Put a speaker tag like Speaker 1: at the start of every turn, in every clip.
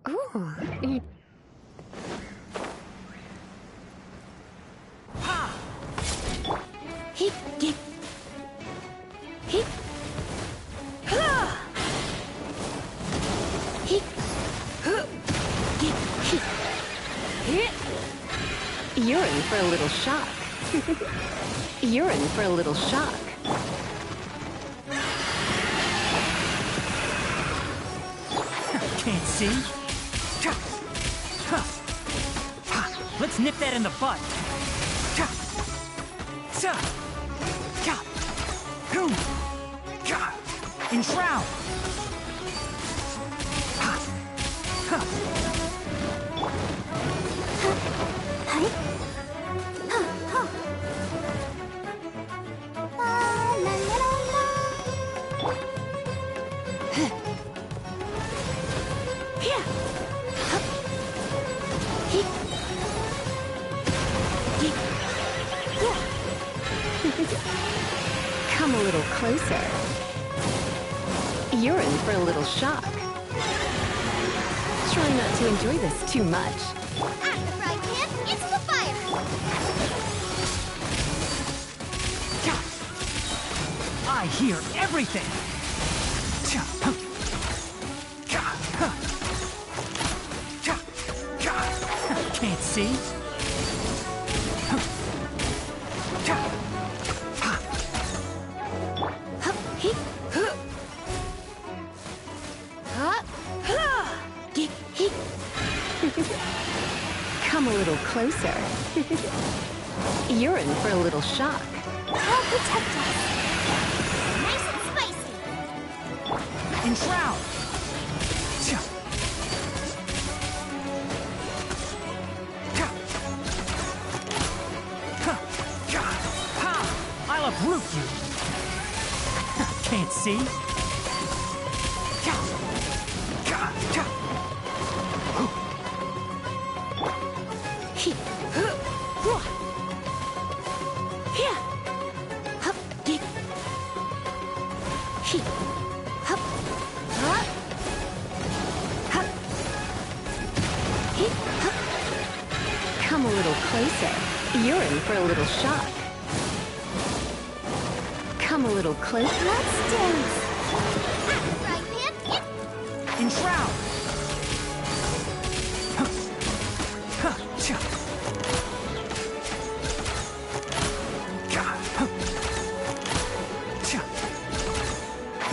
Speaker 1: Ooh. Ha! Hip, dip. Hip. Ha! Hip. Dip. Hip. You're in for a little shock. You're in for a little shock.
Speaker 2: Can't see? Let's nip that in the bud. Enshroud.
Speaker 1: Come a little closer. You're in for a little shock. Try not to enjoy this too much.
Speaker 3: At the fry pan, it's the fire!
Speaker 2: I hear everything! Can't see?
Speaker 1: Come a little closer. You're in for a little shock.
Speaker 3: I'll protect us. Nice and spicy.
Speaker 2: Enshroud. I'll uproot you. Can't see?
Speaker 1: Come a little closer. You're in for a little shock. Come a little closer.
Speaker 3: Let's dance. At the fry pan,
Speaker 2: Enshroud.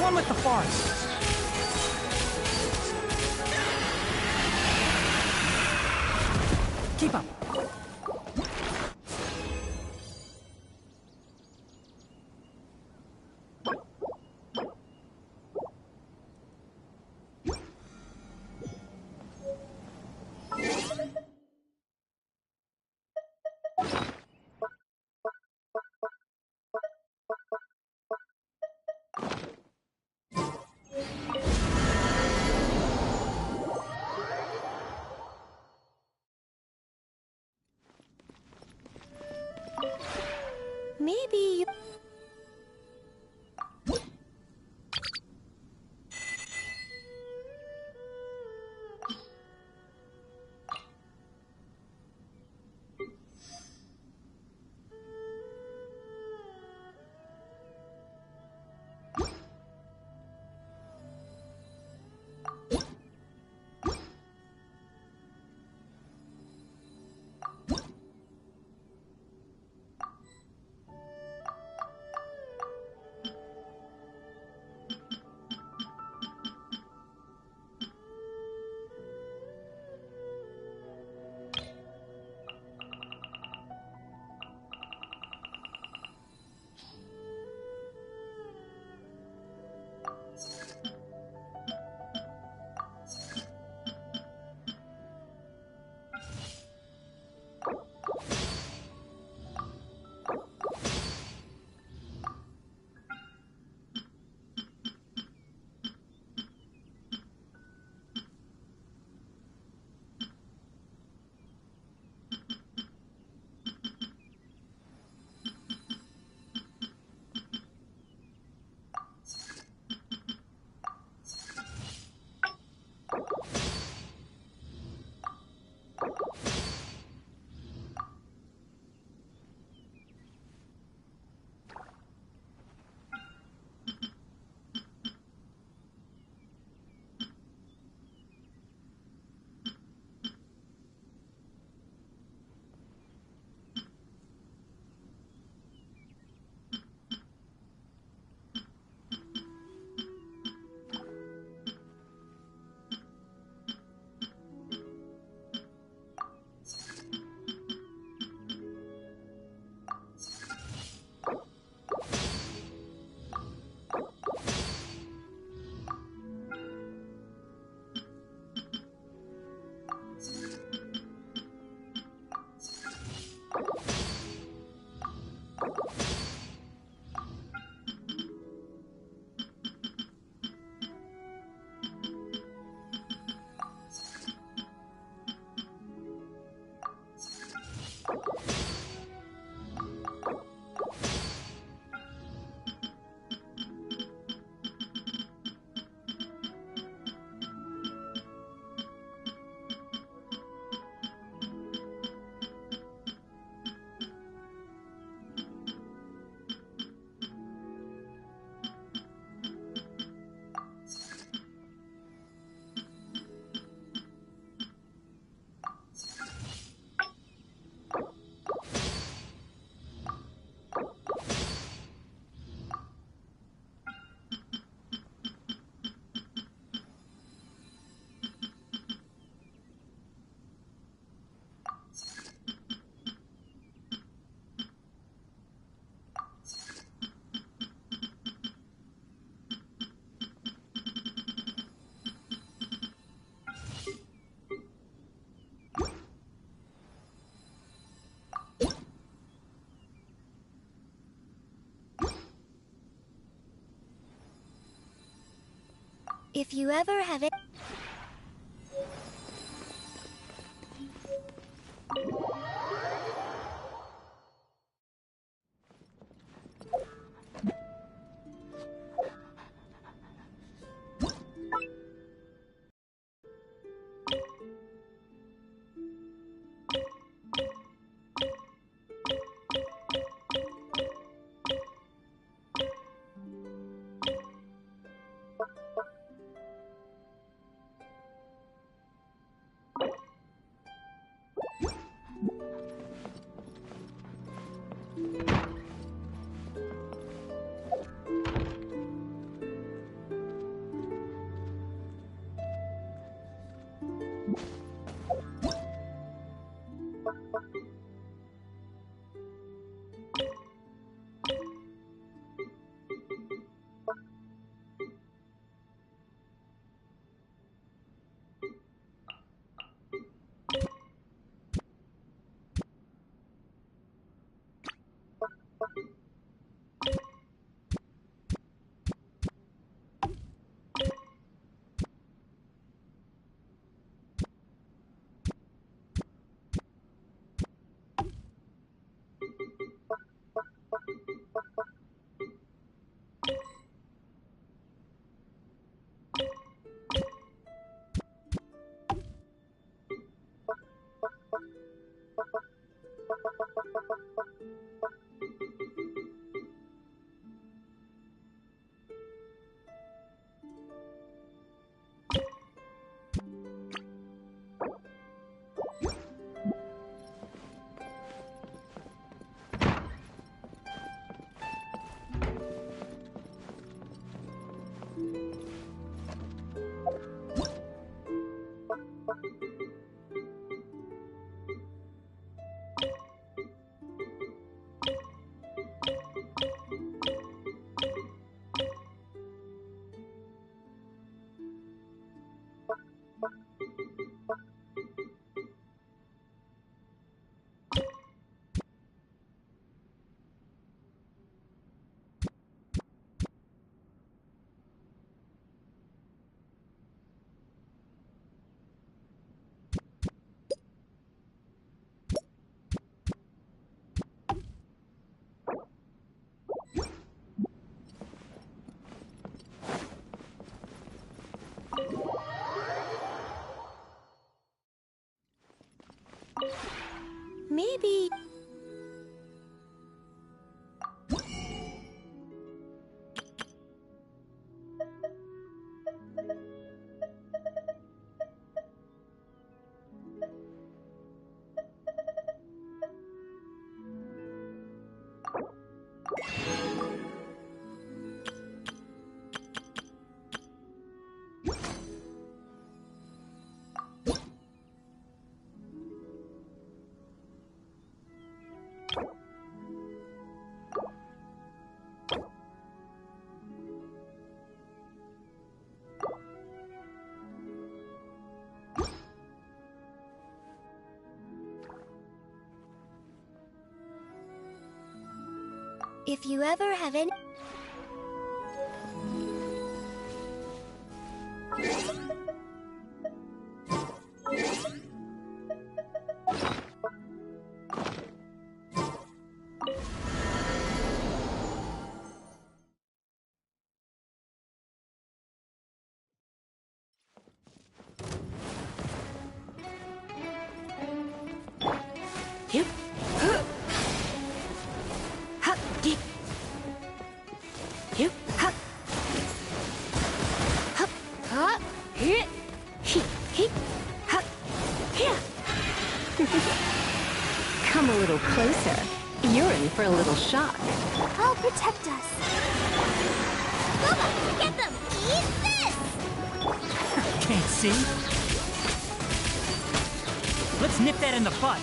Speaker 2: One with the farce. Keep up.
Speaker 1: Maybe you...
Speaker 3: If you ever have it. Maybe... If you ever have any... Come a little closer. You're in for a little shock.
Speaker 4: I'll protect us. Boba, get them! Eat this!
Speaker 2: Can't see? Let's nip that in the bud.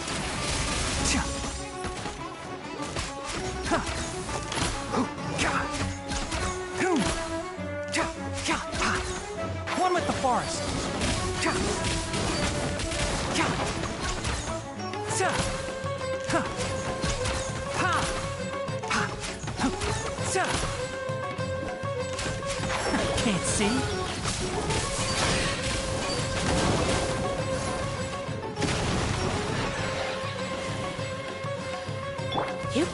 Speaker 2: One with the forest. Can't see?
Speaker 1: Yep.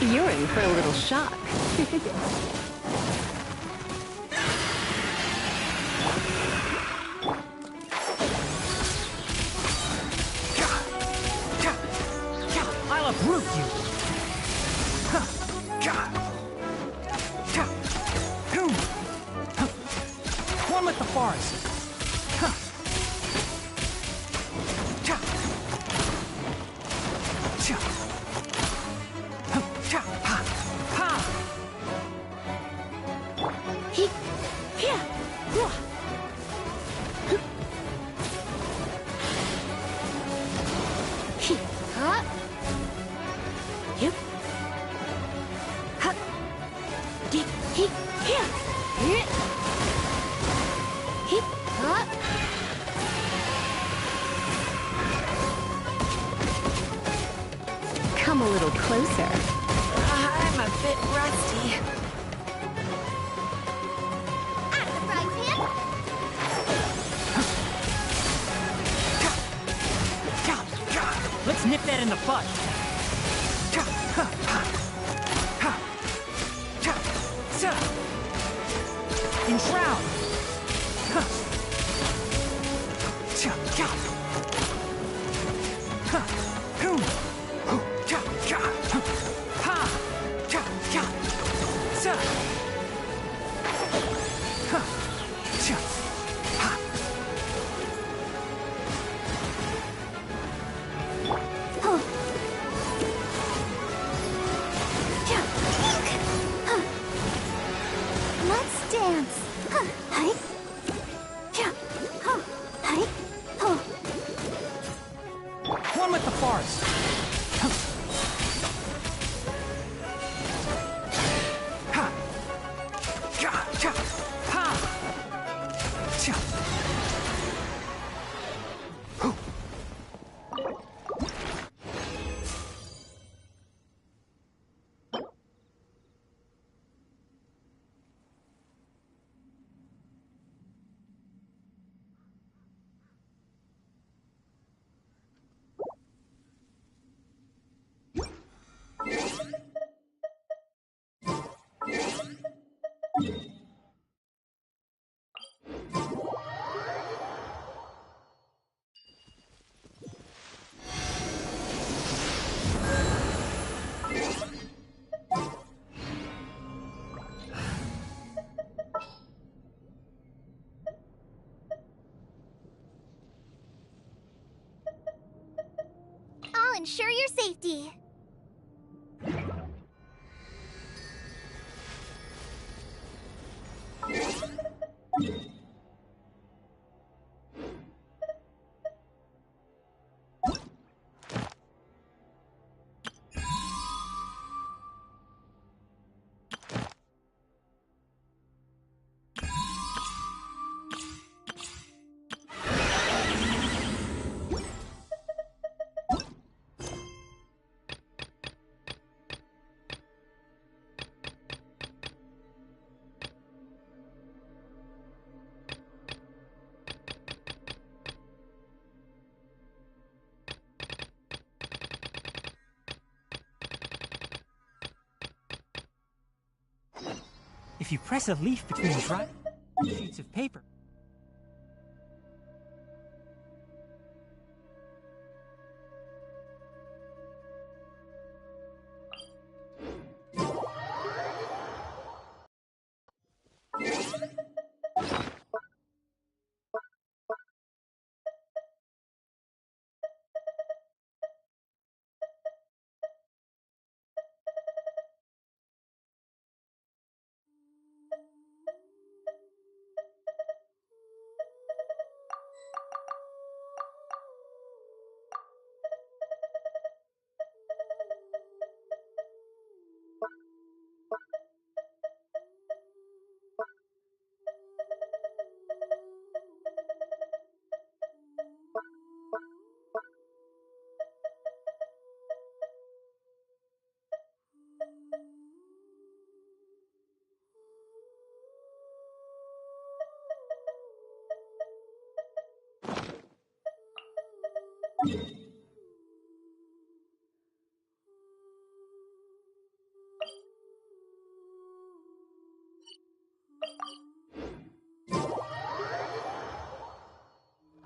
Speaker 1: You're in for a little shock.
Speaker 2: I'll uproot you. One with the forest.
Speaker 1: Come a little closer.
Speaker 3: I'm a bit rusty. Out of the frying pan.
Speaker 2: Let's nip that in the bud. Enshroud.
Speaker 4: Let's dance. Hi. Hi.
Speaker 2: One with the forest.
Speaker 4: I'll ensure your safety.
Speaker 2: If you press a leaf between dry sheets of paper,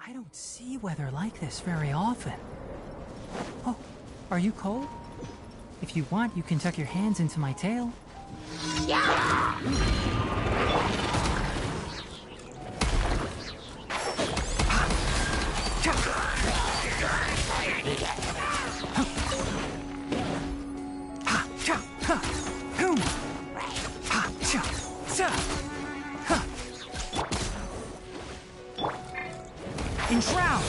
Speaker 2: I don't see weather like this very often. Oh, are you cold? If you want, you can tuck your hands into my tail. Enshroud!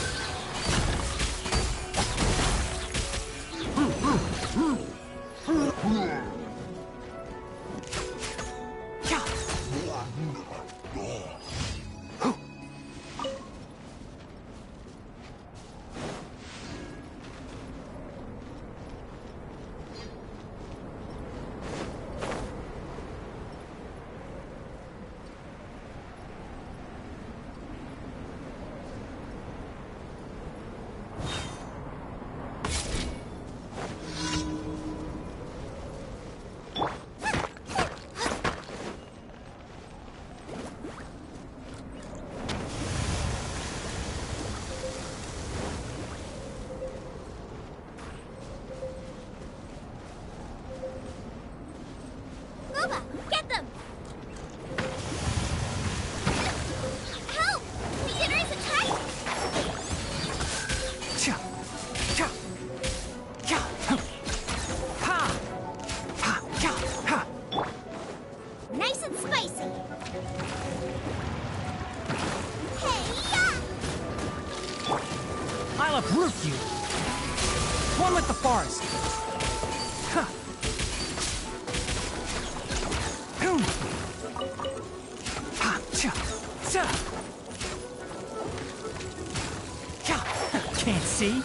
Speaker 4: Booba, get them! Help! Beginner is attacked! Nice and spicy! Hey-ya!
Speaker 2: I'll uproot you! One with the forest! Can't see?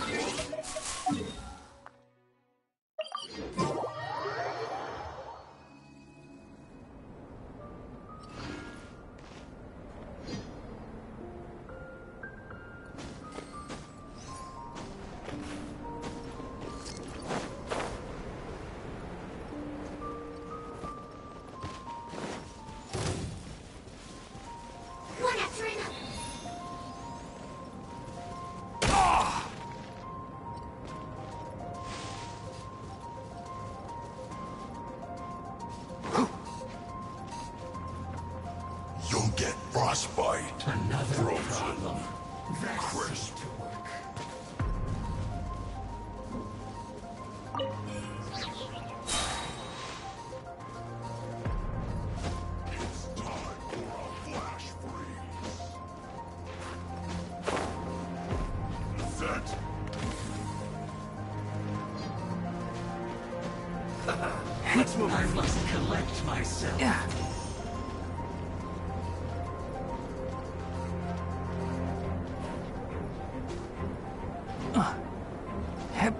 Speaker 4: One after another.
Speaker 5: You'll get frostbite. Another problem. Crisp. It's time for a flash freeze. Set.
Speaker 6: Let's move. I must collect myself.
Speaker 2: Yeah. Hep.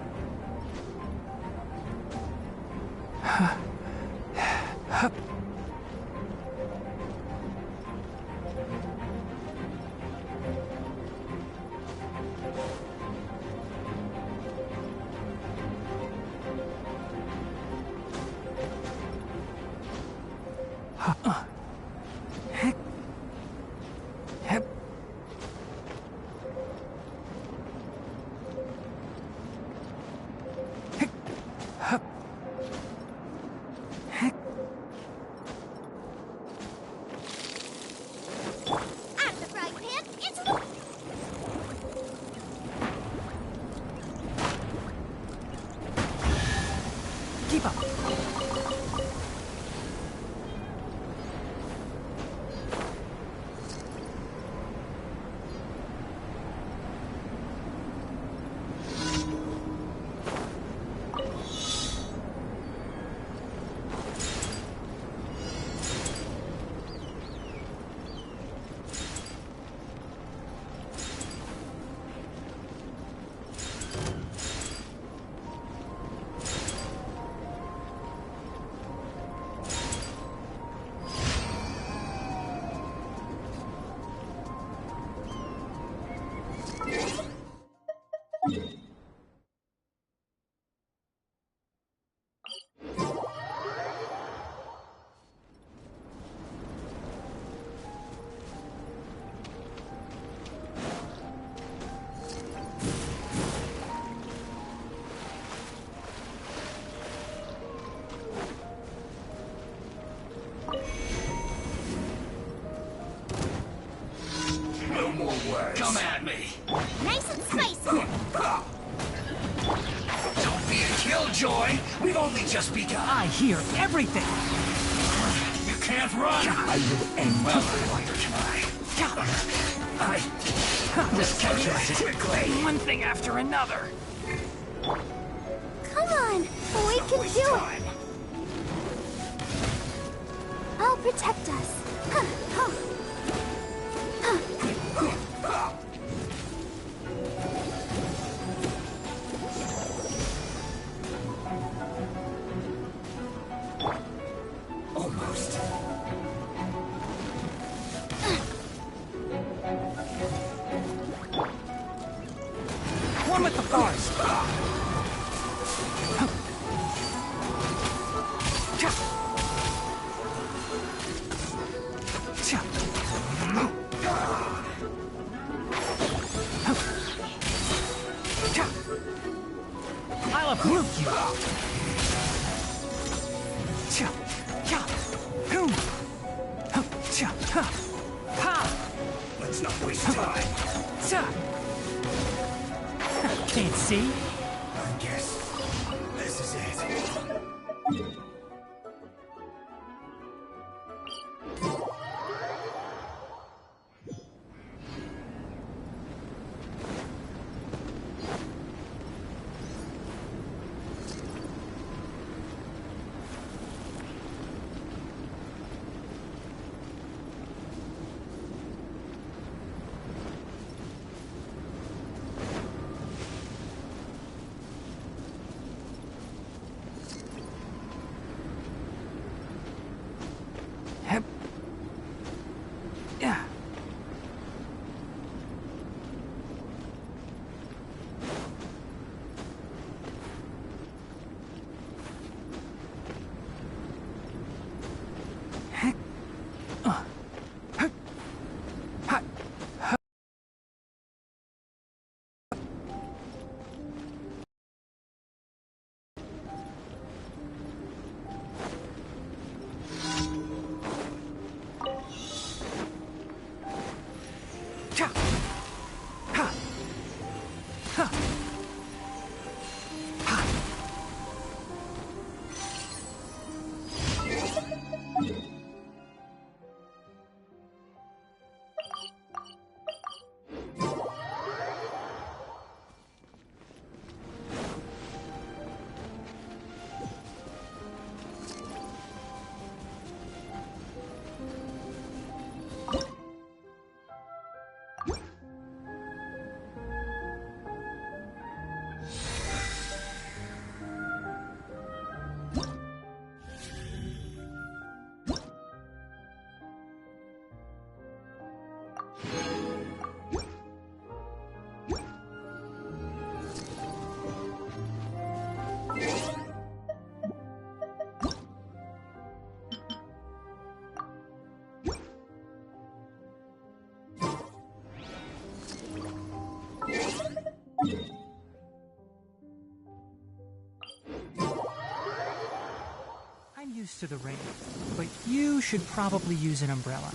Speaker 2: Hup. Heck. Hep. Heck. Hup. Heck.
Speaker 4: Out of the frying pan, into the...
Speaker 2: Keep up.
Speaker 6: words. Come at me.
Speaker 4: Nice and spicy.
Speaker 6: Don't be a killjoy. We've only just begun.
Speaker 2: I hear everything!
Speaker 6: You can't run. I will end well. Why just catch us quickly.
Speaker 2: One thing after another.
Speaker 4: Come on, we can do it. I'll protect us.
Speaker 6: Almost.
Speaker 2: One with the forest. I'll uproot you.
Speaker 6: Let's not waste time.
Speaker 2: Can't see?
Speaker 6: I guess this is it.
Speaker 2: Yeah. I'm used to the rain, but you should probably use an umbrella.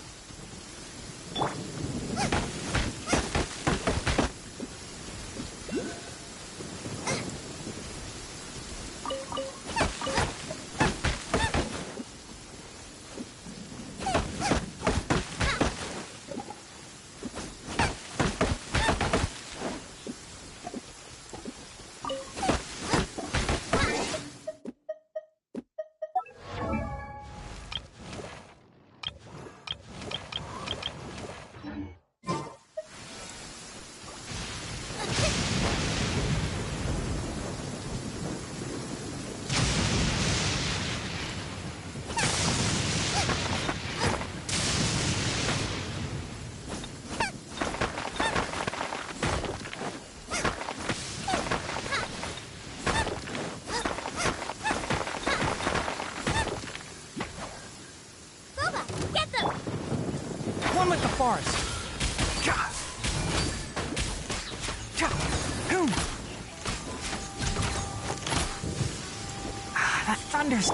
Speaker 2: One with the forest. That thunder's...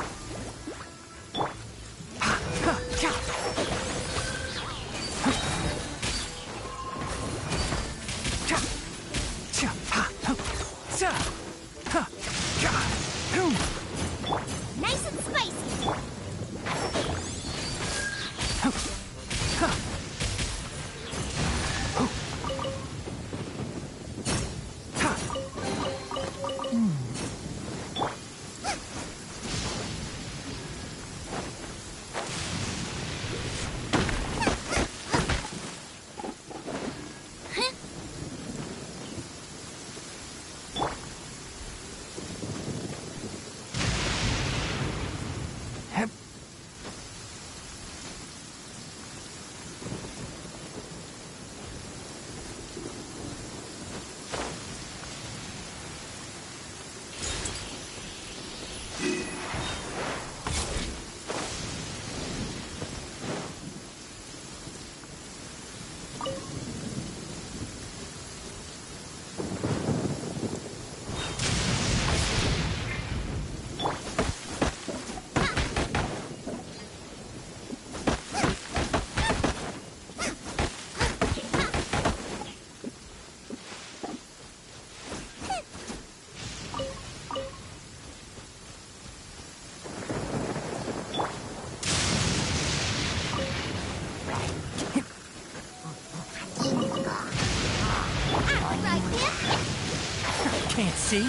Speaker 2: Can't see.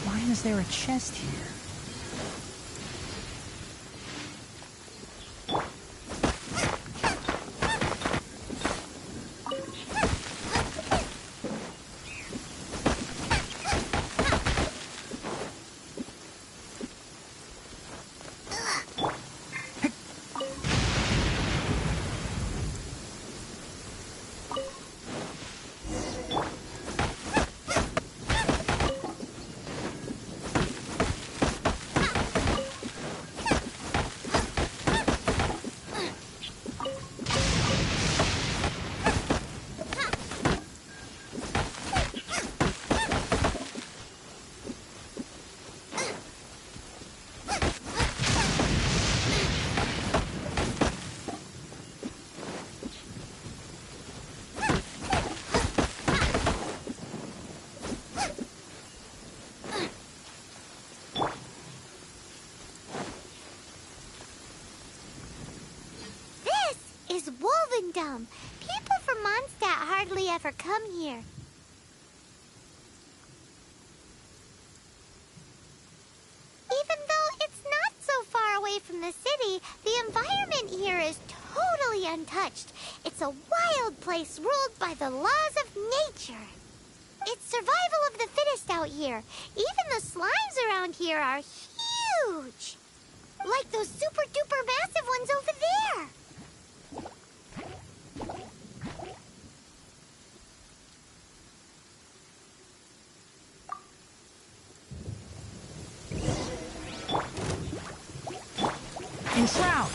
Speaker 2: Why is there a chest here?
Speaker 4: People from Mondstadt hardly ever come here. Even though it's not so far away from the city, the environment here is totally untouched. It's a wild place ruled by the laws of nature. It's survival of the fittest out here. Even the slimes around here are huge. Like those super-duper massive ones over there.
Speaker 2: Enshroud!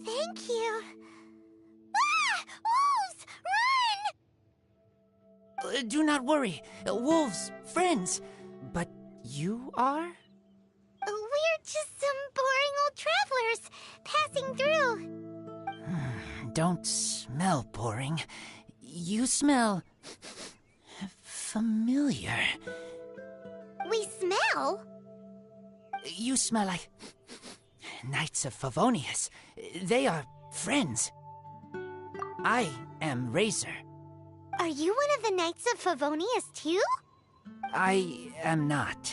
Speaker 4: Thank you. Ah! Wolves! Run!
Speaker 7: Do not worry. Wolves, friends. But you are?
Speaker 4: We're just some boring old travelers passing through.
Speaker 7: Don't smell boring. You smell familiar.
Speaker 4: We smell?
Speaker 7: You smell like Knights of Favonius. They are friends. I am Razor.
Speaker 4: Are you one of the Knights of Favonius too?
Speaker 7: I am not.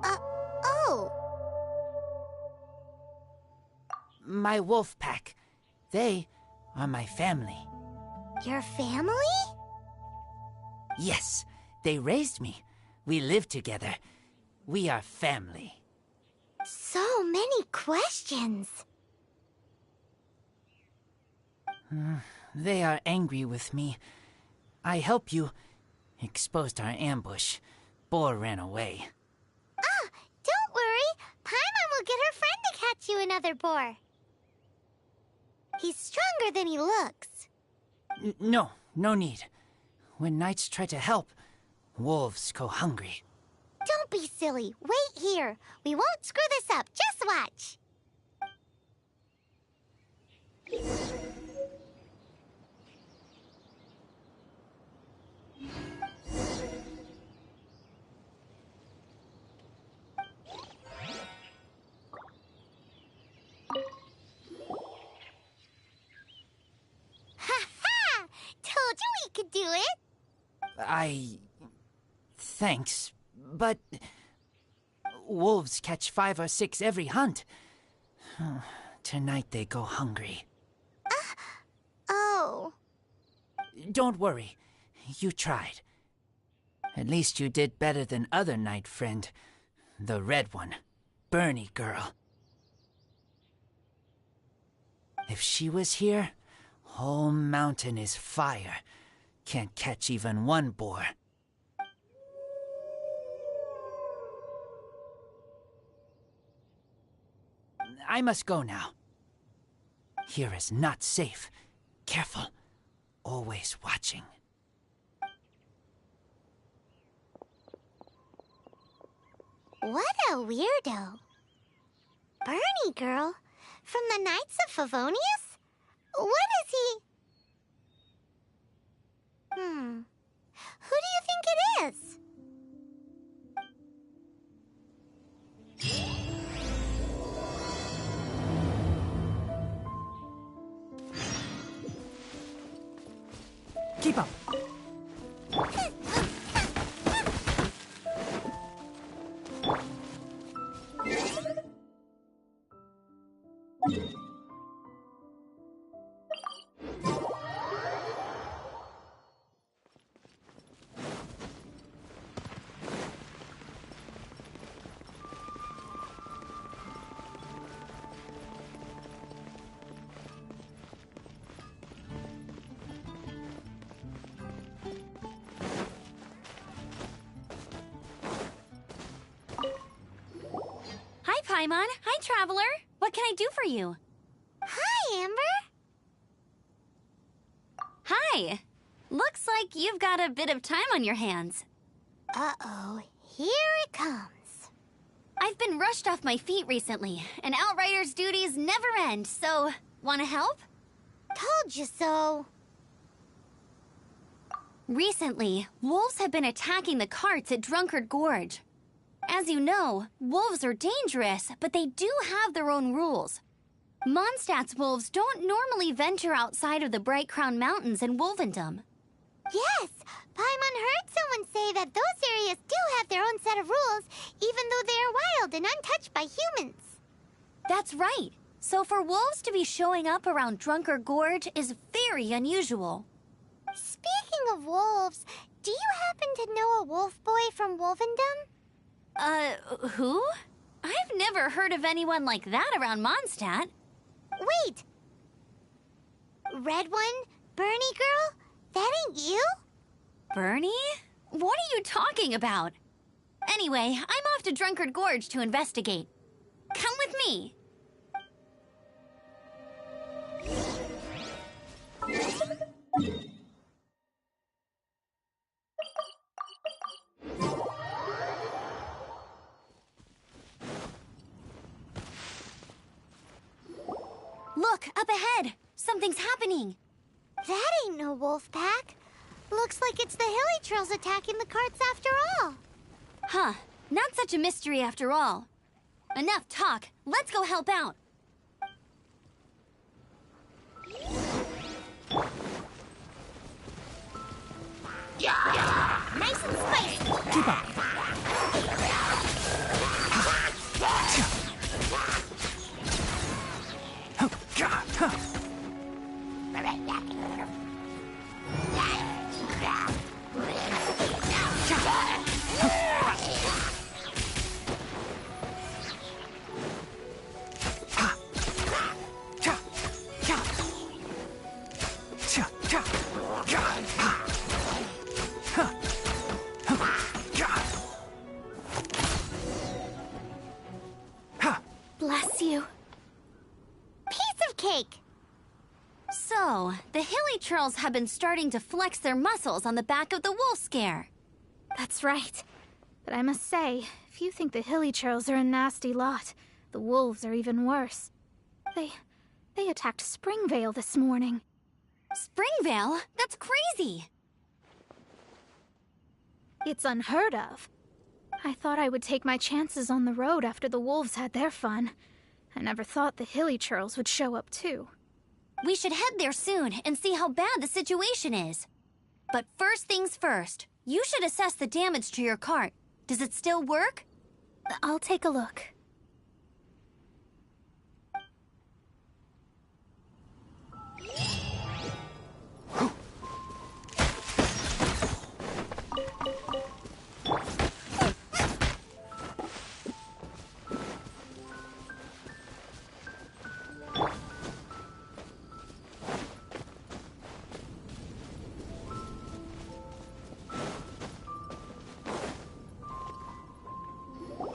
Speaker 4: Oh.
Speaker 7: My wolf pack. They are my family.
Speaker 4: Your family?
Speaker 7: Yes, they raised me. We live together. We are family.
Speaker 4: So many questions.
Speaker 7: They are angry with me. I help you. Exposed our ambush. Boar ran away.
Speaker 4: Ah, don't worry. Paimon will get her friend to catch you another boar. He's stronger than he looks.
Speaker 7: No need. When knights try to help, wolves go hungry.
Speaker 4: Don't be silly. Wait here. We won't screw this up. Just watch. Ha-ha! Told you we could do it.
Speaker 7: Thanks, but... wolves catch 5 or 6 every hunt. Tonight they go hungry.
Speaker 4: Oh.
Speaker 7: Don't worry. You tried. At least you did better than other knight friend. The red one. Bernie girl. If she was here, whole mountain is fire. Can't catch even one boar. I must go now. Here is not safe. Careful. Always watching.
Speaker 4: What a weirdo. Bernie girl? From the Knights of Favonius? What is he? Who do you think it is?
Speaker 2: Keep up.
Speaker 1: Paimon. Hi, Traveler. What can I do for you?
Speaker 4: Hi, Amber.
Speaker 1: Hi. Looks like you've got a bit of time on your hands.
Speaker 4: Uh-oh. Here it comes.
Speaker 1: I've been rushed off my feet recently, and Outrider's duties never end, so... wanna help?
Speaker 4: Told you so.
Speaker 1: Recently, wolves have been attacking the carts at Drunkard Gorge. As you know, wolves are dangerous, but they do have their own rules. Mondstadt's wolves don't normally venture outside of the Bright Crown Mountains in Wolvendom.
Speaker 4: Yes, Paimon heard someone say that those areas do have their own set of rules, even though they are wild and untouched by humans.
Speaker 1: That's right. So for wolves to be showing up around Drunkard Gorge is very unusual.
Speaker 4: Speaking of wolves, do you happen to know a wolf boy from Wolvendom?
Speaker 1: Who? I've never heard of anyone like that around Mondstadt.
Speaker 4: Wait! Red one? Bernie girl? That ain't you?
Speaker 1: Bernie? What are you talking about? Anyway, I'm off to Drunkard Gorge to investigate. Come with me. Look, up ahead! Something's happening!
Speaker 4: That ain't no wolf pack. Looks like it's the hilly trails attacking the carts after all.
Speaker 1: Huh. Not such a mystery after all. Enough talk. Let's go help out.
Speaker 4: Nice and
Speaker 2: Keep up. Oh, God. Huh.
Speaker 3: Bless you.
Speaker 4: Piece of cake.
Speaker 1: So, the hilly churls have been starting to flex their muscles on the back of the wolf scare.
Speaker 3: That's right. But I must say, if you think the hilly churls are a nasty lot, the wolves are even worse. They attacked Springvale this morning.
Speaker 1: Springvale? That's crazy!
Speaker 3: It's unheard of. I thought I would take my chances on the road after the wolves had their fun. I never thought the hilly churls would show up too.
Speaker 1: We should head there soon and see how bad the situation is. But first things first, you should assess the damage to your cart. Does it still work?
Speaker 3: I'll take a look.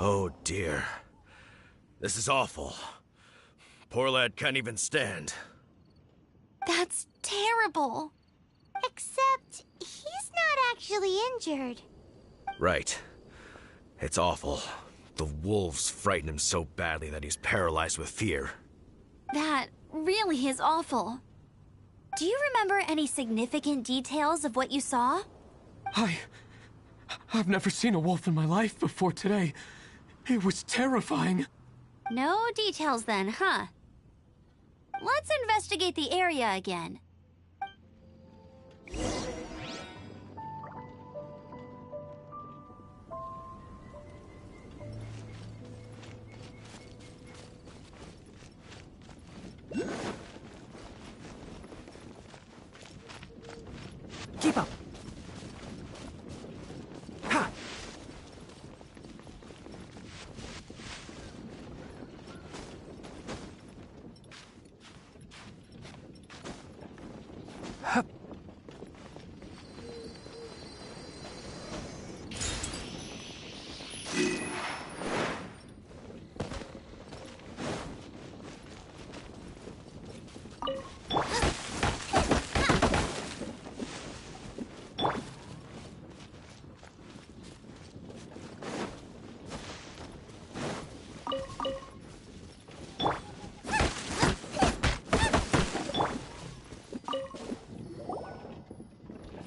Speaker 8: Oh dear. This is awful. Poor lad can't even stand.
Speaker 1: That's terrible.
Speaker 4: Except, he's not actually injured.
Speaker 8: Right. It's awful. The wolves frighten him so badly that he's paralyzed with fear.
Speaker 1: That really is awful. Do you remember any significant details of what you saw?
Speaker 9: I've never seen a wolf in my life before today. It was terrifying.
Speaker 1: No details then, huh? Let's investigate the area again.
Speaker 2: Keep up. Ha! Hup.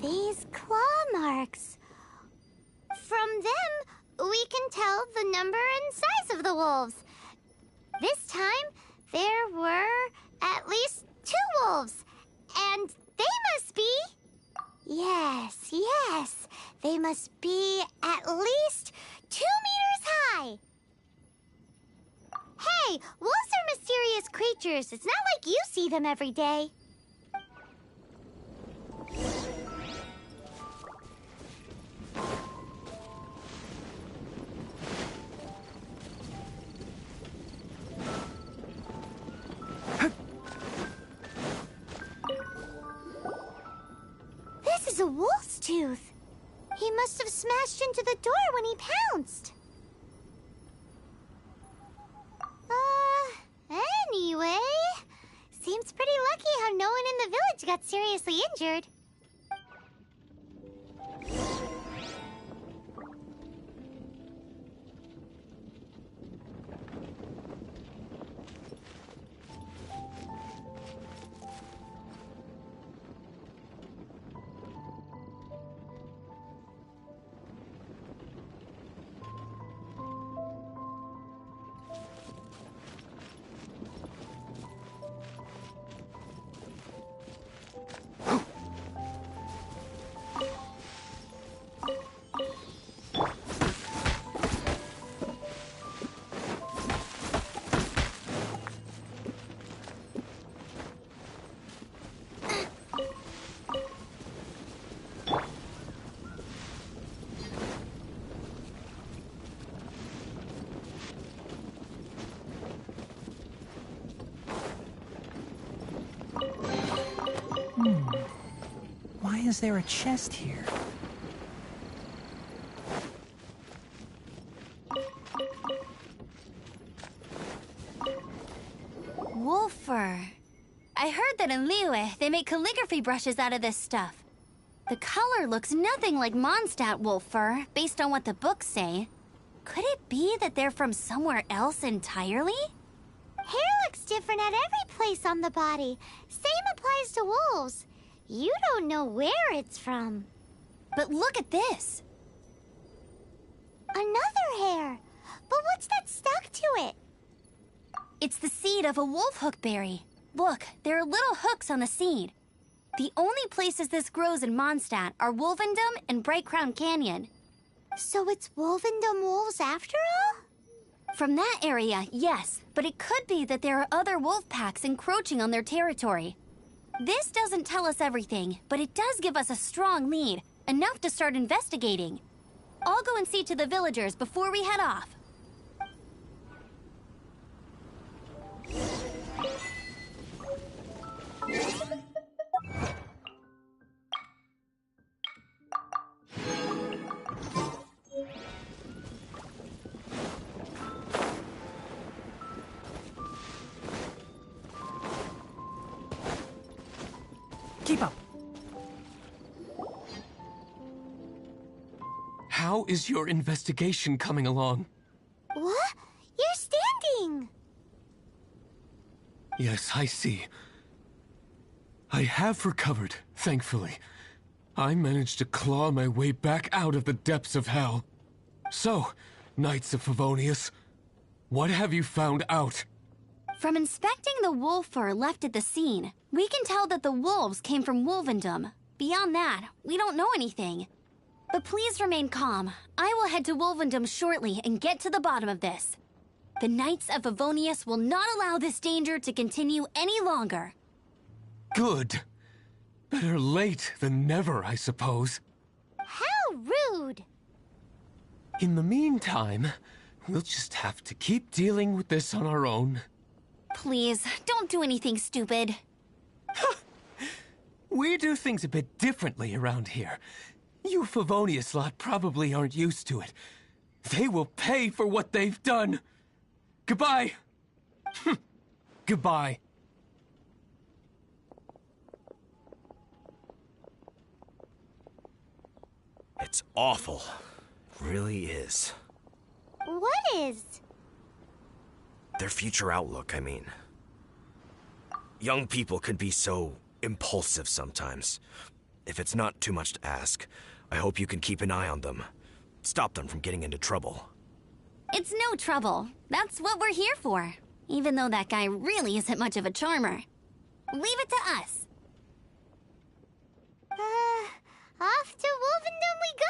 Speaker 4: These claw marks. From them, we can tell the number and size of the wolves. This time, there were at least 2 wolves. And they must be... Yes. They must be at least 2 meters high. Hey, wolves are mysterious creatures. It's not like you see them every day. This is a wolf's tooth. He must have smashed into the door when he pounced. Anyway, seems pretty lucky how no one in the village got seriously injured.
Speaker 2: is there a chest here?
Speaker 1: Wolf fur. I heard that in Liyue, they make calligraphy brushes out of this stuff. The color looks nothing like Mondstadt wolf fur, based on what the books say. Could it be that they're from somewhere else entirely?
Speaker 4: Hair looks different at every place on the body. Same applies to wolves. You don't know where it's from.
Speaker 1: But look at this.
Speaker 4: Another hair. But what's that stuck to it?
Speaker 1: It's the seed of a wolf hookberry. Look, there are little hooks on the seed. The only places this grows in Mondstadt are Wolvendom and Bright Crown Canyon.
Speaker 4: So it's Wolvendom wolves after all?
Speaker 1: From that area, yes, but it could be that there are other wolf packs encroaching on their territory. This doesn't tell us everything, but it does give us a strong lead, enough to start investigating. I'll go and see to the villagers before we head off.
Speaker 2: Keep up.
Speaker 9: How is your investigation coming along?
Speaker 4: What? You're standing!
Speaker 9: Yes, I see. I have recovered, thankfully. I managed to claw my way back out of the depths of hell. So, Knights of Favonius, what have you found out?
Speaker 1: From inspecting the wolf fur left at the scene, we can tell that the wolves came from Wolvendom. Beyond that, we don't know anything. But please remain calm. I will head to Wolvendom shortly and get to the bottom of this. The Knights of Favonius will not allow this danger to continue any longer.
Speaker 9: Good. Better late than never, I suppose.
Speaker 4: How rude!
Speaker 9: In the meantime, we'll just have to keep dealing with this on our own.
Speaker 1: Please, don't do anything stupid.
Speaker 9: We do things a bit differently around here. You Favonius lot probably aren't used to it. They will pay for what they've done. Goodbye. Goodbye.
Speaker 8: It's awful. It really is.
Speaker 4: What is?
Speaker 8: Their future outlook, I mean. Young people can be so impulsive sometimes. If it's not too much to ask, I hope you can keep an eye on them. Stop them from getting into trouble.
Speaker 1: It's no trouble. That's what we're here for. Even though that guy really isn't much of a charmer. Leave it to us.
Speaker 4: Off to Wolvendom we go!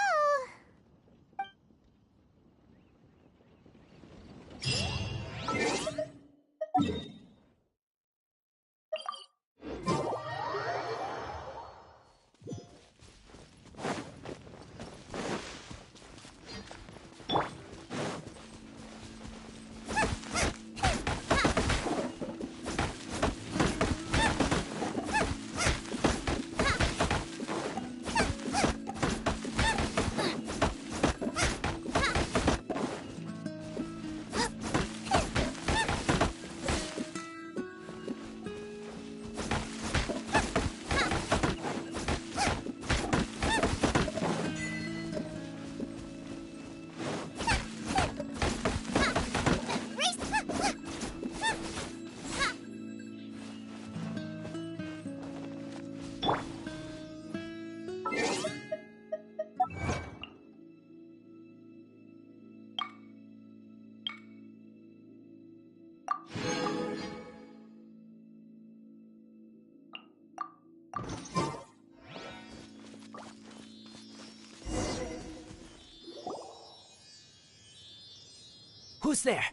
Speaker 7: Who's there?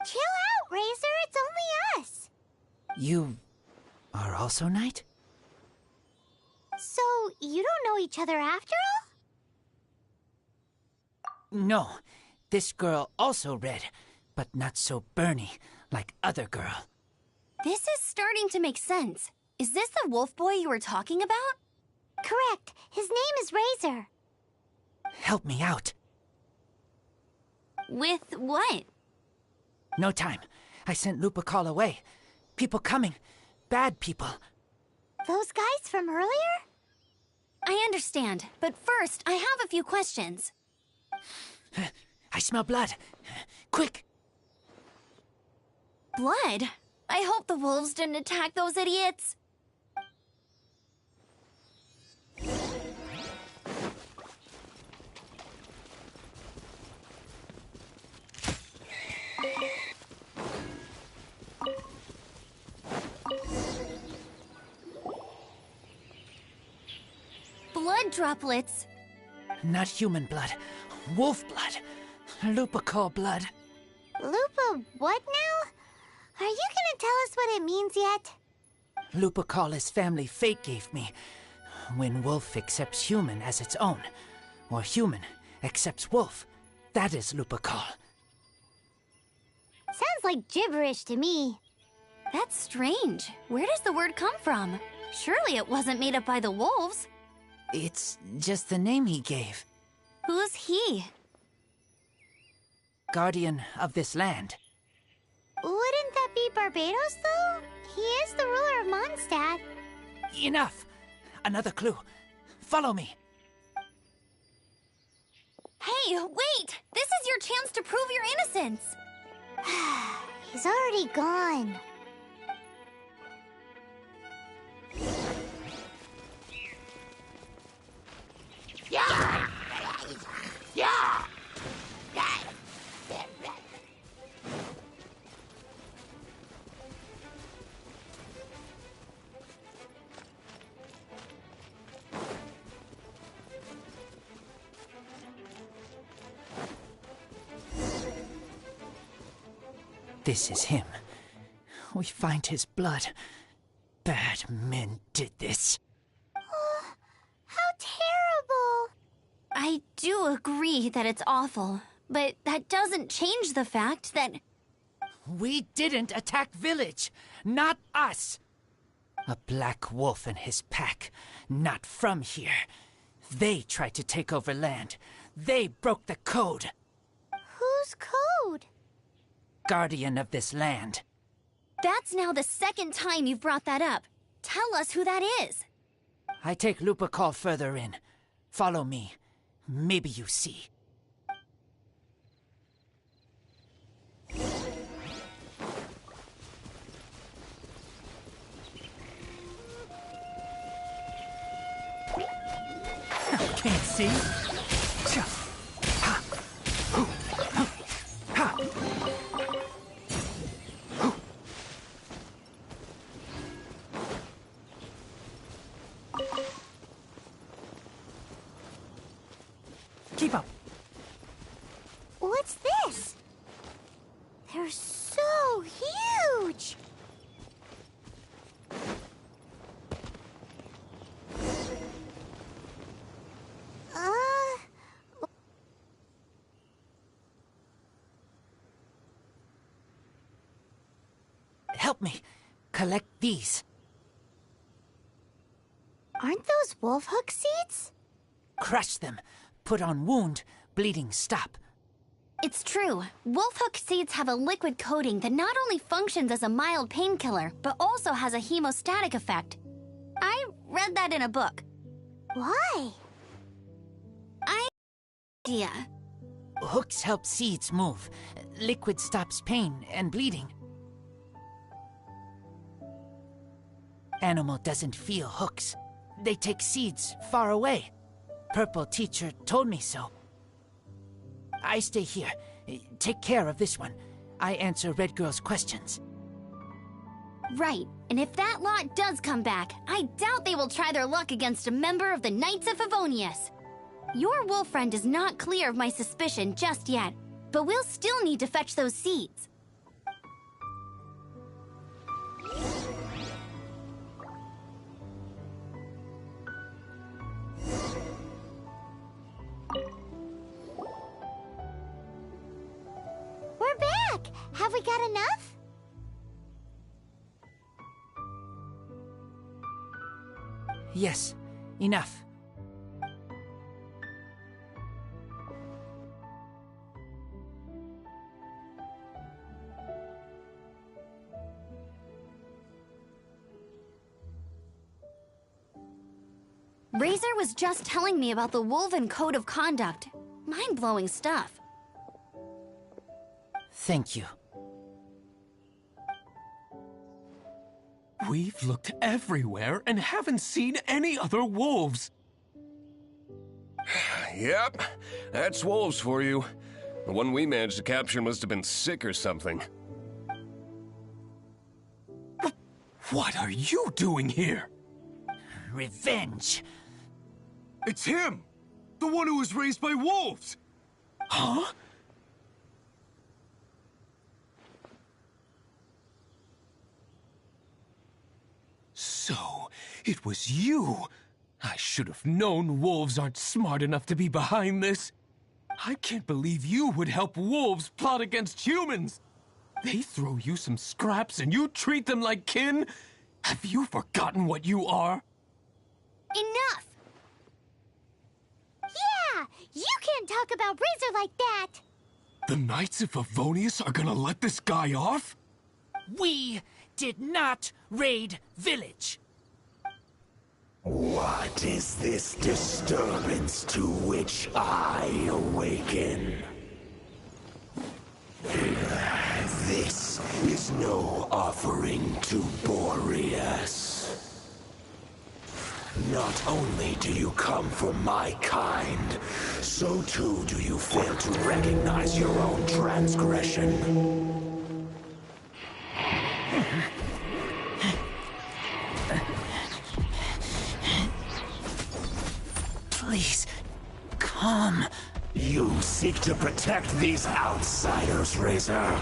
Speaker 4: Chill out, Razor. It's only us.
Speaker 7: You are also Knight?
Speaker 4: So, you don't know each other after all?
Speaker 7: No, this girl also red, but not so burny like other girl.
Speaker 1: This is starting to make sense. Is this the wolf boy you were talking about?
Speaker 4: Correct. His name is Razor.
Speaker 7: Help me out.
Speaker 1: With what?
Speaker 7: No time. I sent Lupacall away. People coming. Bad people.
Speaker 4: Those guys from earlier?
Speaker 1: I understand, but first, I have a few questions.
Speaker 7: I smell blood. Quick!
Speaker 1: Blood? I hope the wolves didn't attack those idiots. Blood droplets.
Speaker 7: Not human blood. Wolf blood. Lupacall blood.
Speaker 4: Lupa what now? Are you gonna tell us what it means yet?
Speaker 7: Lupacall is family fate gave me. When wolf accepts human as its own, or human accepts wolf, that is Lupacall.
Speaker 4: Sounds like gibberish to me.
Speaker 1: That's strange. Where does the word come from? Surely it wasn't made up by the wolves.
Speaker 7: It's just the name he gave.
Speaker 1: Who's he?
Speaker 7: Guardian of this land.
Speaker 4: Wouldn't that be Barbados, though? He is the ruler of Mondstadt.
Speaker 7: Enough! Another clue. Follow me.
Speaker 1: Hey, wait! This is your chance to prove your innocence!
Speaker 4: He's already gone.
Speaker 7: This is him. We find his blood. Bad men did this.
Speaker 4: How terrible!
Speaker 1: I do agree that it's awful, but that doesn't change the fact that...
Speaker 7: We didn't attack village. Not us. A black wolf and his pack. Not from here. They tried to take over land. They broke the code.
Speaker 4: Whose code?
Speaker 7: Guardian of this land.
Speaker 1: That's now the second time you've brought that up. Tell us who that is.
Speaker 7: I take Lupacall further in. Follow me. Maybe you see.
Speaker 2: Can't see? Keep up.
Speaker 4: What's this? They're so huge!
Speaker 7: Help me. Collect these.
Speaker 4: Aren't those wolf hook seeds?
Speaker 7: Crush them. Put on wound. Bleeding stop.
Speaker 1: It's true. Wolfhook seeds have a liquid coating that not only functions as a mild painkiller, but also has a hemostatic effect. I read that in a book.
Speaker 4: Why?
Speaker 1: Idea.
Speaker 7: Hooks help seeds move. Liquid stops pain and bleeding. Animal doesn't feel hooks. They take seeds far away. Purple teacher told me so. I stay here. Take care of this one. I answer Red Girl's questions.
Speaker 1: Right, and if that lot does come back, I doubt they will try their luck against a member of the Knights of Favonius. Your wolf friend is not clear of my suspicion just yet, but we'll still need to fetch those seeds.
Speaker 4: We're back! Have we got enough?
Speaker 7: Yes, enough.
Speaker 1: Razor was just telling me about the Wolven Code of Conduct. Mind-blowing stuff.
Speaker 7: Thank you.
Speaker 9: We've looked everywhere and haven't seen any other wolves.
Speaker 10: Yep, that's wolves for you. The one we managed to capture must have been sick or something.
Speaker 9: What are you doing here?
Speaker 7: Revenge.
Speaker 9: It's him! The one who was raised by wolves! Huh? So, it was you! I should have known wolves aren't smart enough to be behind this. I can't believe you would help wolves plot against humans! They throw you some scraps and you treat them like kin? Have you forgotten what you are?
Speaker 1: Enough!
Speaker 4: Yeah! You can't talk about Razor like that!
Speaker 9: The Knights of Favonius are gonna let this guy off?
Speaker 7: We did not raid village.
Speaker 5: What is this disturbance to which I awaken? This is no offering to Boreas. Not only do you come from my kind, so too do you fail to recognize your own transgression.
Speaker 7: Please, come.
Speaker 5: You seek to protect these outsiders, Razor.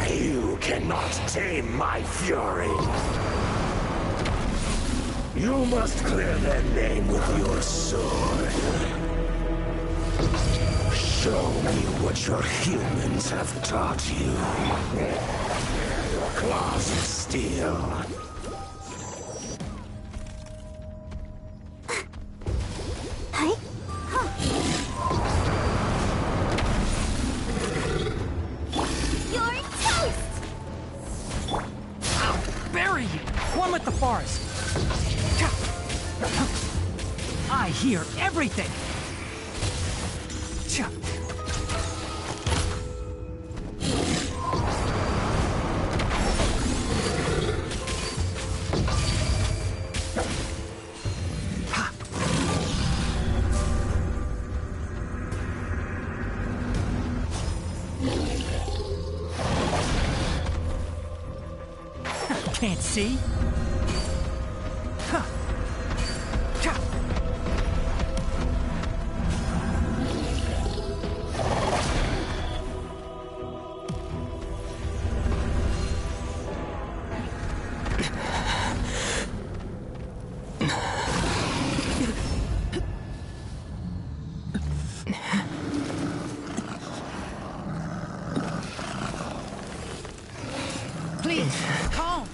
Speaker 5: You cannot tame my fury. You must clear their name with your sword. Show me what your humans have taught you. Claws of steel.
Speaker 1: You're toast!
Speaker 2: Barry! One with the forest! I hear everything! Can't see?
Speaker 7: Please, calm.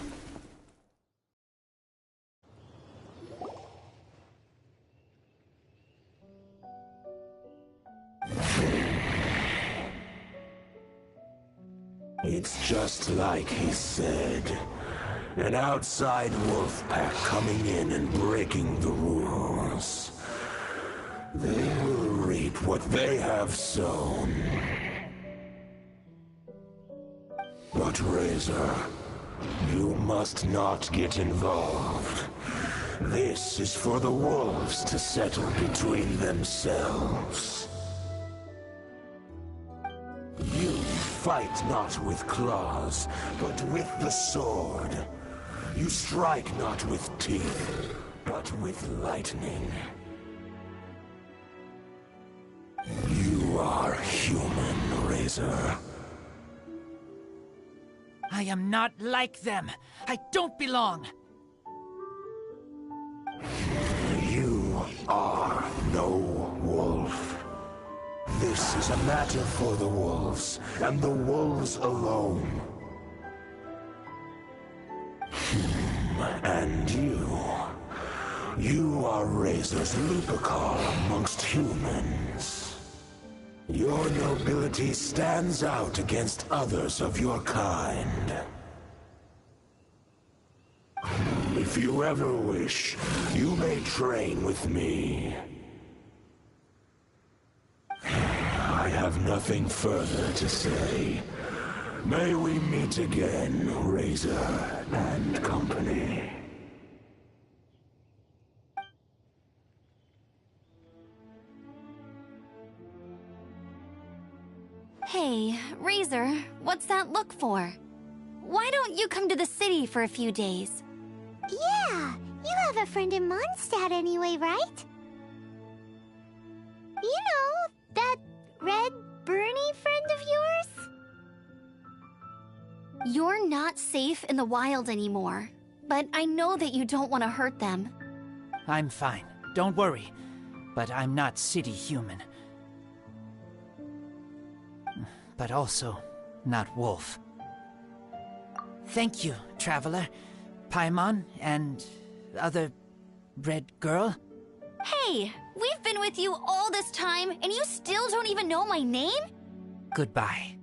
Speaker 5: It's just like he said. An outside wolf pack coming in and breaking the rules. They will reap what they have sown. But Razor, you must not get involved. This is for the wolves to settle between themselves. You fight not with claws, but with the sword. You strike not with teeth, but with lightning. You are human, Razor.
Speaker 7: I am not like them. I don't belong.
Speaker 5: You are no wolf. This is a matter for the wolves, and the wolves alone. And you. You are Razor's Lupercar amongst humans. Your nobility stands out against others of your kind. If you ever wish, you may train with me. I have nothing further to say. May we meet again, Razor and company.
Speaker 1: Hey, Razor, what's that look for? Why don't you come to the city for a few days?
Speaker 4: Yeah, you have a friend in Mondstadt anyway, right? You know, that red Bernie friend of yours?
Speaker 1: You're not safe in the wild anymore, but I know that you don't want to hurt them.
Speaker 7: I'm fine. Don't worry. But I'm not city human. But also not wolf. Thank you, Traveler. Paimon and other red girl.
Speaker 1: Hey, we've been with you all this time, and you still don't even know my name?
Speaker 7: Goodbye.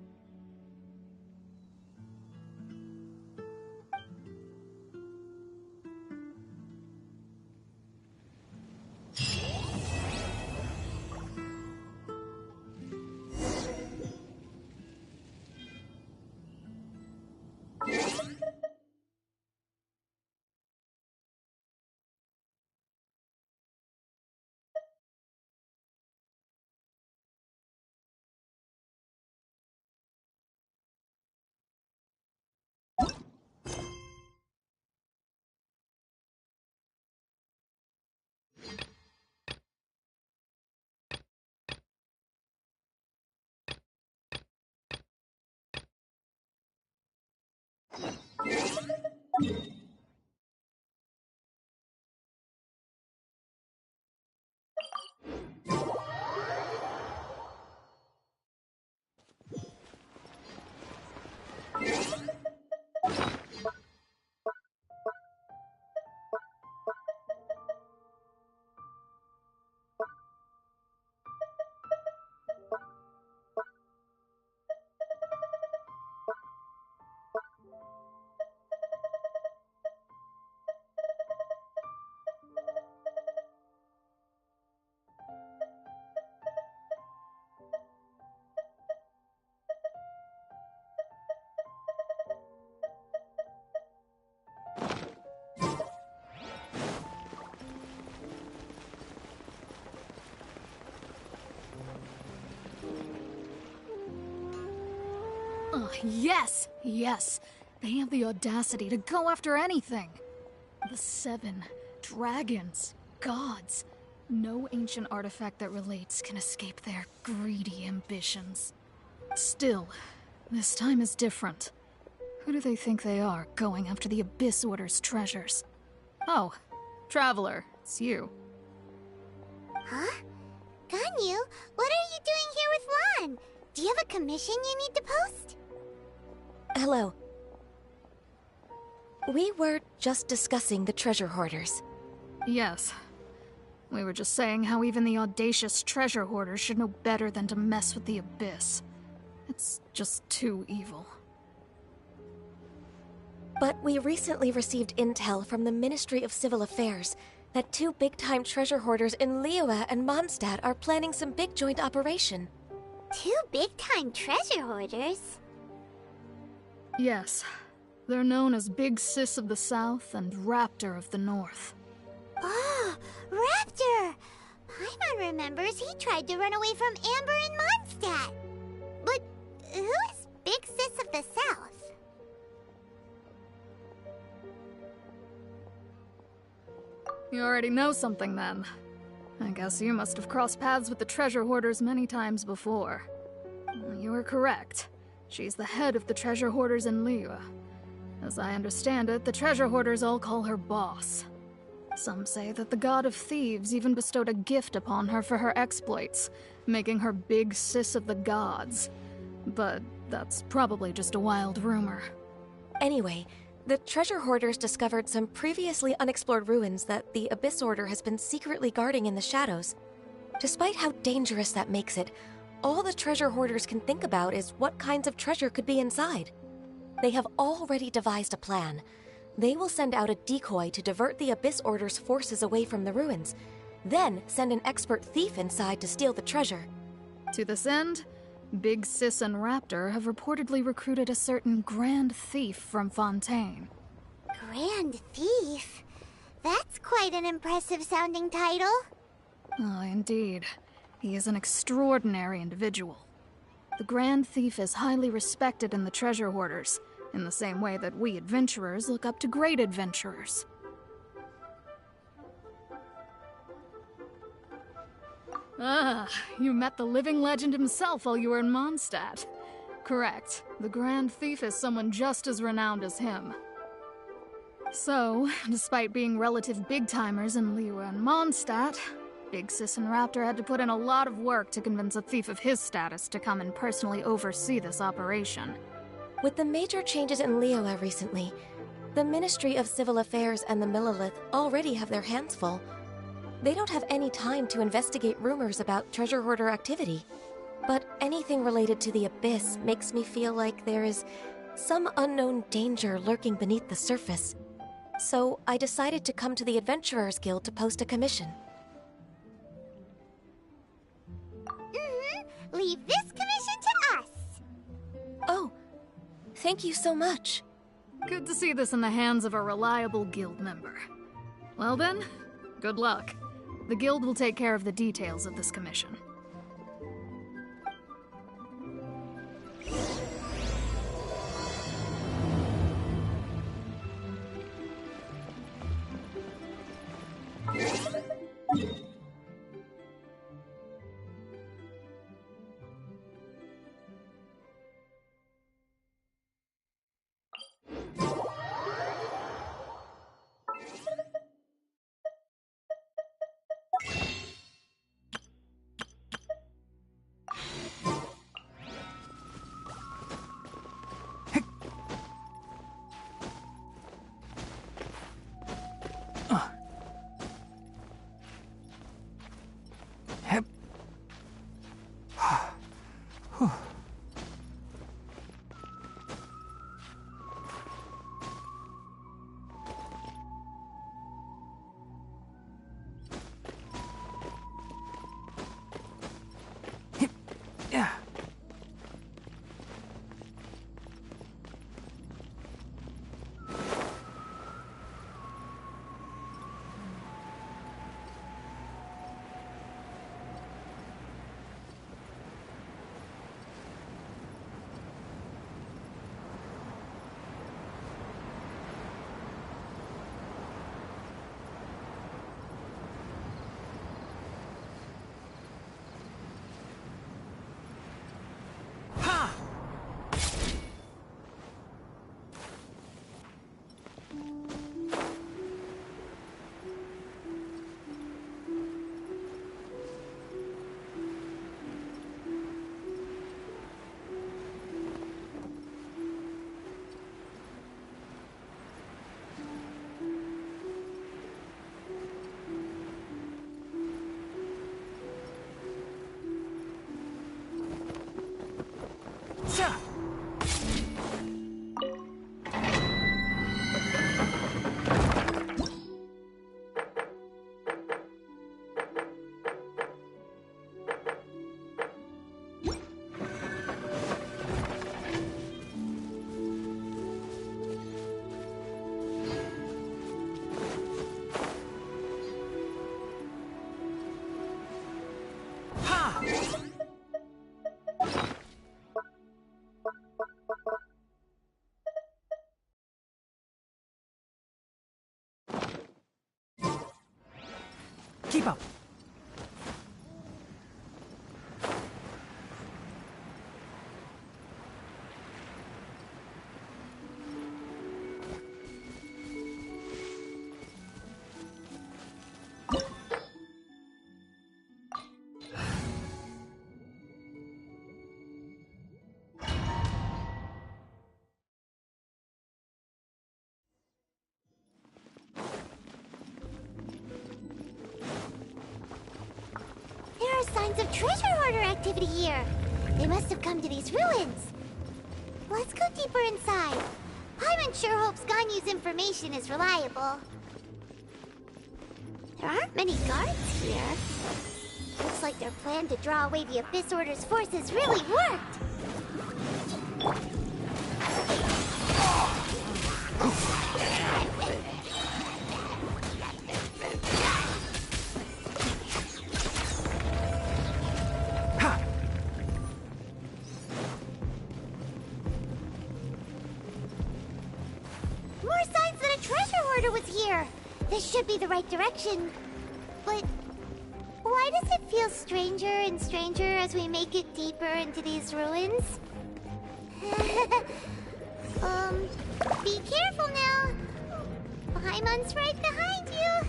Speaker 11: Yes! Yes! They have the audacity to go after anything! The 7 dragons, gods. No ancient artifact that relates can escape their greedy ambitions. Still, this time is different. Who do they think they are, going after the Abyss Order's treasures? Oh, Traveler, it's you.
Speaker 4: Huh? Ganyu, what are you doing here with Lon? Do you have a commission you need to post?
Speaker 12: Hello. We were just discussing the treasure hoarders.
Speaker 11: Yes. We were just saying how even the audacious treasure hoarders should know better than to mess with the Abyss. It's just too evil.
Speaker 12: But we recently received intel from the Ministry of Civil Affairs that 2 big-time treasure hoarders in Liyue and Mondstadt are planning some big joint operation.
Speaker 4: 2 big-time treasure hoarders?
Speaker 11: Yes. They're known as Big Sis of the South and Raptor of the North.
Speaker 4: Oh, Raptor! Paimon remembers he tried to run away from Amber in Mondstadt. But who is Big Sis of the South?
Speaker 11: You already know something then. I guess you must have crossed paths with the treasure hoarders many times before. You are correct. She's the head of the treasure hoarders in Liyue. As I understand it, the treasure hoarders all call her boss. Some say that the god of thieves even bestowed a gift upon her for her exploits, making her Big Sis of the gods. But that's probably just a wild rumor.
Speaker 12: Anyway, The treasure hoarders discovered some previously unexplored ruins that the Abyss Order has been secretly guarding in the shadows. Despite how dangerous that makes it, all the treasure hoarders can think about is what kinds of treasure could be inside. They have already devised a plan. They will send out a decoy to divert the Abyss Order's forces away from the ruins, then send an expert thief inside to steal the treasure.
Speaker 11: To this end, Big Sis and Raptor have reportedly recruited a certain Grand Thief from Fontaine.
Speaker 4: Grand Thief? That's quite an impressive sounding title.
Speaker 11: Oh, indeed. He is an extraordinary individual. The Grand Thief is highly respected in the treasure hoarders, in the same way that we adventurers look up to great adventurers. Ah, you met the living legend himself while you were in Mondstadt. Correct. The Grand Thief is someone just as renowned as him. So, despite being relative big-timers in Liyue and Mondstadt, Big Sis and Raptor had to put in a lot of work to convince a thief of his status to come and personally oversee this operation.
Speaker 12: With the major changes in Liyue recently, the Ministry of Civil Affairs and the Millelith already have their hands full. They don't have any time to investigate rumors about treasure hoarder activity. But anything related to the Abyss makes me feel like there is some unknown danger lurking beneath the surface. So I decided to come to the Adventurers Guild to post a commission.
Speaker 4: Leave this commission to us.
Speaker 12: Oh, thank you so much.
Speaker 11: Good to see this in the hands of a reliable guild member. Well then, good luck. The guild will take care of the details of this commission.
Speaker 2: Keep up!
Speaker 4: signs of treasure hoarder activity here. They must have come to these ruins. Let's go deeper inside. Paimon sure hopes Ganyu's information is reliable. There aren't many guards here. Looks like their plan to draw away the Abyss Order's forces really worked. More signs that a treasure hoarder was here. This should be the right direction. But why does it feel stranger and stranger as we make it deeper into these ruins? Be careful now. Paimon's right behind you.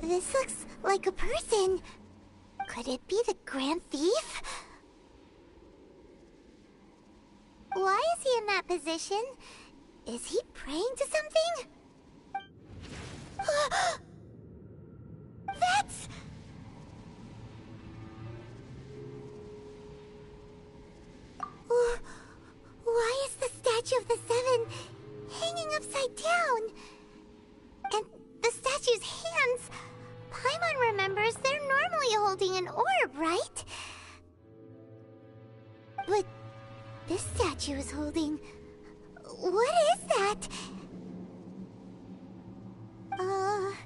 Speaker 4: This looks like a person. Could it be the Grand Thief? Why is he in that position? Is he praying to something? That's... Why is the statue of the Seven hanging upside down? And the statue's hands... Paimon remembers they're normally holding an orb, right? But this statue is holding... What is that? Paimon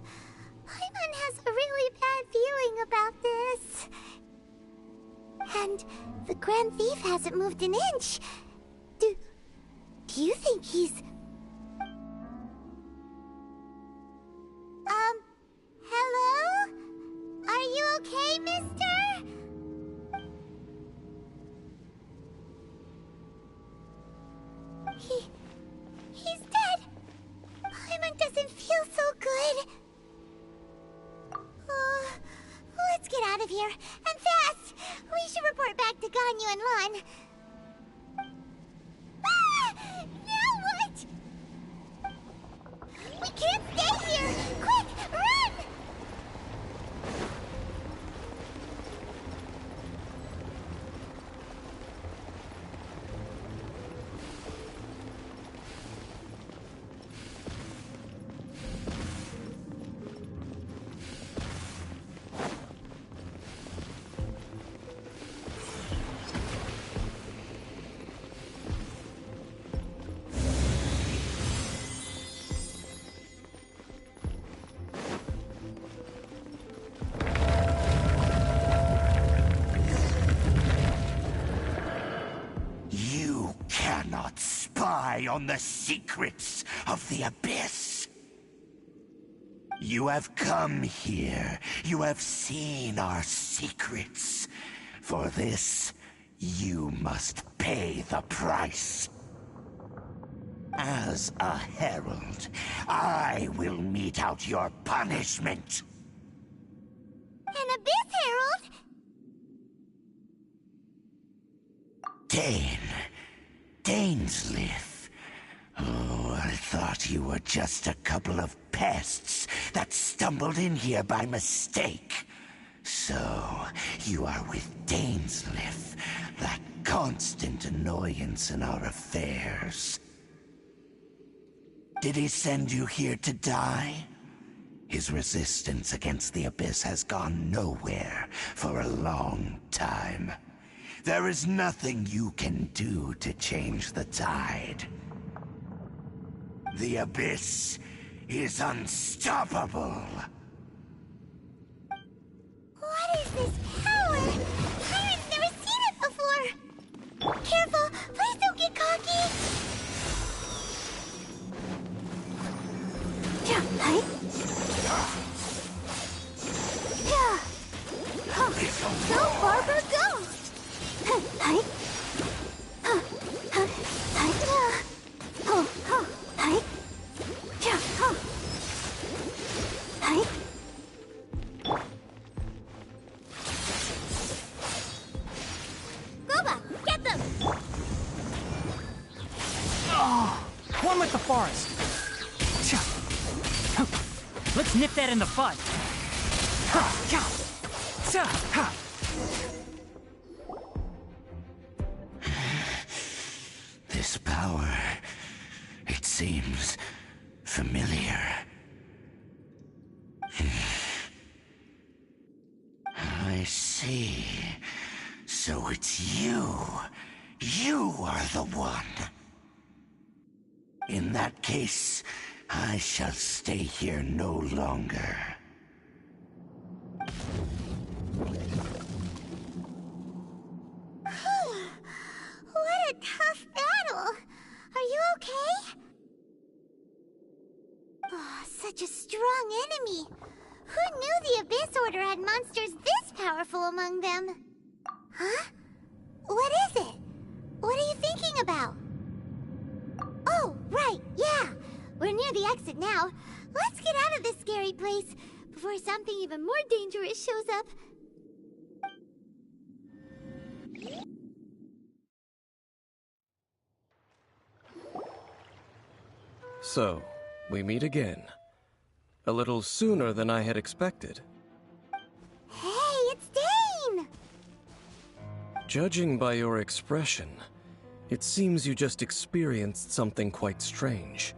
Speaker 4: has a really bad feeling about this. And the Grand Thief hasn't moved an inch. Do you think he's... Hello? Are you okay, mister? He's dead. Paimon doesn't feel so good. Let's get out of here, and fast! We should report back to Ganyu and Lon. Now what? We can't stay here! Quick, run!
Speaker 5: On the secrets of the Abyss. You have come here. You have seen our secrets. For this, you must pay the price. As a herald, I will mete out your punishment.
Speaker 4: An Abyss Herald?
Speaker 5: Dainsliff. Oh, I thought you were just a couple of pests that stumbled in here by mistake. So, you are with Dainsliff, that constant annoyance in our affairs. Did he send you here to die? His resistance against the Abyss has gone nowhere for a long time. There is nothing you can do to change the tide. The Abyss is unstoppable.
Speaker 4: What is this power? Pirates never seen it before.
Speaker 2: forest. Let's nip that in the bud.
Speaker 5: This power, it seems familiar. I see. So it's you. You are the one. In that case, I shall stay here no longer.
Speaker 4: What a tough battle! Are you okay? Oh, such a strong enemy! Who knew the Abyss Order had monsters this powerful among them? Huh? What is it? What are you thinking about? Oh, right, yeah! We're near the exit now. Let's get out of this scary place before something even more dangerous shows up.
Speaker 10: So, we meet again. A little sooner than I had expected.
Speaker 4: Hey, it's Dane!
Speaker 10: Judging by your expression, it seems you just experienced something quite strange.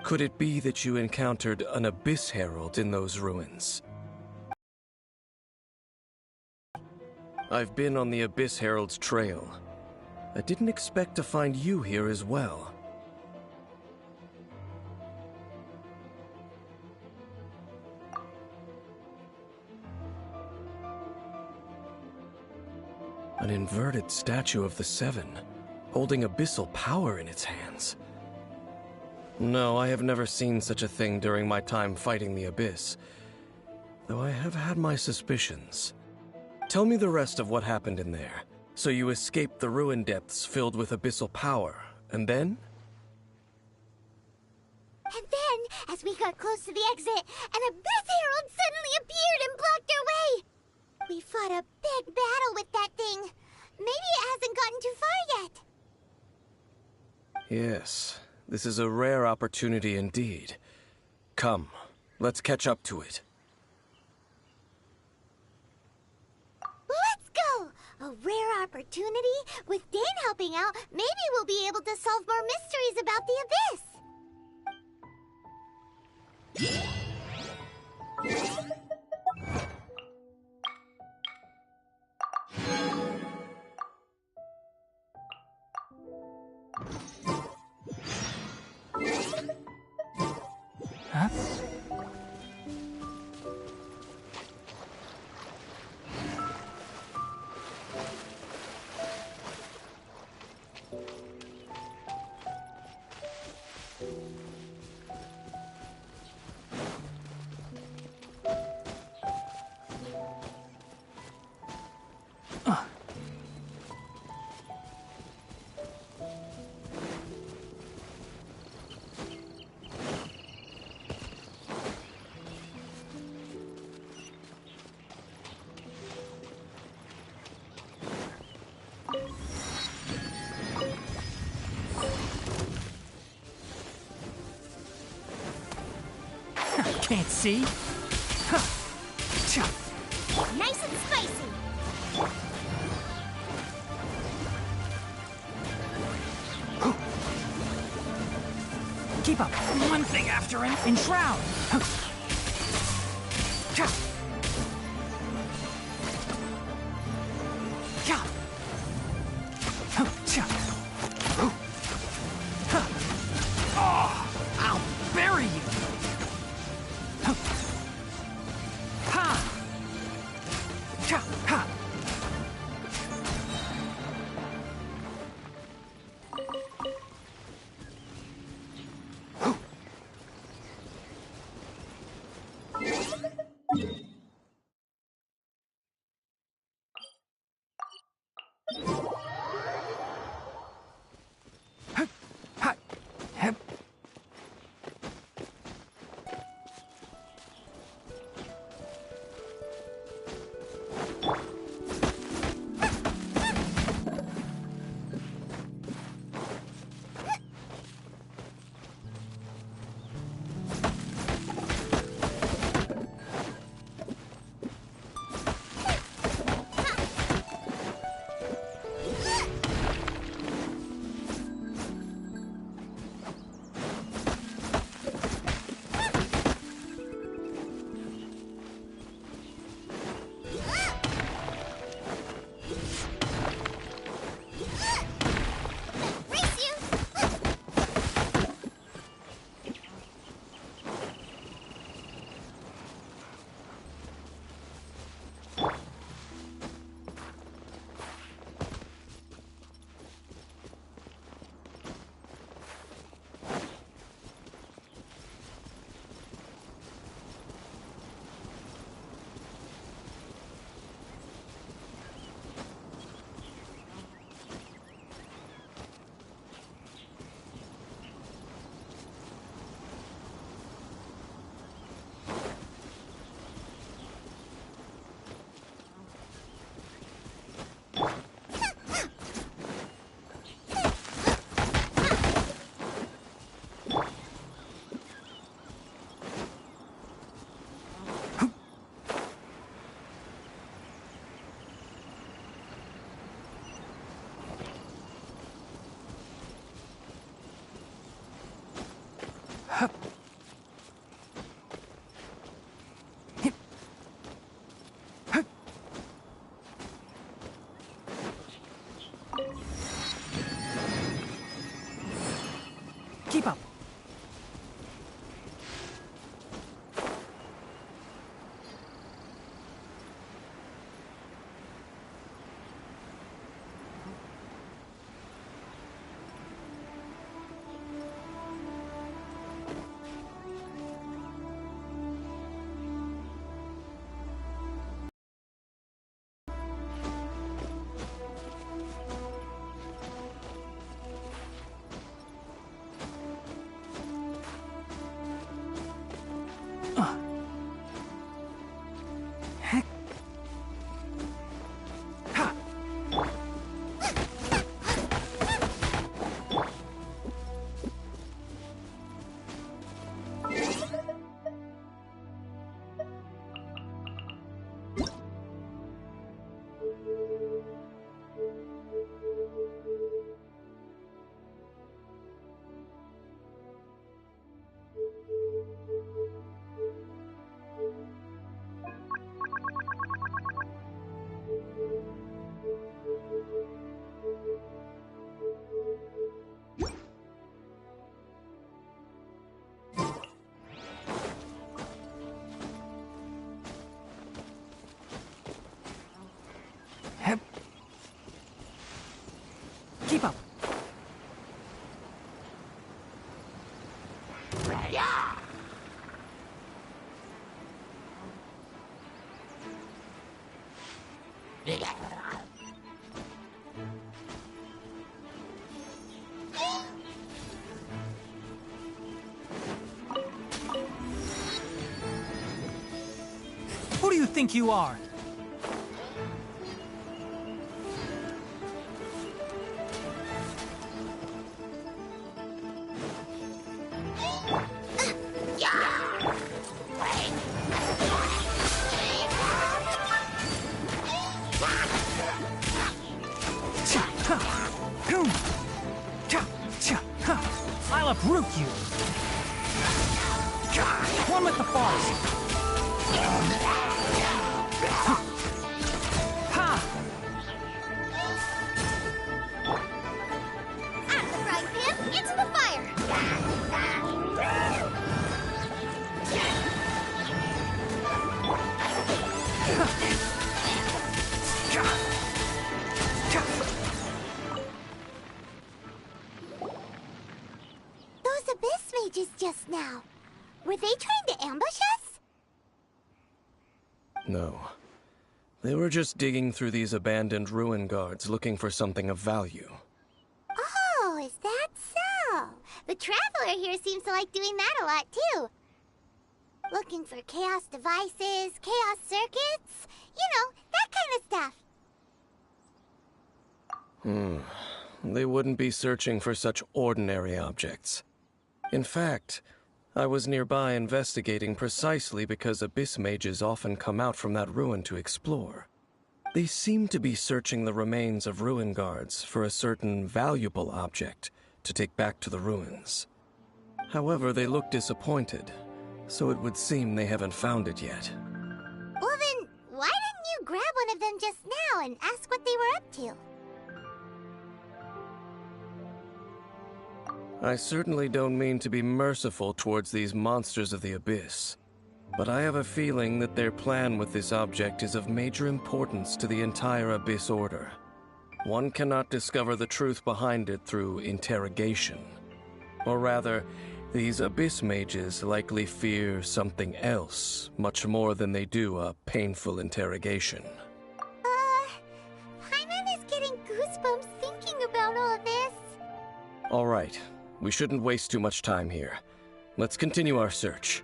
Speaker 10: Could it be that you encountered an Abyss Herald in those ruins? I've been on the Abyss Herald's trail. I didn't expect to find you here as well. An inverted statue of the Seven, holding abyssal power in its hands. No, I have never seen such a thing during my time fighting the Abyss, though I have had my suspicions. Tell me the rest of what happened in there. So you escaped the ruin depths filled with abyssal power, and then?
Speaker 4: And then, as we got close to the exit, an Abyss Herald suddenly appeared and blocked our way! We fought a big battle with that thing. Maybe it hasn't gotten too far yet.
Speaker 10: Yes, this is a rare opportunity indeed. Come, let's catch up to it.
Speaker 4: Let's go! A rare opportunity? With Dane helping out, maybe we'll be able to solve more mysteries about the Abyss.
Speaker 2: Huh? Can't see.
Speaker 4: Nice and spicy.
Speaker 2: Keep up. One thing after an enshroud. I'll bury you. Keep up. Keep up. Who do you think you are? I'll uproot you. One with the forest. Ha!
Speaker 4: Out of the frying pan, into the fire! Those abyss mages just now. Were they trying to ambush us?
Speaker 10: No. They were just digging through these abandoned ruin guards looking for something of value.
Speaker 4: Oh, is that so? The Traveler here seems to like doing that a lot, too. Looking for chaos devices, chaos circuits, you know, that kind of stuff.
Speaker 10: They wouldn't be searching for such ordinary objects. In fact, I was nearby investigating precisely because abyss mages often come out from that ruin to explore. They seem to be searching the remains of ruin guards for a certain valuable object to take back to the ruins. However, they look disappointed, so it would seem they haven't found it yet.
Speaker 4: Well then, why didn't you grab one of them just now and ask what they were up to?
Speaker 10: I certainly don't mean to be merciful towards these monsters of the abyss, but I have a feeling that their plan with this object is of major importance to the entire Abyss Order. One cannot discover the truth behind it through interrogation. Or rather, these abyss mages likely fear something else, much more than they do a painful interrogation.
Speaker 4: Paimon is getting goosebumps thinking about all this.
Speaker 10: All right, we shouldn't waste too much time here. Let's continue our search.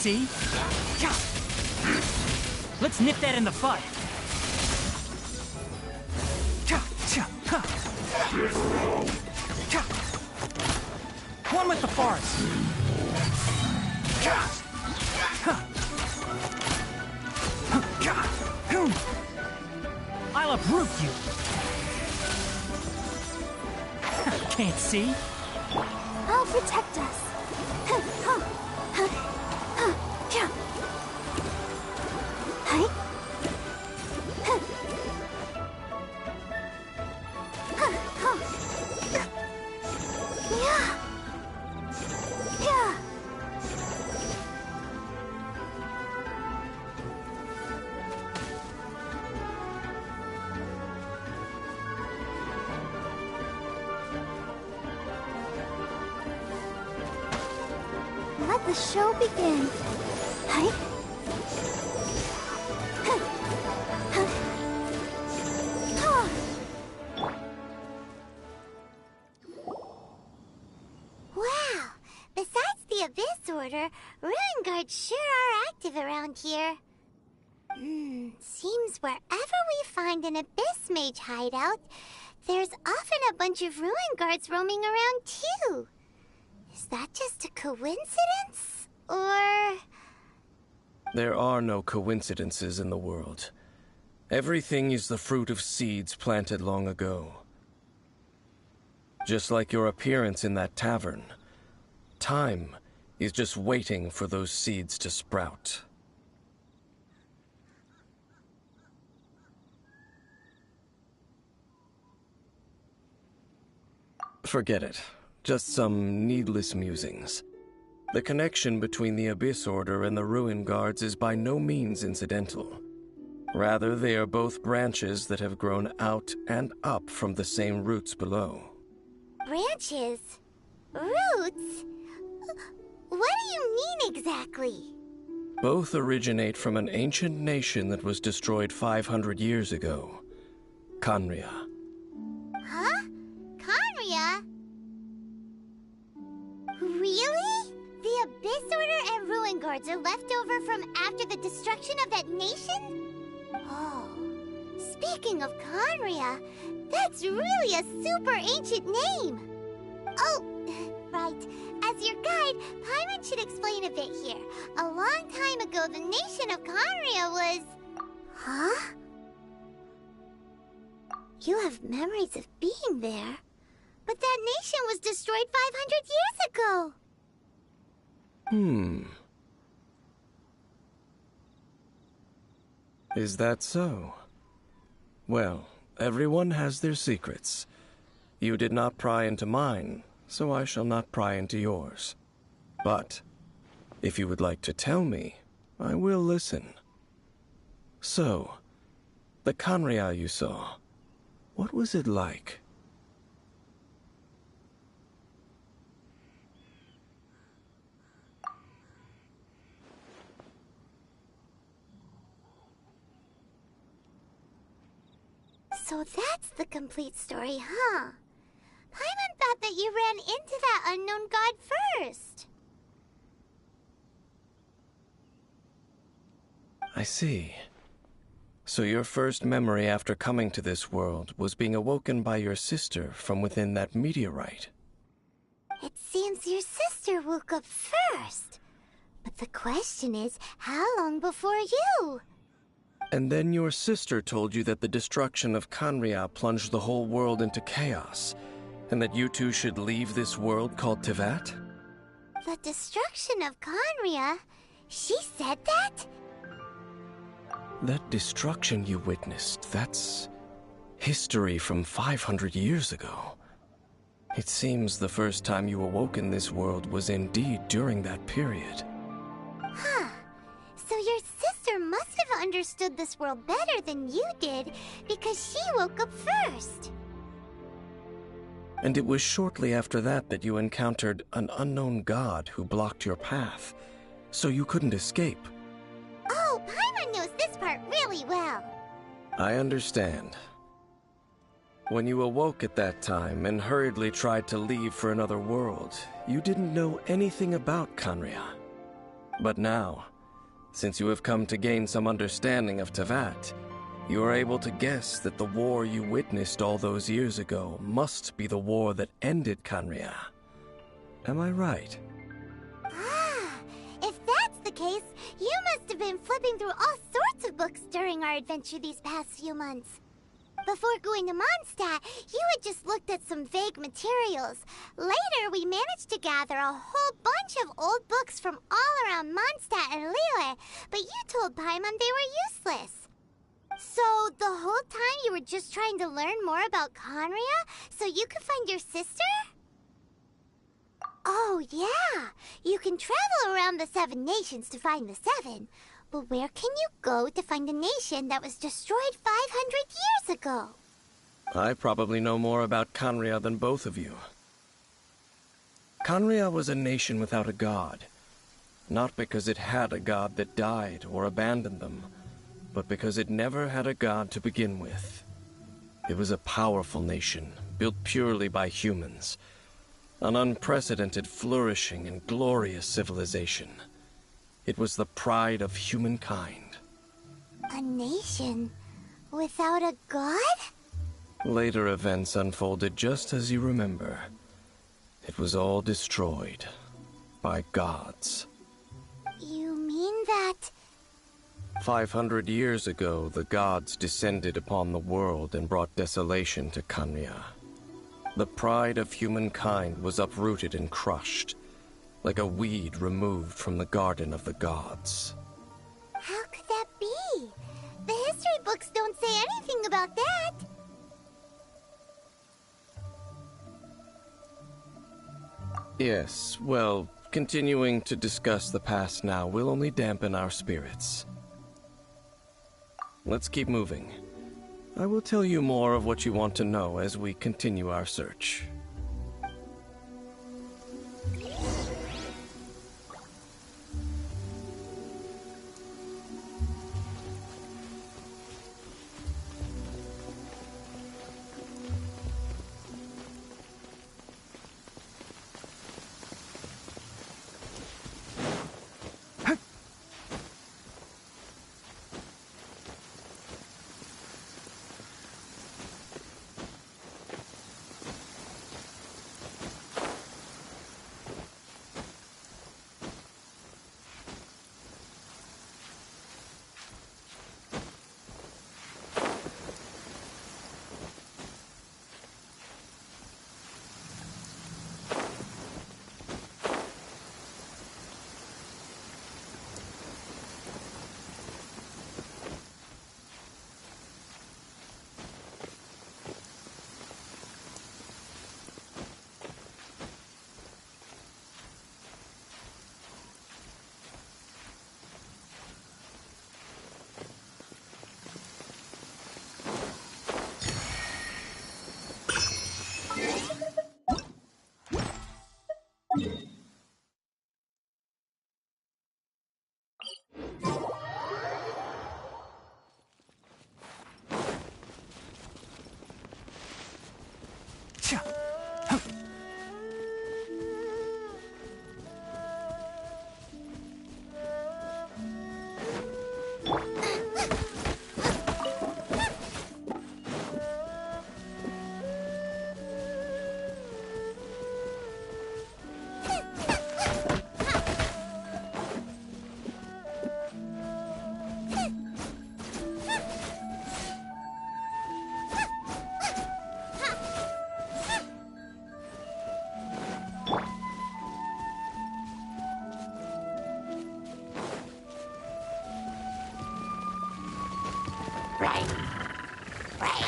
Speaker 2: see? Let's nip that in the bud. One with the forest. I'll uproot you. Can't see?
Speaker 4: I'll protect us. Let the show begin. Wow! Besides the Abyss Order, Ruin Guards sure are active around here. Seems wherever we find an Abyss Mage hideout, there's often a bunch of Ruin Guards roaming around too. Is that just a coincidence? Or...
Speaker 10: There are no coincidences in the world. Everything is the fruit of seeds planted long ago. Just like your appearance in that tavern, time is just waiting for those seeds to sprout. Forget it. Just some needless musings. The connection between the Abyss Order and the Ruin Guards is by no means incidental. Rather, they are both branches that have grown out and up from the same roots below.
Speaker 4: Branches? Roots? What do you mean exactly?
Speaker 10: Both originate from an ancient nation that was destroyed 500 years ago. Khaenri'ah.
Speaker 4: Huh? Khaenri'ah? Really? The Abyss Order and Ruin Guards are left over from after the destruction of that nation? Oh, speaking of Khaenri'ah, that's really a super ancient name. Oh, right. As your guide, Paimon should explain a bit here. A long time ago, the nation of Khaenri'ah was... Huh? You have memories of being there. But that nation was destroyed 500 years ago.
Speaker 10: Is that so? Well, everyone has their secrets. You did not pry into mine, so I shall not pry into yours. But, if you would like to tell me, I will listen. So, the Khaenri'ah you saw, what was it like?
Speaker 4: So that's the complete story, huh? Paimon thought that you ran into that unknown god first.
Speaker 10: I see. So your first memory after coming to this world was being awoken by your sister from within that meteorite.
Speaker 4: It seems your sister woke up first. But the question is, how long before you?
Speaker 10: And then your sister told you that the destruction of Khaenri'ah plunged the whole world into chaos, and that you two should leave this world called Teyvat?
Speaker 4: The destruction of Khaenri'ah? She said that?
Speaker 10: That destruction you witnessed, that's history from 500 years ago. It seems the first time you awoke in this world was indeed during that period.
Speaker 4: Huh. So your sister must have understood this world better than you did, because she woke up first.
Speaker 10: And it was shortly after that that you encountered an unknown god who blocked your path, so you couldn't escape.
Speaker 4: Oh, Paimon knows this part really well.
Speaker 10: I understand. When you awoke at that time and hurriedly tried to leave for another world, you didn't know anything about Khaenri'ah. But now, since you have come to gain some understanding of Teyvat, you are able to guess that the war you witnessed all those years ago must be the war that ended Khaenri'ah. Am I right?
Speaker 4: Ah, if that's the case, you must have been flipping through all sorts of books during our adventure these past few months. Before going to Mondstadt, you had just looked at some vague materials. Later, we managed to gather a whole bunch of old books from all around Mondstadt and Liyue, but you told Paimon they were useless. So, the whole time you were just trying to learn more about Khaenri'ah so you could find your sister? Oh, yeah. You can travel around the 7 nations to find the 7. But where can you go to find a nation that was destroyed 500 years ago?
Speaker 10: I probably know more about Khaenri'ah than both of you. Khaenri'ah was a nation without a god. Not because it had a god that died or abandoned them, but because it never had a god to begin with. It was a powerful nation, built purely by humans. An unprecedented, flourishing, and glorious civilization. It was the pride of humankind.
Speaker 4: A nation without a god?
Speaker 10: Later events unfolded just as you remember. It was all destroyed by gods.
Speaker 4: You mean that...
Speaker 10: 500 years ago, the gods descended upon the world and brought desolation to Khaenri'ah. The pride of humankind was uprooted and crushed, like a weed removed from the garden of the gods.
Speaker 4: How could that be? The history books don't say anything about that.
Speaker 10: Yes, well, continuing to discuss the past now will only dampen our spirits. Let's keep moving. I will tell you more of what you want to know as we continue our search.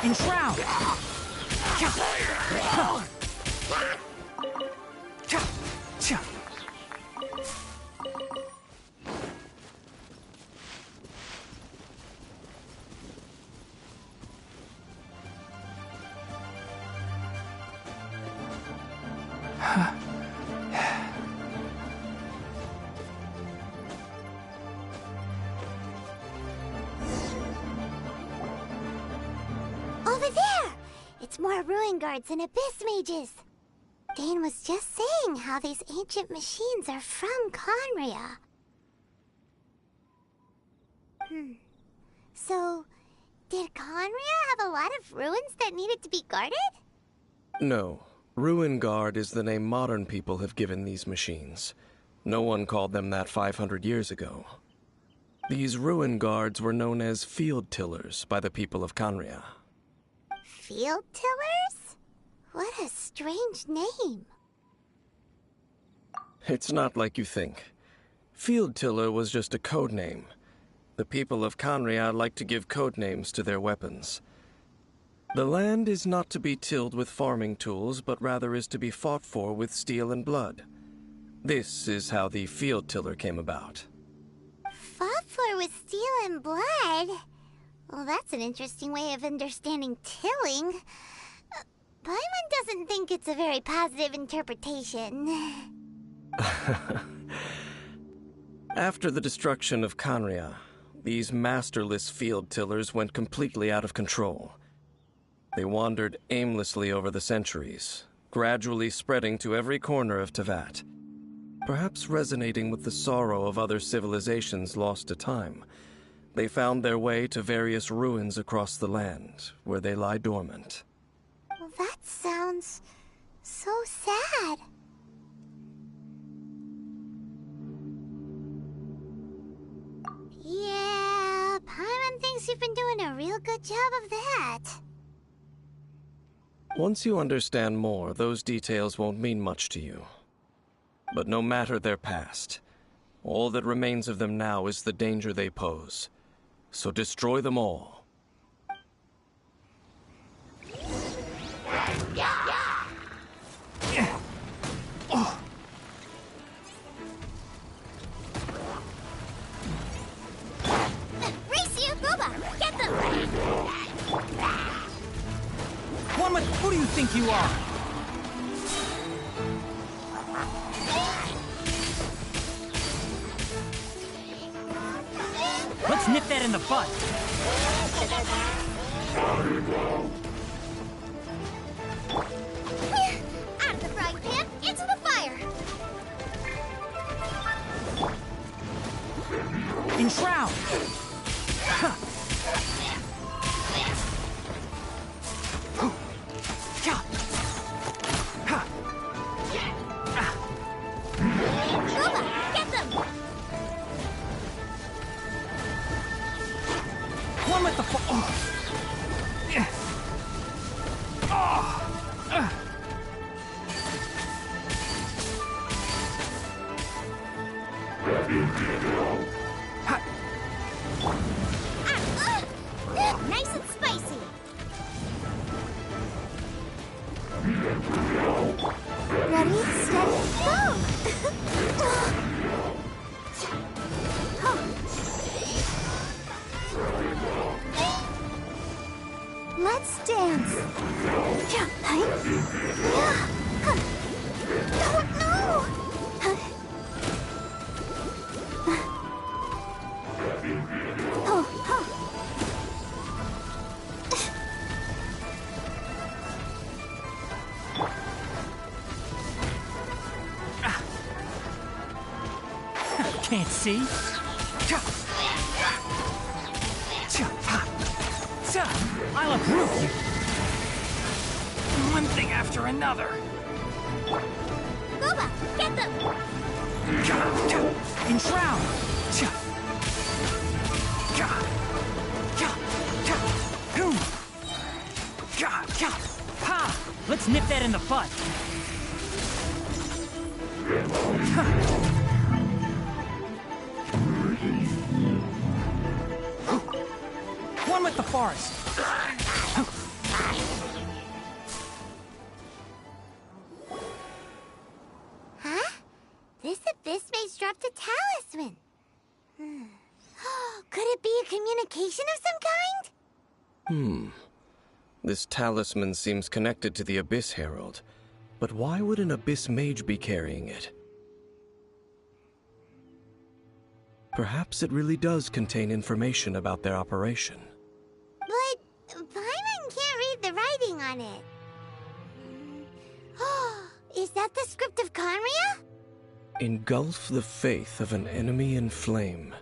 Speaker 2: Enshroud!
Speaker 4: More ruin guards and abyss mages. Dane was just saying how these ancient machines are from Khaenri'ah. So, did Conria have a lot of ruins that needed to be guarded?
Speaker 10: No. Ruin Guard is the name modern people have given these machines. No one called them that 500 years ago. These Ruin Guards were known as Field Tillers by the people of Conria.
Speaker 4: Field Tillers? What a strange name.
Speaker 10: It's not like you think. Field Tiller was just a code name. The people of Conria like to give code names to their weapons. The land is not to be tilled with farming tools, but rather is to be fought for with steel and blood. This is how the Field Tiller came about.
Speaker 4: Fought for with steel and blood? Well, that's an interesting way of understanding tilling. Paimon doesn't think it's a very positive interpretation.
Speaker 10: After the destruction of Conria, these masterless field tillers went completely out of control. They wandered aimlessly over the centuries, gradually spreading to every corner of Teyvat. Perhaps resonating with the sorrow of other civilizations lost to time, they found their way to various ruins across the land, where they lie dormant.
Speaker 4: Well, that sounds so sad. Yeah, Paimon thinks you've been doing a real good job of that.
Speaker 10: Once you understand more, those details won't mean much to you. But no matter their past, all that remains of them now is the danger they pose. So destroy them all.
Speaker 4: Race you, Boba! Get them!
Speaker 2: Who do you think you are? Let's nip that in the bud.
Speaker 4: Out of the frying pan, into the fire!
Speaker 2: Enshroud! Huh.
Speaker 4: Boba, get them!
Speaker 2: One with the
Speaker 4: Nice and spicy! Ready, steady, go! Let's dance. Yeah, oh no!
Speaker 2: Can't see. I'll uproot you. One thing after another.
Speaker 4: Boba, get them!
Speaker 2: Enshroud! Ha! Let's nip that in the bud. One with the forest.
Speaker 4: Huh? This abyss maze dropped a talisman. Could it be a communication of some kind?
Speaker 10: This talisman seems connected to the Abyss Herald. But why would an Abyss Mage be carrying it? Perhaps it really does contain information about their operation.
Speaker 4: But Paimon can't read the writing on it. Is that the script of Conria?
Speaker 10: Engulf the faith of an enemy in flame,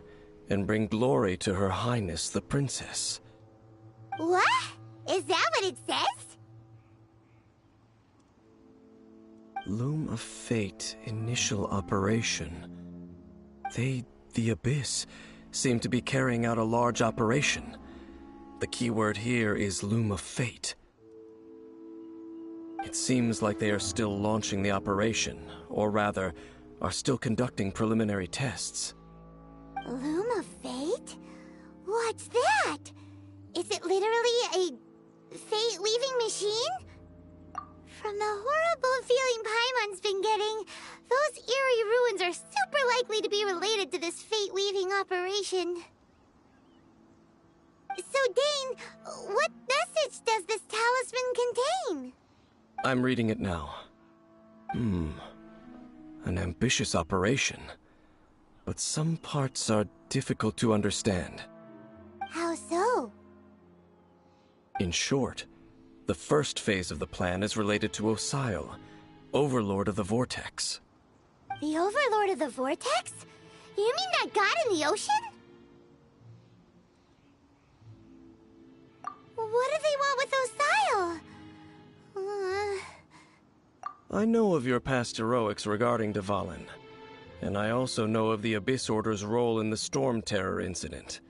Speaker 10: and bring glory to Her Highness the Princess.
Speaker 4: What? Is that what it says?
Speaker 10: Loom of Fate initial operation. They, the Abyss, seem to be carrying out a large operation. The keyword here is Loom of Fate. It seems like they are still launching the operation, or rather, are still conducting preliminary tests.
Speaker 4: Loom of Fate? What's that? Is it literally a fate-weaving machine? From the horrible feeling Paimon's been getting, those eerie ruins are super likely to be related to this fate-weaving operation. So, Dane, what message does this talisman contain?
Speaker 10: I'm reading it now. An ambitious operation. But some parts are difficult to understand.
Speaker 4: How so?
Speaker 10: In short, the first phase of the plan is related to Osile, Overlord of the Vortex.
Speaker 4: The Overlord of the Vortex? You mean that god in the ocean? What do they want with Osile?
Speaker 10: I know of your past heroics regarding Dvalin, and I also know of the Abyss Order's role in the Storm Terror incident.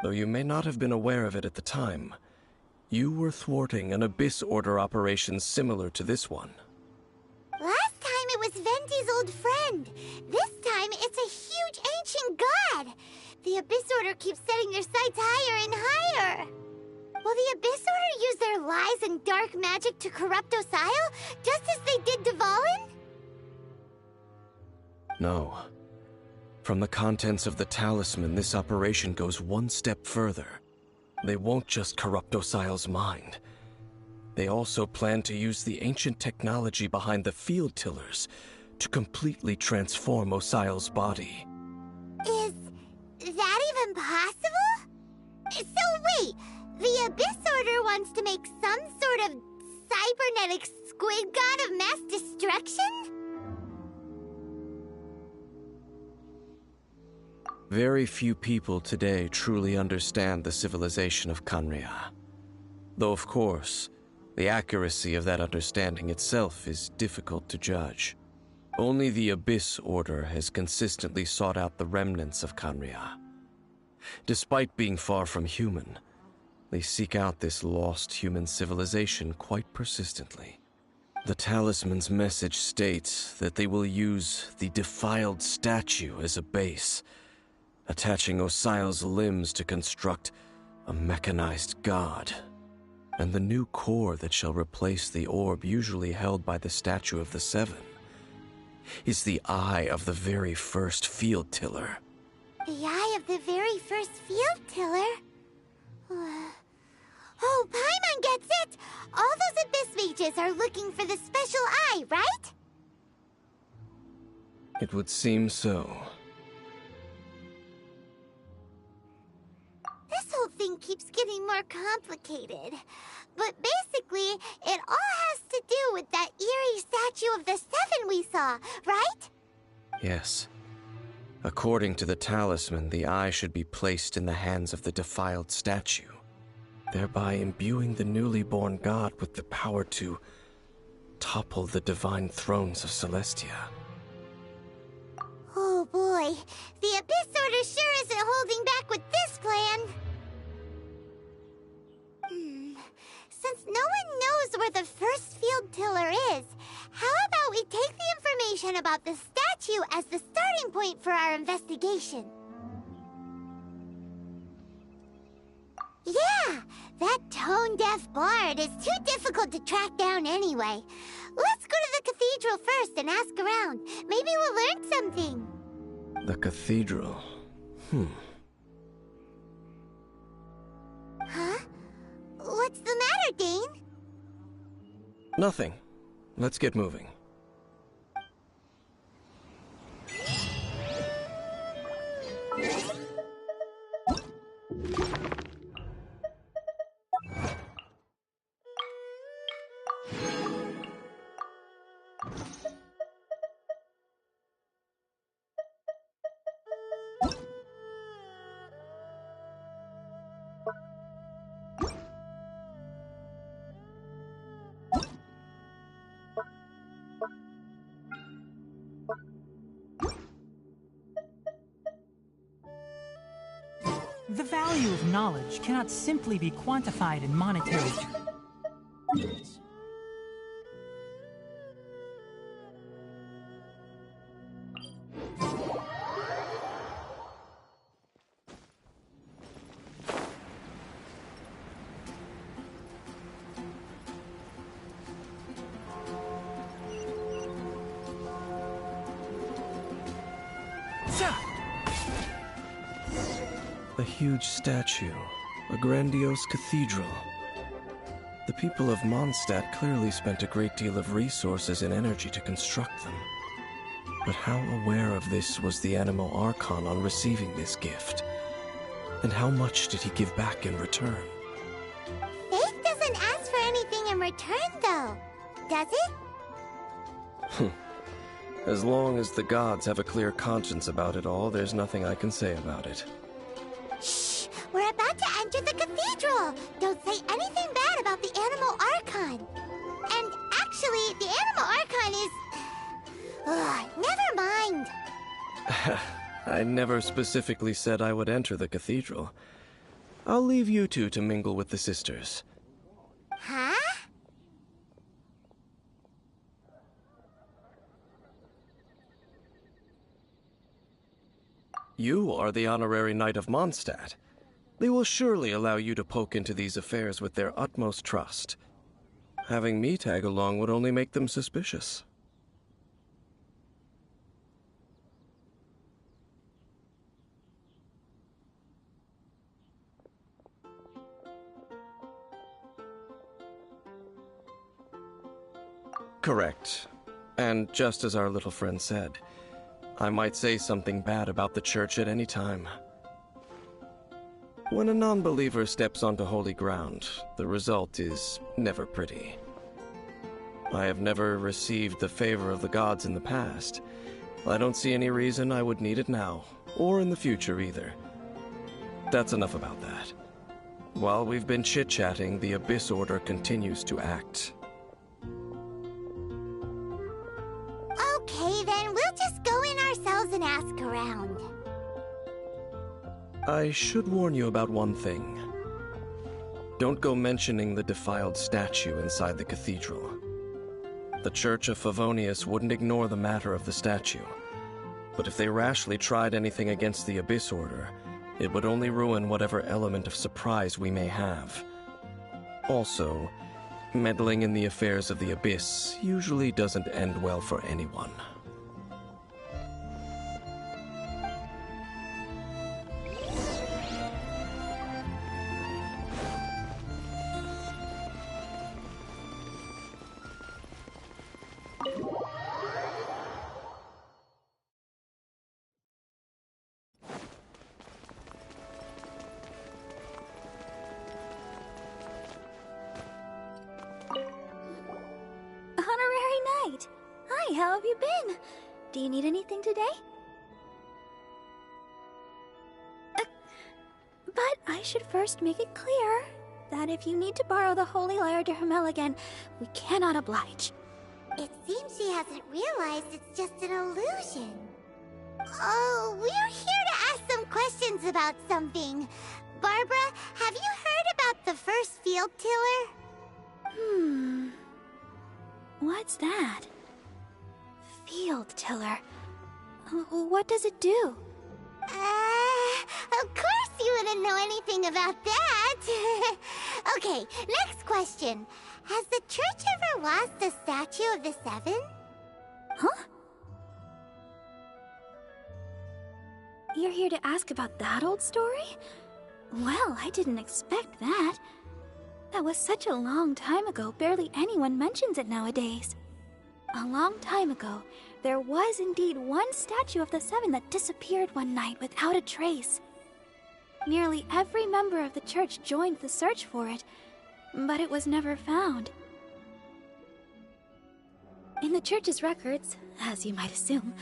Speaker 10: Though you may not have been aware of it at the time, you were thwarting an Abyss Order operation similar to this one.
Speaker 4: Last time it was Venti's old friend. This time it's a huge ancient god. The Abyss Order keeps setting their sights higher and higher. Will the Abyss Order use their lies and dark magic to corrupt Osile, just as they did Dvalin?
Speaker 10: No. From the contents of the talisman, this operation goes one step further. They won't just corrupt Osile's mind. They also plan to use the ancient technology behind the field tillers to completely transform Osile's body.
Speaker 4: Is that even possible? So wait, the Abyss Order wants to make some sort of cybernetic squid god of mass destruction?
Speaker 10: Very few people today truly understand the civilization of Khaenri'ah. Though, of course, the accuracy of that understanding itself is difficult to judge. Only the Abyss Order has consistently sought out the remnants of Khaenri'ah. Despite being far from human, they seek out this lost human civilization quite persistently. The talisman's message states that they will use the defiled statue as a base, attaching Osile's limbs to construct a mechanized god. And the new core that shall replace the orb usually held by the Statue of the Seven is the eye of the very first field tiller.
Speaker 4: The eye of the very first field tiller? Oh, Paimon gets it! All those Abyss mages are looking for the special eye, right?
Speaker 10: It would seem so.
Speaker 4: This whole thing keeps getting more complicated. But basically, it all has to do with that eerie Statue of the Seven we saw, right?
Speaker 10: Yes. According to the talisman, the eye should be placed in the hands of the defiled statue, thereby imbuing the newly born god with the power to topple the divine thrones of Celestia.
Speaker 4: Oh boy, the Abyss Order sure isn't holding back with this plan. Since no one knows where the first field tiller is, how about we take the information about the statue as the starting point for our investigation? Yeah, that tone-deaf bard is too difficult to track down anyway. Let's go to the cathedral first and ask around. Maybe we'll learn something.
Speaker 10: The cathedral?
Speaker 4: Huh? What's the matter, Dane?
Speaker 10: Nothing. Let's get moving.
Speaker 2: The value of knowledge cannot simply be quantified in monetary terms.
Speaker 10: A huge statue, a grandiose cathedral. The people of Mondstadt clearly spent a great deal of resources and energy to construct them. But how aware of this was the Animo Archon on receiving this gift? And how much did he give back in return?
Speaker 4: Faith doesn't ask for anything in return, though, does it?
Speaker 10: As long as the gods have a clear conscience about it all, there's nothing I can say about it.
Speaker 4: Shh! We're about to enter the cathedral! Don't say anything bad about the Animo Archon! And actually, the Animo Archon is... never mind!
Speaker 10: I never specifically said I would enter the cathedral. I'll leave you two to mingle with the sisters.
Speaker 4: Huh?
Speaker 10: You are the honorary knight of Mondstadt. They will surely allow you to poke into these affairs with their utmost trust. Having me tag along would only make them suspicious. Correct. And just as our little friend said, I might say something bad about the church at any time. When a non-believer steps onto holy ground, the result is never pretty. I have never received the favor of the gods in the past. I don't see any reason I would need it now, or in the future either. That's enough about that. While we've been chit-chatting, the Abyss Order continues to act.
Speaker 4: Okay, then we'll just go in ourselves and ask around.
Speaker 10: I should warn you about one thing. Don't go mentioning the defiled statue inside the cathedral. The Church of Favonius wouldn't ignore the matter of the statue. But if they rashly tried anything against the Abyss Order, it would only ruin whatever element of surprise we may have. Also, meddling in the affairs of the Abyss usually doesn't end well for anyone.
Speaker 3: Hi, how have you been? Do you need anything today? But I should first make it clear that if you need to borrow the Holy Lyre to Hermel again, we cannot oblige.
Speaker 4: It seems she hasn't realized it's just an illusion. Oh, we're here to ask some questions about something. Barbara, have you heard about the first field tiller?
Speaker 3: What's that? Field tiller. What does it do?
Speaker 4: Of course you wouldn't know anything about that. Okay, next question. Has the church ever lost a statue of the Seven?
Speaker 3: Huh? You're here to ask about that old story? Well, I didn't expect that. That was such a long time ago, barely anyone mentions it nowadays. A long time ago, there was indeed one statue of the Seven that disappeared one night without a trace. Nearly every member of the church joined the search for it, but it was never found. In the church's records, as you might assume,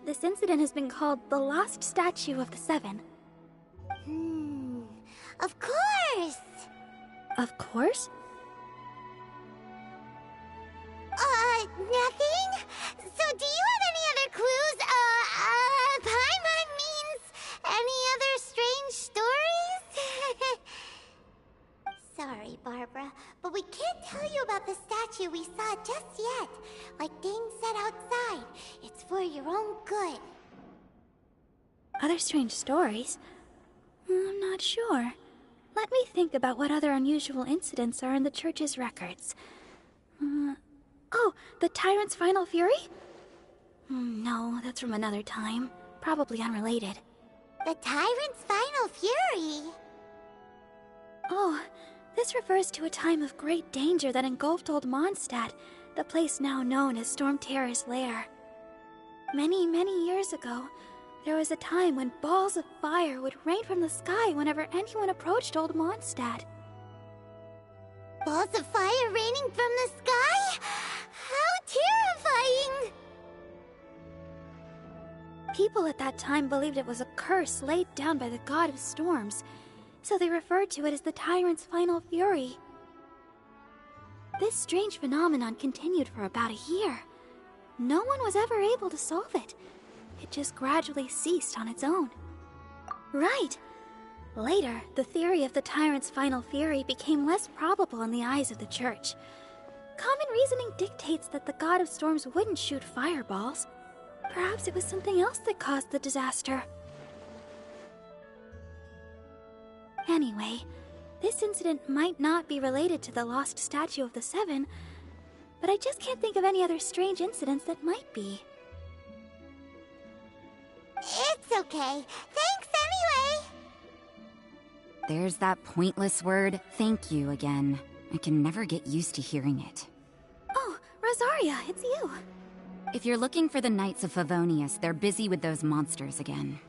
Speaker 3: this incident has been called the Lost Statue of the Seven.
Speaker 4: Of course!
Speaker 3: Of course?
Speaker 4: Nothing? So do you have any other clues? Paimon means any other strange stories? Sorry, Barbara, but we can't tell you about the statue we saw just yet. Like Dane said outside, it's for your own good.
Speaker 3: Other strange stories? I'm not sure. Let me think about what other unusual incidents are in the church's records. Oh, the Tyrant's Final Fury? No, that's from another time. Probably unrelated.
Speaker 4: The Tyrant's Final Fury?
Speaker 3: Oh, this refers to a time of great danger that engulfed Old Mondstadt, the place now known as Storm Terror's lair. Many, many years ago, there was a time when balls of fire would rain from the sky whenever anyone approached Old Mondstadt.
Speaker 4: Balls of fire raining from the sky? How terrifying!
Speaker 3: People at that time believed it was a curse laid down by the god of storms, so they referred to it as the Tyrant's Final Fury. This strange phenomenon continued for about a year. No one was ever able to solve it. It just gradually ceased on its own. Right. Later, the theory of the Tyrant's Final Fury became less probable in the eyes of the Church. Common reasoning dictates that the god of storms wouldn't shoot fireballs. Perhaps it was something else that caused the disaster. Anyway, this incident might not be related to the lost statue of the Seven, but I just can't think of any other strange incidents that might be.
Speaker 4: It's okay. Thanks anyway!
Speaker 13: There's that pointless word, thank you, again. I can never get used to hearing it.
Speaker 3: Oh, Rosaria, it's you.
Speaker 13: If you're looking for the Knights of Favonius, they're busy with those monsters again.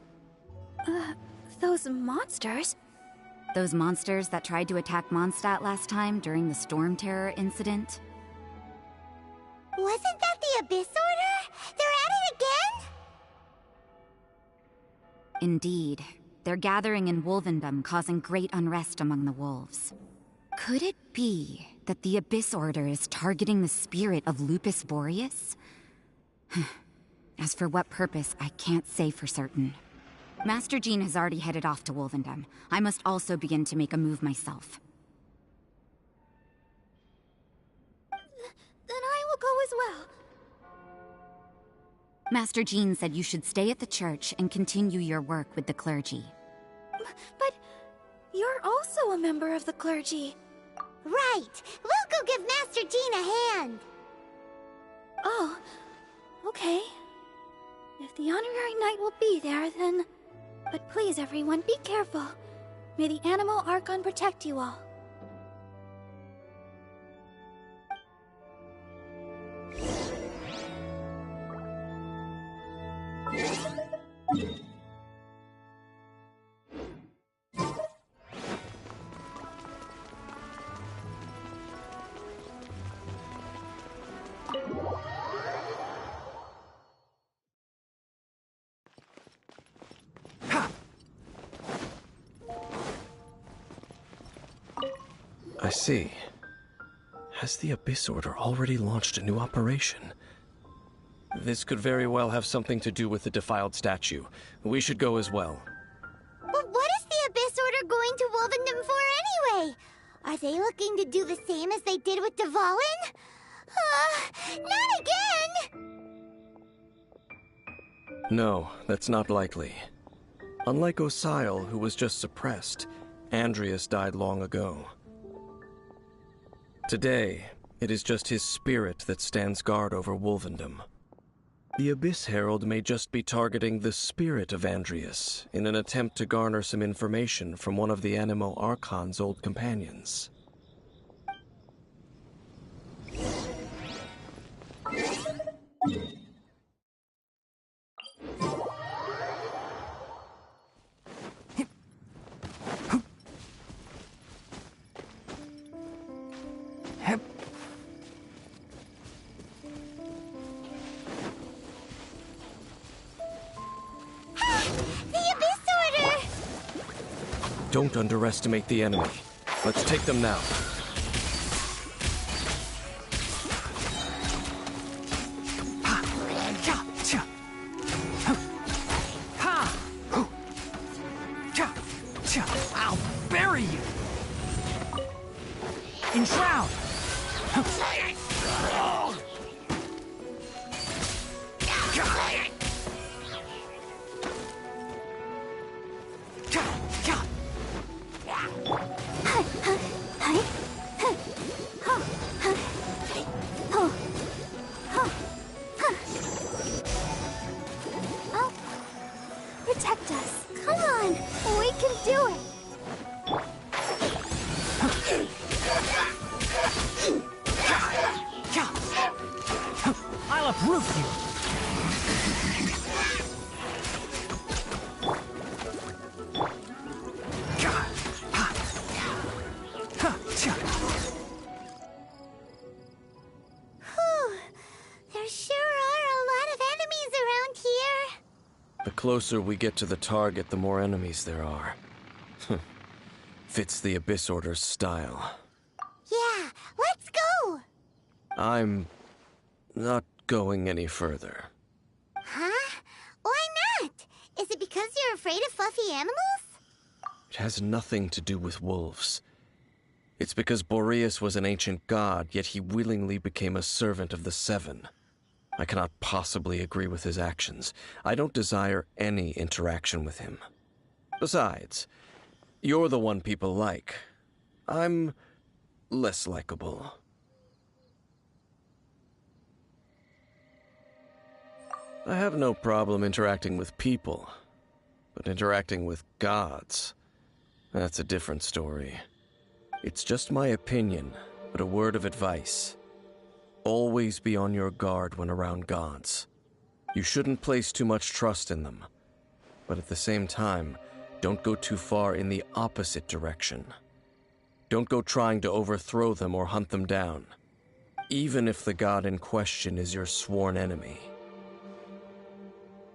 Speaker 3: Those monsters?
Speaker 13: Those monsters that tried to attack Mondstadt last time during the Storm Terror incident?
Speaker 4: Wasn't that the Abyss Order? They're at it again?
Speaker 13: Indeed. They're gathering in Wolvendom, causing great unrest among the wolves. Could it be that the Abyss Order is targeting the spirit of Lupus Boreas? As for what purpose, I can't say for certain. Master Jean has already headed off to Wolvendom. I must also begin to make a move myself.
Speaker 3: Then I will go as well.
Speaker 13: Master Jean said you should stay at the church and continue your work with the clergy.
Speaker 3: But you're also a member of the clergy.
Speaker 4: Right! We'll go give Master Jean a hand!
Speaker 3: Oh, okay. If the honorary knight will be there, then... But please, everyone, be careful. May the Animal Archon protect you all.
Speaker 10: I see. Has the Abyss Order already launched a new operation? This could very well have something to do with the defiled statue. We should go as well.
Speaker 4: But what is the Abyss Order going to Wolvendom for anyway? Are they looking to do the same as they did with Dvalin? Not again!
Speaker 10: No, that's not likely. Unlike Osile, who was just suppressed, Andreas died long ago. Today, it is just his spirit that stands guard over Wolvendom. The Abyss Herald may just be targeting the spirit of Andreas in an attempt to garner some information from one of the Animo Archon's old companions. Don't underestimate the enemy. Let's take them now.
Speaker 2: I'll bury you! Enshroud!
Speaker 3: Protect us. Come on. We can do it.
Speaker 2: I'll uproot you!
Speaker 4: There sure are a lot of enemies around here.
Speaker 10: The closer we get to the target, the more enemies there are. Fits the Abyss Order's style.
Speaker 4: Yeah, let's go.
Speaker 10: I'm not going any further.
Speaker 4: Huh? Why not? Is it because you're afraid of fluffy animals?
Speaker 10: It has nothing to do with wolves. It's because Boreas was an ancient god, yet he willingly became a servant of the Seven. I cannot possibly agree with his actions. I don't desire any interaction with him. Besides, you're the one people like. I'm less likable. I have no problem interacting with people, but interacting with gods, that's a different story. It's just my opinion, but a word of advice. Always be on your guard when around gods. You shouldn't place too much trust in them, but at the same time, don't go too far in the opposite direction. Don't go trying to overthrow them or hunt them down, even if the god in question is your sworn enemy.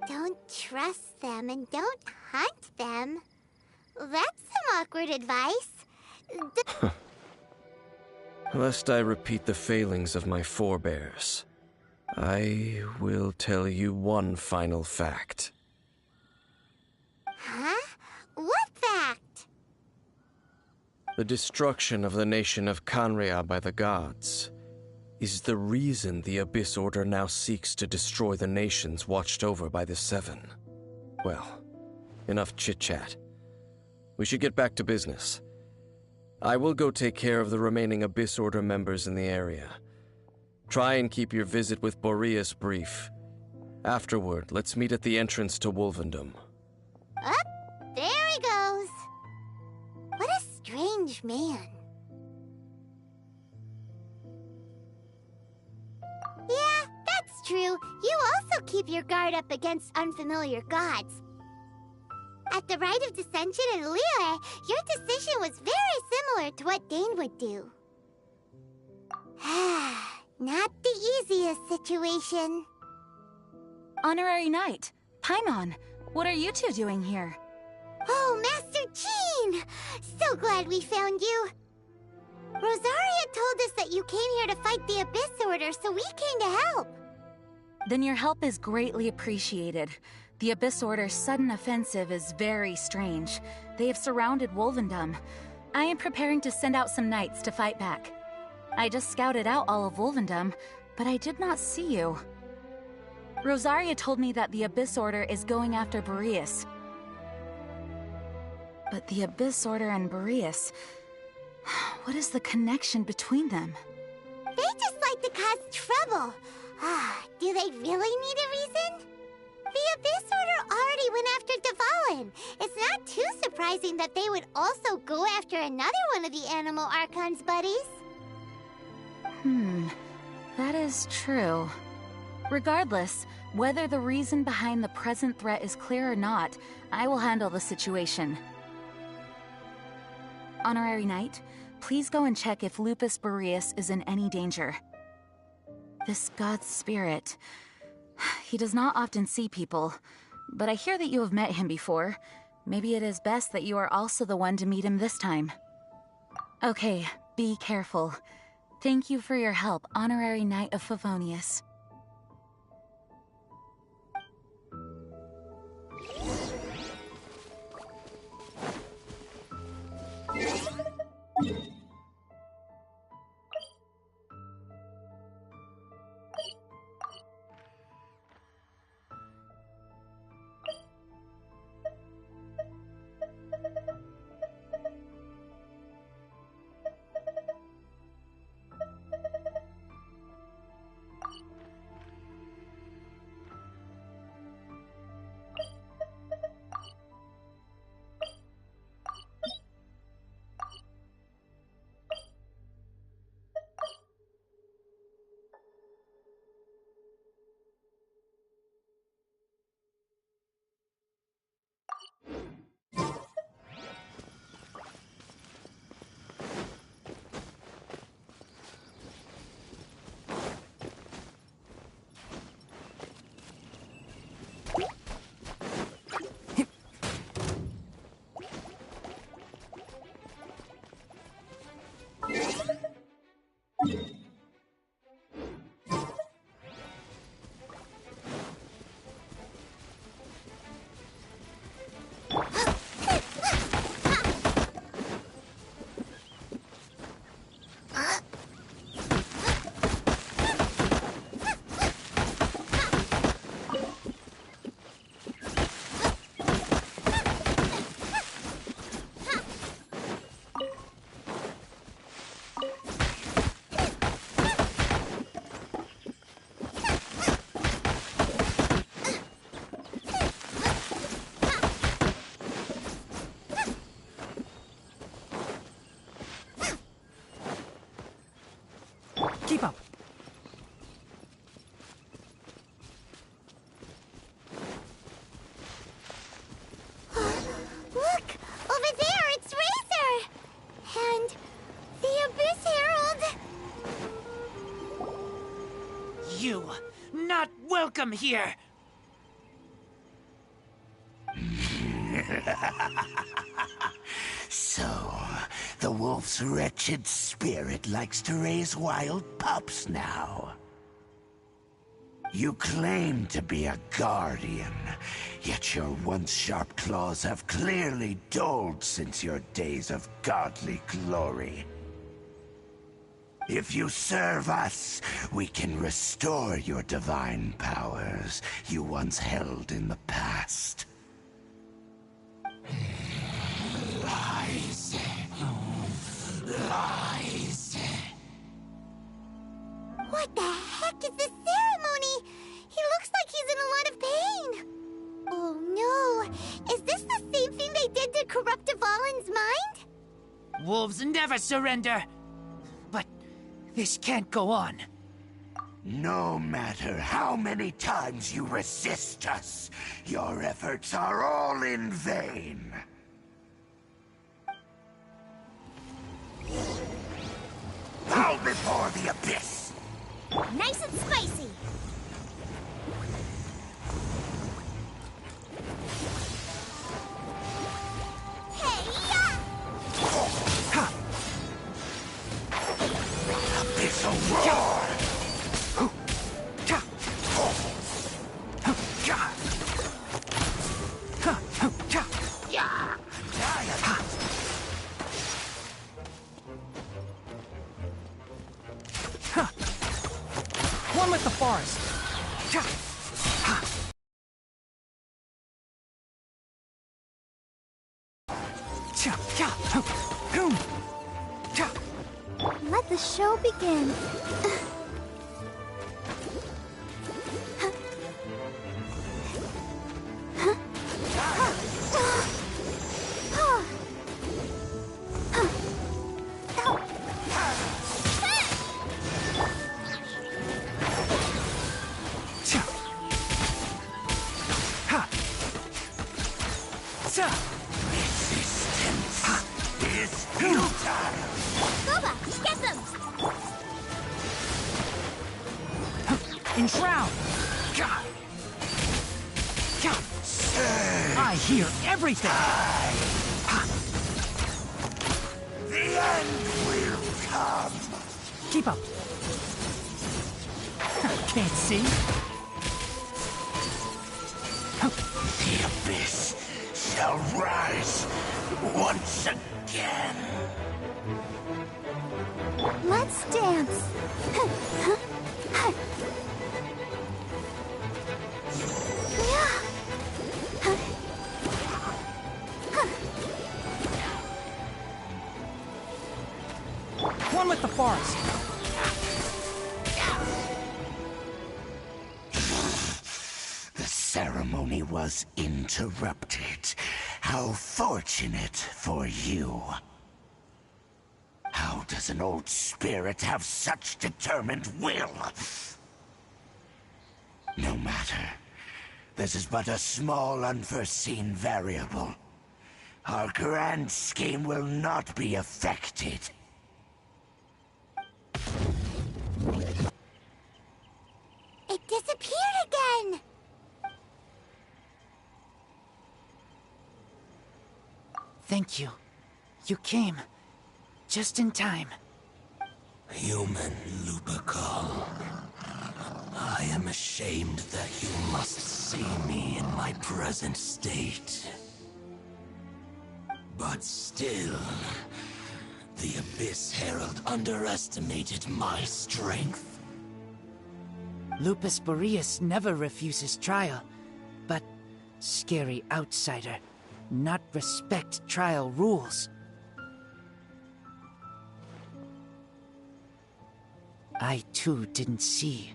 Speaker 4: Don't trust them and don't hunt them. That's some awkward advice.
Speaker 10: Lest I repeat the failings of my forebears, I will tell you one final fact.
Speaker 4: Huh? What fact?
Speaker 10: The destruction of the nation of Khaenri'ah by the gods is the reason the Abyss Order now seeks to destroy the nations watched over by the Seven. Well, enough chit-chat. We should get back to business. I will go take care of the remaining Abyss Order members in the area. Try and keep your visit with Boreas brief. Afterward, let's meet at the entrance to Wolvendom.
Speaker 4: Up, there he goes. What a strange man. Yeah, that's true. You also keep your guard up against unfamiliar gods. At the Rite of Dissension in Liyue, your decision was very similar to what Dane would do. Not the easiest situation.
Speaker 13: Honorary Knight, Paimon, what are you two doing here?
Speaker 4: Oh, Master Jean! So glad we found you. Rosaria told us that you came here to fight the Abyss Order, so we came to help.
Speaker 13: Then your help is greatly appreciated. The Abyss Order's sudden offensive is very strange. They have surrounded Wolvendom. I am preparing to send out some knights to fight back. I just scouted out all of Wolvendom, but I did not see you. Rosaria told me that the Abyss Order is going after Boreas. But the Abyss Order and Boreas... what is the connection between them?
Speaker 4: They just like to cause trouble. Do they really need a reason? The Abyss Order already went after Dvalin. It's not too surprising that they would also go after another one of the Animal Archon's buddies.
Speaker 13: That is true. Regardless, whether the reason behind the present threat is clear or not, I will handle the situation. Honorary Knight, please go and check if Lupus Boreas is in any danger. This god's spirit... he does not often see people, but I hear that you have met him before. Maybe it is best that you are also the one to meet him this time. Okay, be careful. Thank you for your help, Honorary Knight of Favonius.
Speaker 7: welcome here!
Speaker 5: So, the wolf's wretched spirit likes to raise wild pups now. You claim to be a guardian, yet your once sharp claws have clearly dulled since your days of godly glory. If you serve us, we can restore your divine powers you once held in the past. Lies. Lies.
Speaker 4: What the heck is this ceremony? He looks like he's in a lot of pain. Oh no, is this the same thing they did to corrupt Dvalin's mind?
Speaker 7: Wolves never surrender! But this can't go on.
Speaker 5: No matter how many times you resist us, your efforts are all in vain. Bow before the abyss!
Speaker 4: Nice and spicy. Hey-ya!
Speaker 5: Abyssal roar!
Speaker 2: One with the forest.
Speaker 3: Let the show begin.
Speaker 2: Enshroud! I hear everything!
Speaker 5: The end will come!
Speaker 2: Keep up! Can't see?
Speaker 5: The abyss shall rise once again!
Speaker 3: Let's dance!
Speaker 2: One with the forest.
Speaker 5: The ceremony was interrupted. How fortunate for you. How does an old spirit have such determined will? No matter. This is but a small unforeseen variable. Our grand scheme will not be affected.
Speaker 4: It disappeared again!
Speaker 7: Thank you. You came. Just in time.
Speaker 5: Human Lupercal. I am ashamed that you must see me in my present state. But still, the Abyss Herald underestimated my strength.
Speaker 7: Lupus Boreas never refuses trial, but scary outsider, not respect trial rules. I too didn't see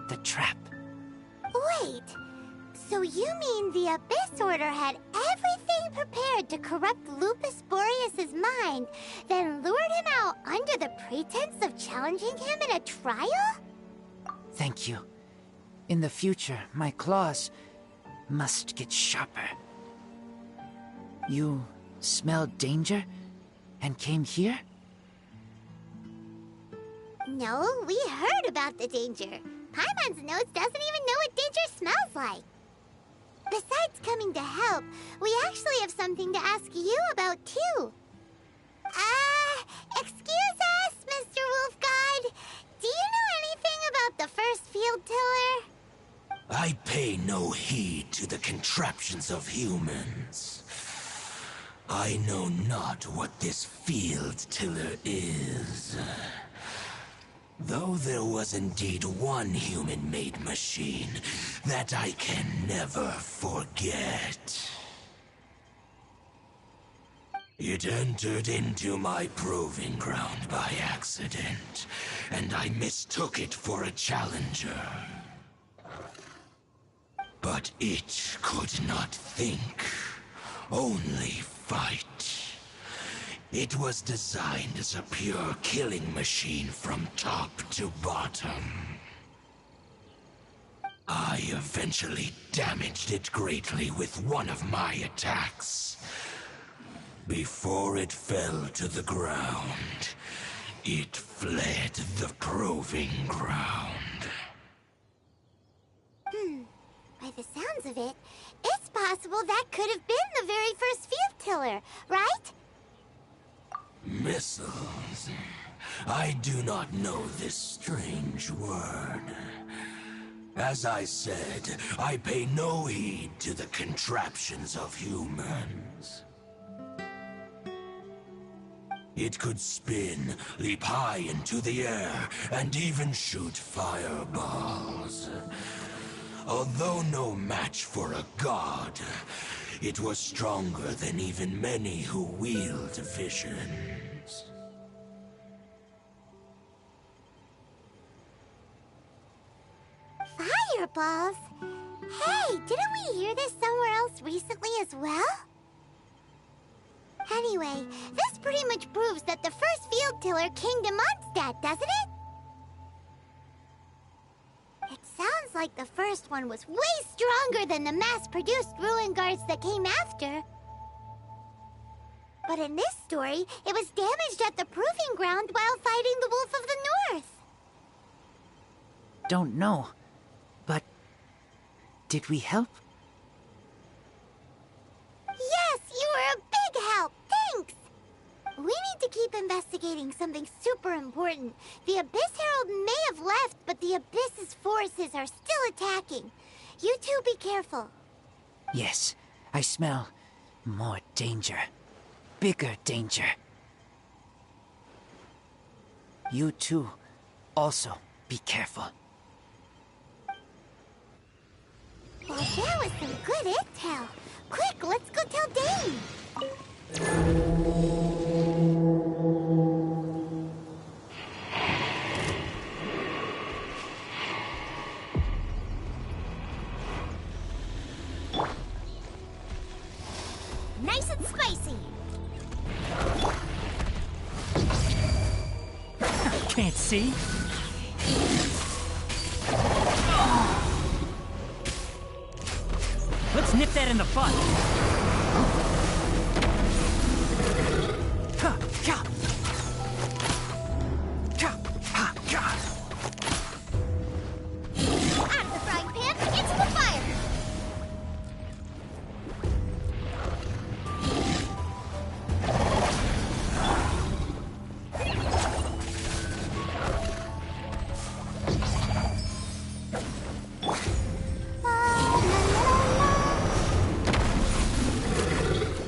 Speaker 7: the trap.
Speaker 4: Wait, so you mean the Abyss Order had everything prepared to corrupt Lupus Boreas' mind, then lured him out under the pretense of challenging him in a trial?
Speaker 7: Thank you. In the future, my claws must get sharper. You smelled danger and came here?
Speaker 4: No, we heard about the danger. Paimon's nose doesn't even know what danger smells like. Besides coming to help, we actually have something to ask you about, too. Excuse us, Mr. Wolf God. Do you know anything about the first field tiller?
Speaker 5: I pay no heed to the contraptions of humans. I know not what this field tiller is. Though there was indeed one human-made machine that I can never forget. It entered into my proving ground by accident, and I mistook it for a challenger. But it could not think, only fight. It was designed as a pure killing machine from top to bottom. I eventually damaged it greatly with one of my attacks. Before it fell to the ground, it fled the proving ground.
Speaker 4: By the sounds of it, it's possible that could have been the very first field tiller, right?
Speaker 5: Missiles. I do not know this strange word. As I said, I pay no heed to the contraptions of humans. It could spin, leap high into the air, and even shoot fireballs. Although no match for a god, it was stronger than even many who wield visions.
Speaker 4: Fireballs? Hey, didn't we hear this somewhere else recently as well? Anyway, this pretty much proves that the first field tiller came to Mondstadt, doesn't it? It sounds like the first one was way stronger than the mass-produced ruin guards that came after. But in this story, it was damaged at the proving ground while fighting the Wolf of the North.
Speaker 7: Don't know, but did we help?
Speaker 4: Yes, you were a big help. Thanks. We need to keep investigating something super important. The Abyss Herald may have left, but the Abyss's forces are still attacking. You two be careful.
Speaker 7: Yes, I smell more danger. Bigger danger. You too, also be careful.
Speaker 4: Well, that was some good intel. Quick, let's go tell Dane.
Speaker 1: Nice and spicy.
Speaker 2: Can't see? Let's nip that in the bud.
Speaker 1: Out of the frying pan, into the fire.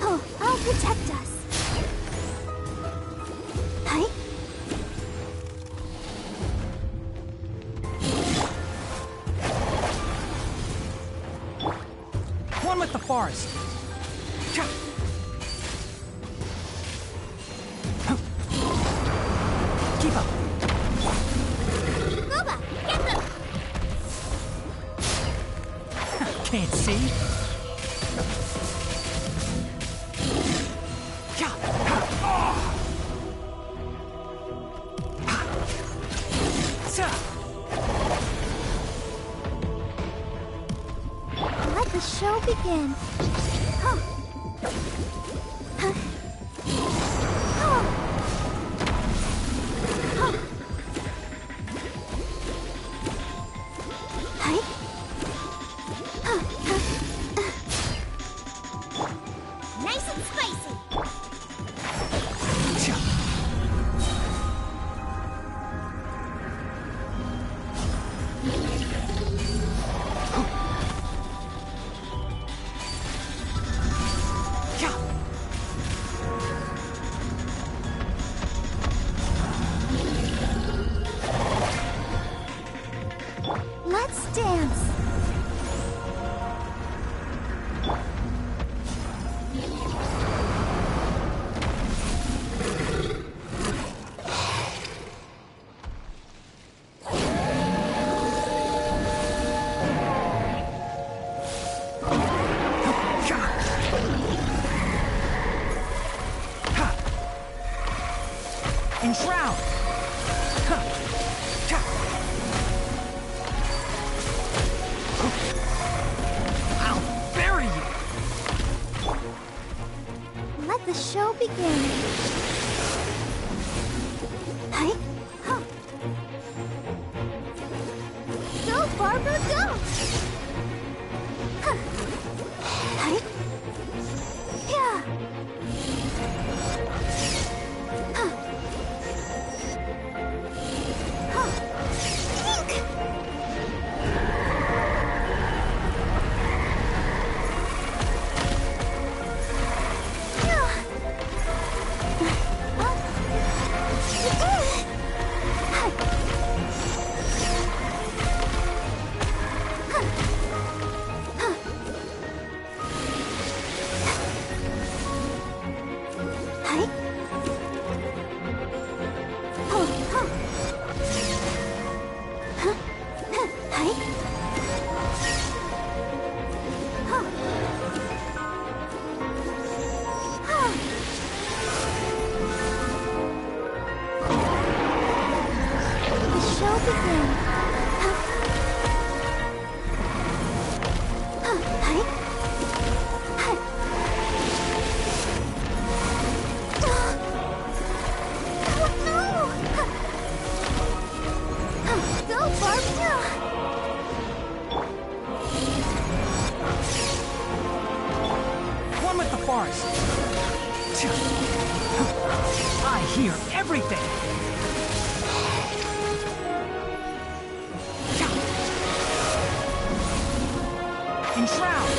Speaker 3: Oh, I'll protect us. Hi.
Speaker 2: One with the forest. Keep up.
Speaker 1: Boba, get them.
Speaker 2: Can't see?
Speaker 3: Let the show begin. Huh. Huh. Oh. Huh.
Speaker 2: Enshroud! I'll bury you!
Speaker 3: Let the show begin. Hi. Huh. Go, Barbara, go! Huh. Hi. Yeah. Huh. Huh. Ink!
Speaker 2: One with the forest. I hear everything. Enshroud.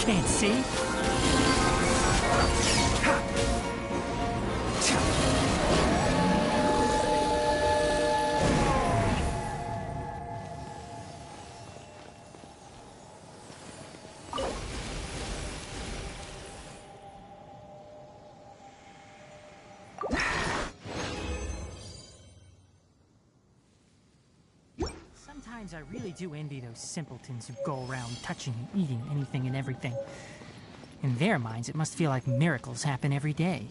Speaker 2: Can't see. Sometimes I really do envy those simpletons who go around touching and eating anything and everything. In their minds, it must feel like miracles happen every day.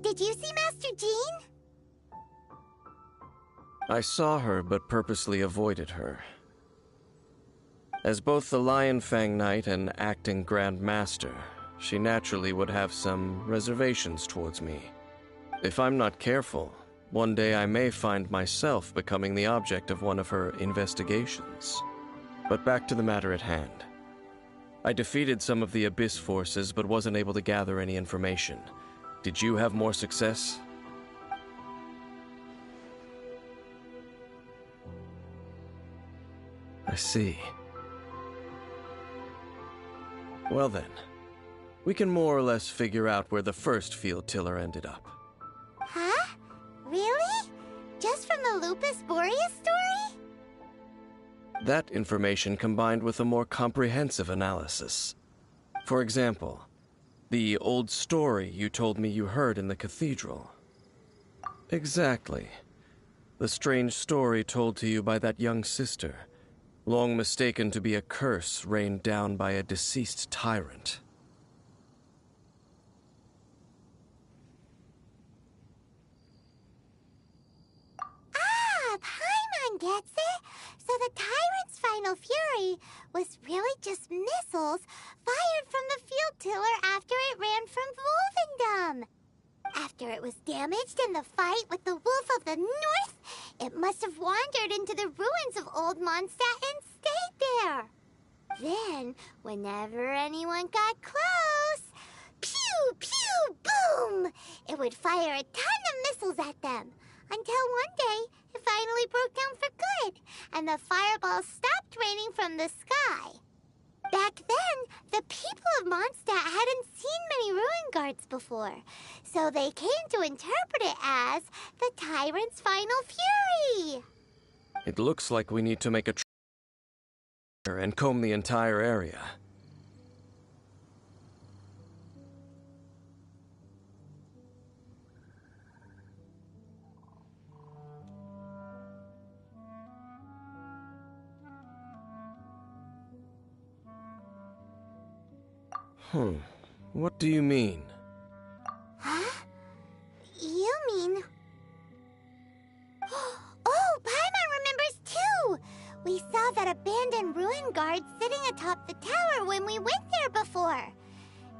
Speaker 4: Did you see Master Jean?
Speaker 10: I saw her, but purposely avoided her. As both the Lion Fang Knight and acting Grand Master, she naturally would have some reservations towards me. If I'm not careful, one day I may find myself becoming the object of one of her investigations. But back to the matter at hand. I defeated some of the Abyss forces, but wasn't able to gather any information. Did you have more success? I see. Well then, we can more or less figure out where the first field tiller ended up.
Speaker 4: Huh? Really? Just from the Lupus Boreas story?
Speaker 10: That information combined with a more comprehensive analysis. For example, the old story you told me you heard in the cathedral. Exactly. The strange story told to you by that young sister, long mistaken to be a curse rained down by a deceased tyrant.
Speaker 4: Ah, Paimon gets it! So the tyrant's final fury was really just missiles fired from the field tiller after it ran from Wolvendom. After it was damaged in the fight with the Wolf of the North, It must have wandered into the ruins of Old Mondstadt and stayed there. Then, whenever anyone got close, pew, pew, boom! It would fire a ton of missiles at them. Until one day, it finally broke down for good, and the fireballs stopped raining from the sky. Back then, the people of Mondstadt hadn't seen many ruin guards before, so they came to interpret it as the Tyrant's final fury.
Speaker 10: It looks like we need to make a and comb the entire area. What do you mean?
Speaker 4: Huh? You mean... Oh, Paimon remembers too! We saw that abandoned ruin guard sitting atop the tower when we went there before.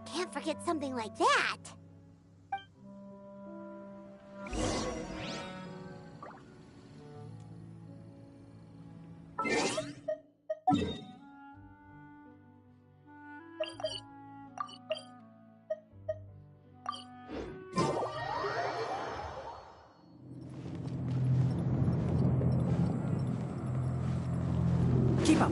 Speaker 4: Can't forget something like that.
Speaker 2: Keep up.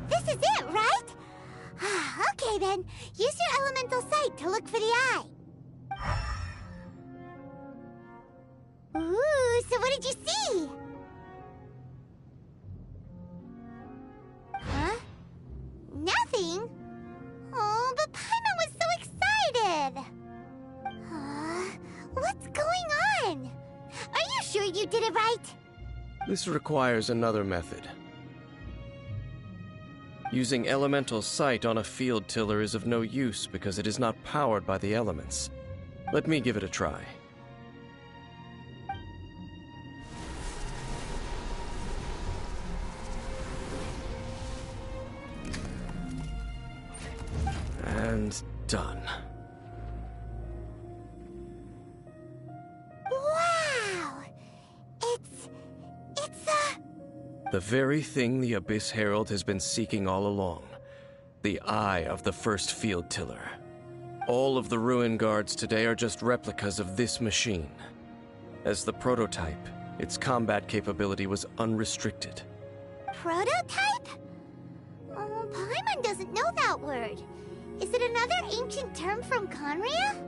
Speaker 4: This is it, right? Okay then, use your elemental sight to look for the eye. Ooh, so what did you see? Huh? Nothing? Oh, but Paimon was so excited! What's going on? Are you sure you did it right?
Speaker 10: This requires another method. Using elemental sight on a field tiller is of no use because it is not powered by the elements. Let me give it a try. And done.
Speaker 4: Wow! It's
Speaker 10: the very thing the Abyss Herald has been seeking all along. The eye of the first field tiller. All of the ruin guards today are just replicas of this machine. As the prototype, its combat capability was unrestricted.
Speaker 4: Prototype? Oh, Paimon doesn't know that word. Is it another ancient term from Conria?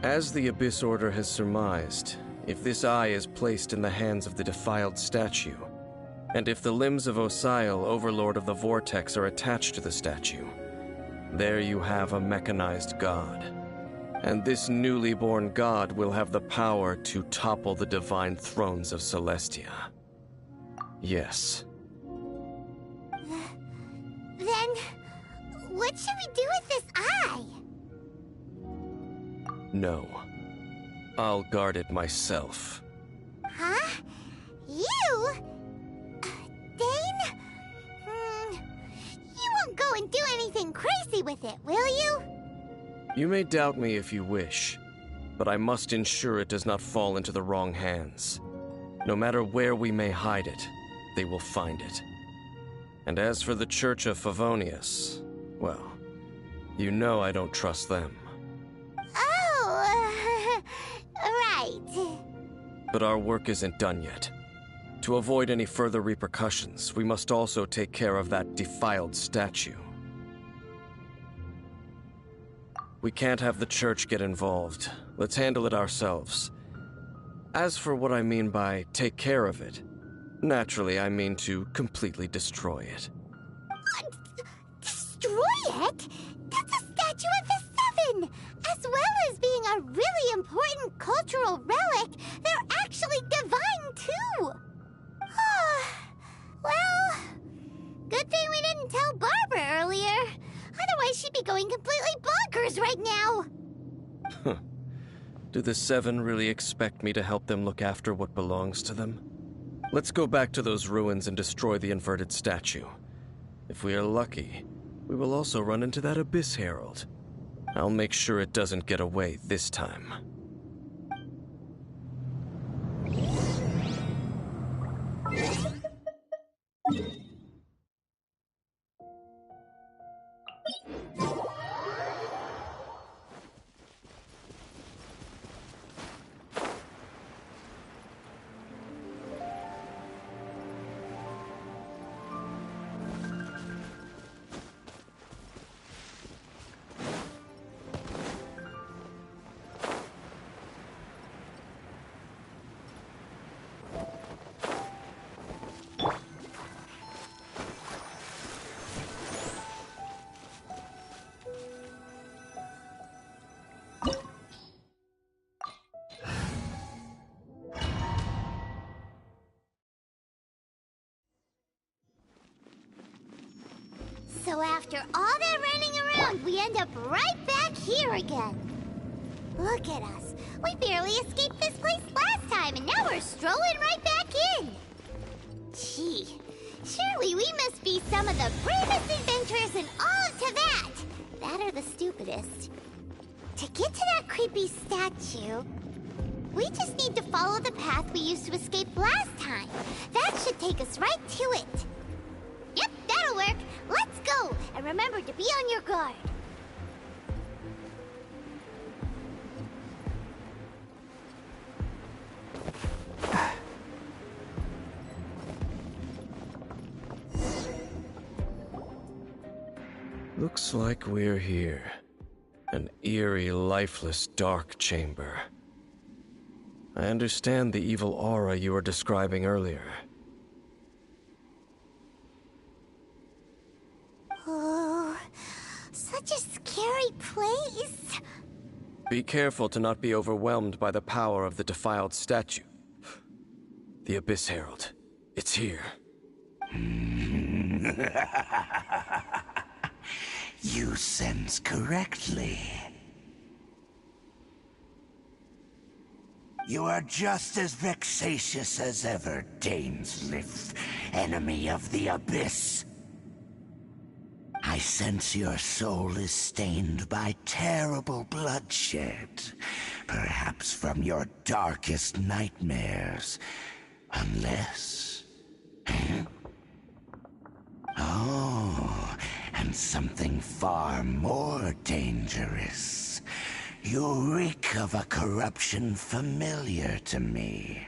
Speaker 10: As the Abyss Order has surmised, if this eye is placed in the hands of the defiled statue, and if the limbs of Osial, Overlord of the Vortex, are attached to the statue, there you have a mechanized god. And this newly born god will have the power to topple the divine thrones of Celestia. Yes.
Speaker 4: Then, what should we do with this eye?
Speaker 10: No. I'll guard it myself.
Speaker 4: Huh? You? Dane? You won't go and do anything crazy with it, will you?
Speaker 10: You may doubt me if you wish, but I must ensure it does not fall into the wrong hands. No matter where we may hide it, they will find it. And as for the Church of Favonius, well, you know I don't trust them.
Speaker 4: Oh, right.
Speaker 10: But our work isn't done yet. To avoid any further repercussions, we must also take care of that defiled statue. We can't have the church get involved. Let's handle it ourselves. As for what I mean by take care of it, naturally I mean to completely destroy it.
Speaker 4: Destroy it? That's a statue of the Seven! As well as being a really important cultural relic, they're actually divine too! Well, good thing we didn't tell Barbara earlier. Otherwise she'd be going completely bonkers right now!
Speaker 10: Do the Seven really expect me to help them look after what belongs to them? Let's go back to those ruins and destroy the inverted statue. If we are lucky, we will also run into that Abyss Herald. I'll make sure it doesn't get away this time.
Speaker 4: So after all that running around, we end up right back here again. Look at us. We barely escaped this place last time, and now we're strolling right back in. Gee, surely we must be some of the bravest adventurers in all of Teyvat. That or the stupidest. To get to that creepy statue, we just need to follow the path we used to escape last time. That should take us right to it. Yep, that'll work. Let's go, and remember to be on your guard.
Speaker 10: Looks like we're here. An eerie, lifeless, dark chamber. I understand the evil aura you were describing earlier.
Speaker 4: Oh, such a scary place.
Speaker 10: Be careful to not be overwhelmed by the power of the defiled statue. The Abyss Herald. It's here.
Speaker 5: You sense correctly. You are just as vexatious as ever, Dainsleif, enemy of the Abyss. I sense your soul is stained by terrible bloodshed, perhaps from your darkest nightmares, unless... Oh, and something far more dangerous. You reek of a corruption familiar to me.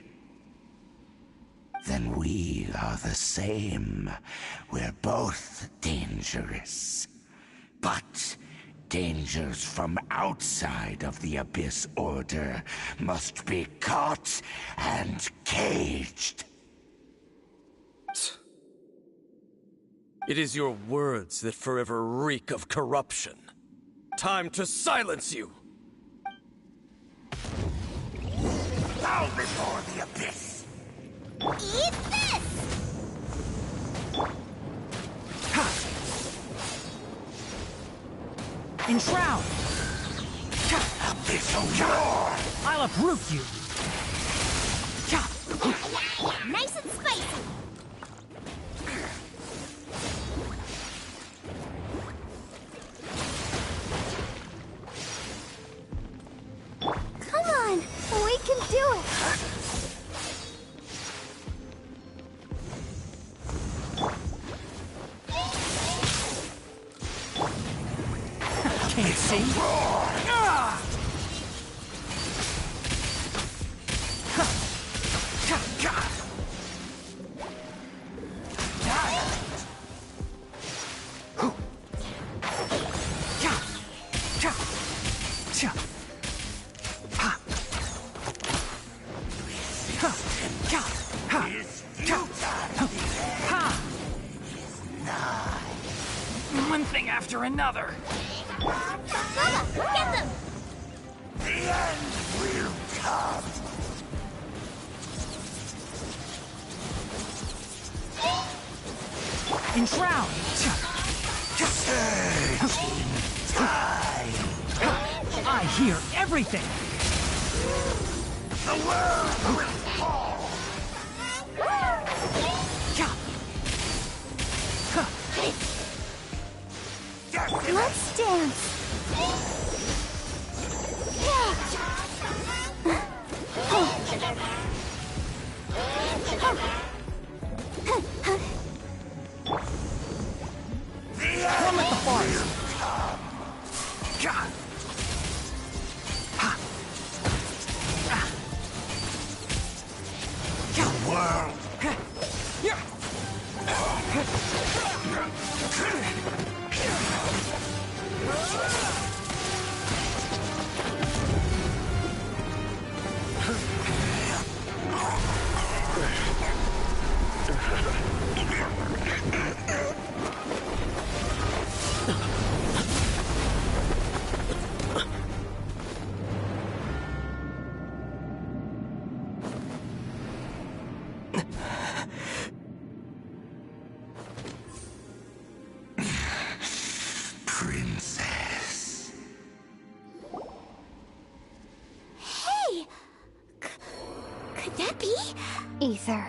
Speaker 5: Then we are the same. We're both dangerous. But dangers from outside of the Abyss Order must be caught and caged.
Speaker 10: It is your words that forever reek of corruption. Time to silence you!
Speaker 5: Bow before the Abyss!
Speaker 4: Eat this!
Speaker 2: Enshroud!
Speaker 5: Abyssal roar!
Speaker 2: I'll uproot you!
Speaker 4: Nice and spicy! Come on! We can do it!
Speaker 2: Can't see? One thing after another.
Speaker 4: Mama, get them!
Speaker 5: The end will come!
Speaker 2: Enshroud! I hear everything!
Speaker 5: The world will fall!
Speaker 3: chance.
Speaker 2: Plummet the forest!
Speaker 5: The world. Princess.
Speaker 4: Hey! Could that be?
Speaker 1: Ether.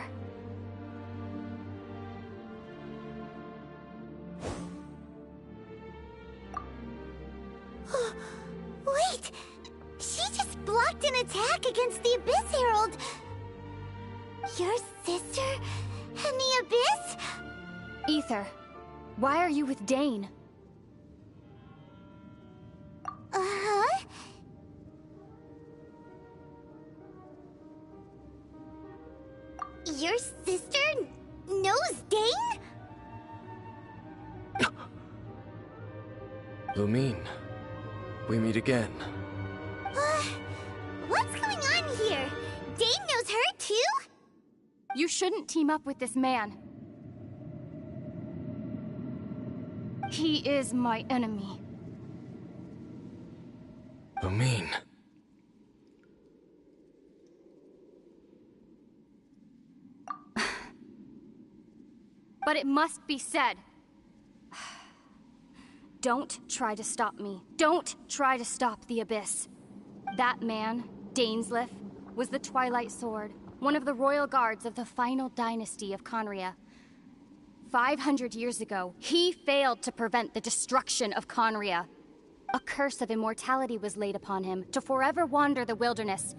Speaker 4: Wait! She just blocked an attack against the Abyss Herald! Your sister and the Abyss?
Speaker 1: Ether, why are you with Dane?
Speaker 4: Uh-huh. Your sister knows Dane?
Speaker 10: Lumine, we meet again.
Speaker 4: What's going on here? Dane knows her too?
Speaker 1: You shouldn't team up with this man. He is my enemy.
Speaker 10: Lumine.
Speaker 1: But it must be said. Don't try to stop me. Don't try to stop the Abyss. That man, Dainsleif, was the Twilight Sword, one of the royal guards of the final dynasty of Conria. 500 years ago, he failed to prevent the destruction of Conria. A curse of immortality was laid upon him to forever wander the wilderness,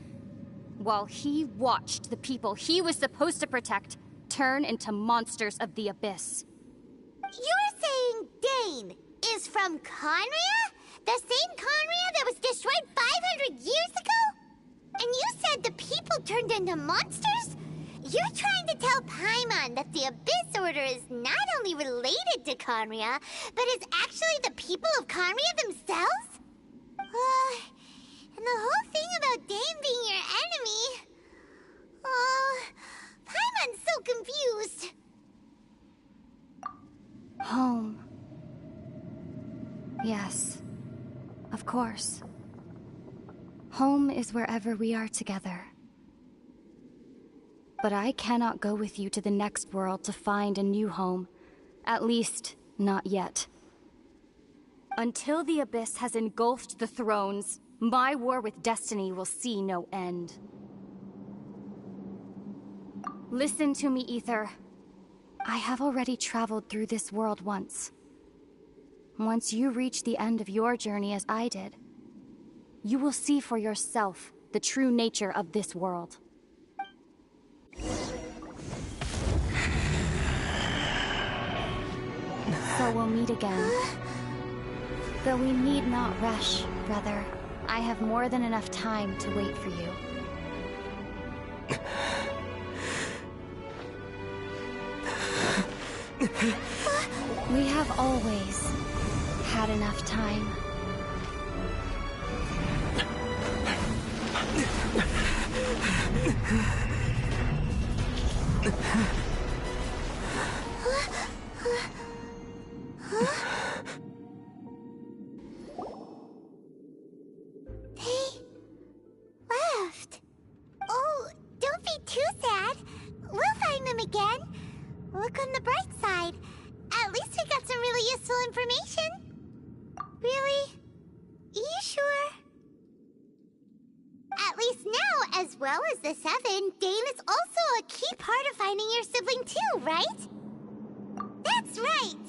Speaker 1: while he watched the people he was supposed to protect turn into monsters of the Abyss.
Speaker 4: You're saying Dane is from Conria? The same Conria that was destroyed 500 years ago? And you said the people turned into monsters? You're trying to tell Paimon that the Abyss Order is not only related to Conria, but is actually the people of Conria themselves? And the whole thing about Dane being your enemy... Paimon's so confused.
Speaker 1: Home. Yes, of course. Home is wherever we are together. But I cannot go with you to the next world to find a new home. At least, not yet. Until the Abyss has engulfed the thrones, my war with destiny will see no end. Listen to me, Ether. I have already traveled through this world once. Once you reach the end of your journey as I did, you will see for yourself the true nature of this world. So we'll meet again. Though we need not rush, brother. I have more than enough time to wait for you. We have always had enough time.
Speaker 4: They left. Oh, don't be too sad. We'll find them again. Look on the bright side. At least we got some really useful information. Really? You sure? At least now, as well as the Seven, Dane is also a key part of finding your sibling too, right? That's right.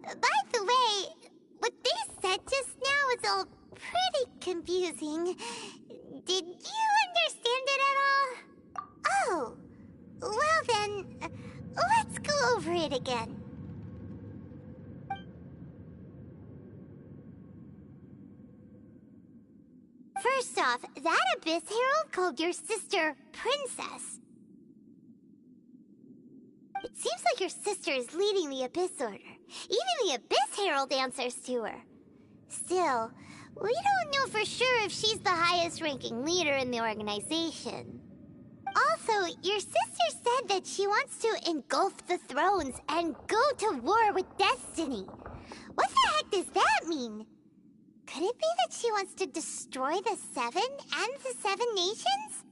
Speaker 4: By the way, what they said just now is all pretty confusing. Did you understand it at all? Oh, well then, let's go over it again. First off, that Abyss Herald called your sister Princess. It seems like your sister is leading the Abyss Order. Even the Abyss Herald answers to her. Still, we don't know for sure if she's the highest-ranking leader in the organization. Also, your sister said that she wants to engulf the thrones and go to war with Destiny. What the heck does that mean? Could it be that she wants to destroy the Seven and the Seven Nations?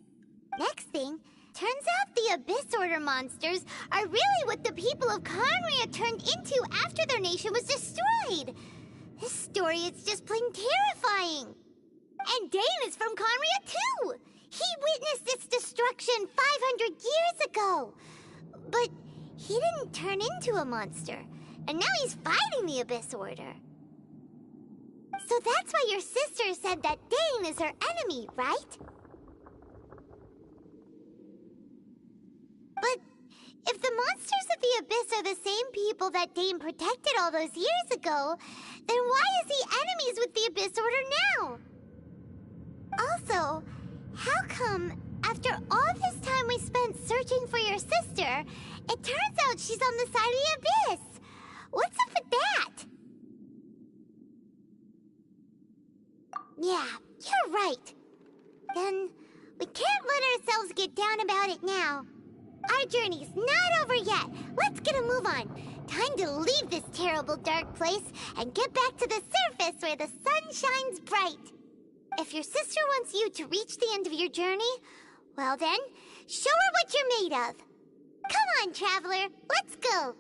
Speaker 4: Next thing, turns out the Abyss Order monsters are really what the people of Conria turned into after their nation was destroyed. This story is just plain terrifying. And Dane is from Conria too. He witnessed its destruction 500 years ago. But he didn't turn into a monster. And now he's fighting the Abyss Order. So that's why your sister said that Dane is her enemy, right? But if the monsters of the Abyss are the same people that Dane protected all those years ago, then why is he enemies with the Abyss Order now? Also, how come, after all this time we spent searching for your sister, it turns out she's on the side of the Abyss? What's up with that? Yeah, you're right. Then, we can't let ourselves get down about it now. Our journey's not over yet. Let's get a move on. Time to leave this terrible dark place and get back to the surface where the sun shines bright. If your sister wants you to reach the end of your journey, well then, show her what you're made of. Come on, traveler, let's go.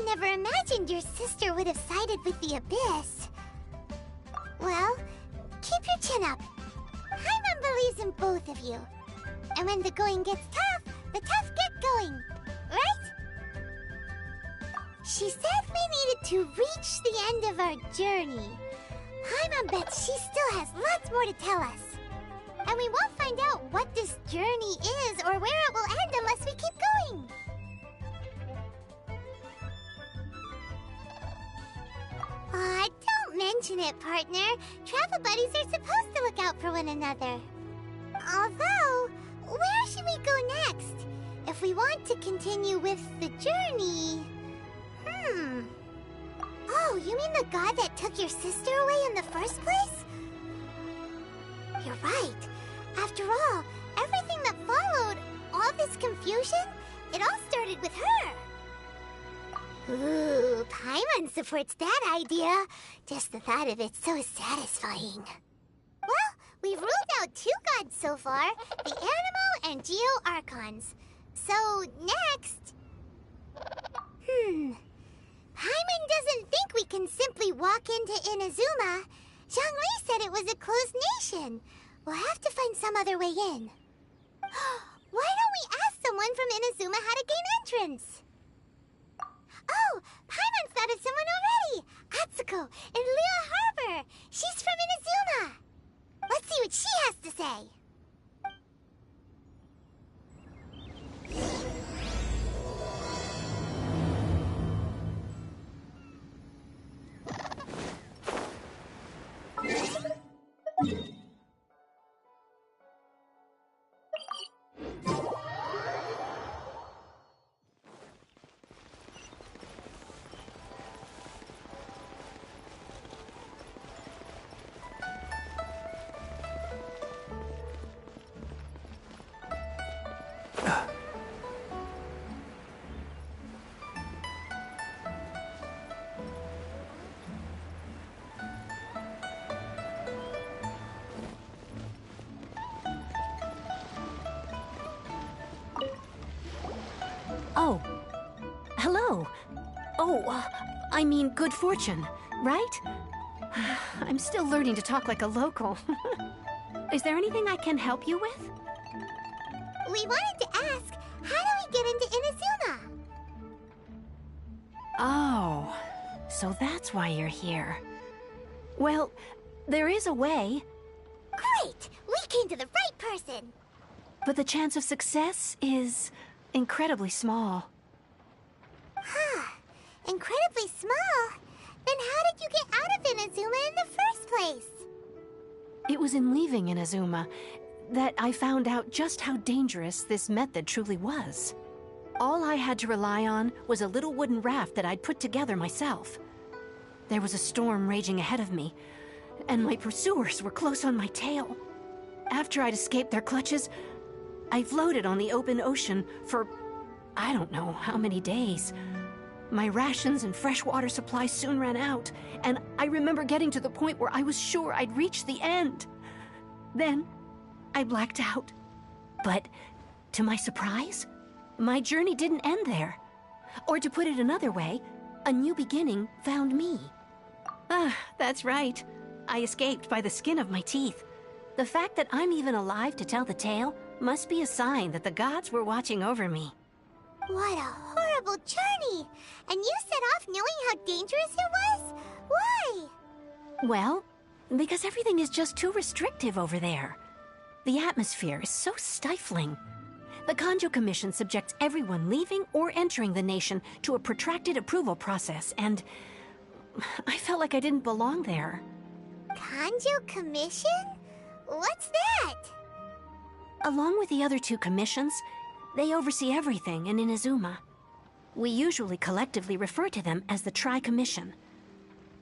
Speaker 4: Never imagined your sister would have sided with the Abyss. Well, keep your chin up. Paimon believes in both of you. And when the going gets tough, the tough get going. Right? She said we needed to reach the end of our journey. Paimon bets she still has lots more to tell us. And we won't find out what this journey is or where it will end unless we keep going. Aw, don't mention it, partner. Travel buddies are supposed to look out for one another. Although, where should we go next? If we want to continue with the journey... Oh, you mean the god that took your sister away in the first place? You're right. After all, everything that followed, all this confusion, it all started with her. Ooh, Paimon supports that idea. Just the thought of it's so satisfying. Well, we've ruled out 2 gods so far, the Animo and Geo Archons. So, next... Paimon doesn't think we can simply walk into Inazuma. Zhongli said it was a closed nation. We'll have to find some other way in. Why don't we ask someone from Inazuma how to gain entrance? Oh, Paimon thought of someone already! Atsuko in Liyue Harbor! She's from Inazuma! Let's see what she has to say!
Speaker 14: Oh. Hello. Oh, I mean good fortune, right? I'm still learning to talk like a local. Is there anything I can help you with?
Speaker 4: We wanted to ask, how do we get into Inazuma?
Speaker 14: Oh, so that's why you're here. Well, there is a way.
Speaker 4: Great! We came to the right person!
Speaker 14: But the chance of success is incredibly small.
Speaker 4: Huh. Incredibly small? Then how did you get out of Inazuma in the first place?
Speaker 14: It was in leaving Inazuma that I found out just how dangerous this method truly was. All I had to rely on was a little wooden raft that I'd put together myself. There was a storm raging ahead of me, and my pursuers were close on my tail. After I'd escaped their clutches, I floated on the open ocean for I don't know how many days. My rations and fresh water supply soon ran out, and I remember getting to the point where I was sure I'd reached the end. Then, I blacked out. But, to my surprise, my journey didn't end there. Or to put it another way, a new beginning found me. Ah, that's right. I escaped by the skin of my teeth. The fact that I'm even alive to tell the tale must be a sign that the gods were watching over me.
Speaker 4: What a horrible journey! And you set off knowing how dangerous it was? Why?
Speaker 14: Well, because everything is just too restrictive over there. The atmosphere is so stifling. The Kanjo Commission subjects everyone leaving or entering the nation to a protracted approval process, and I felt like I didn't belong there.
Speaker 4: Kanjo Commission? What's that?
Speaker 14: Along with the other 2 commissions, they oversee everything in Inazuma. We usually collectively refer to them as the Tri-Commission.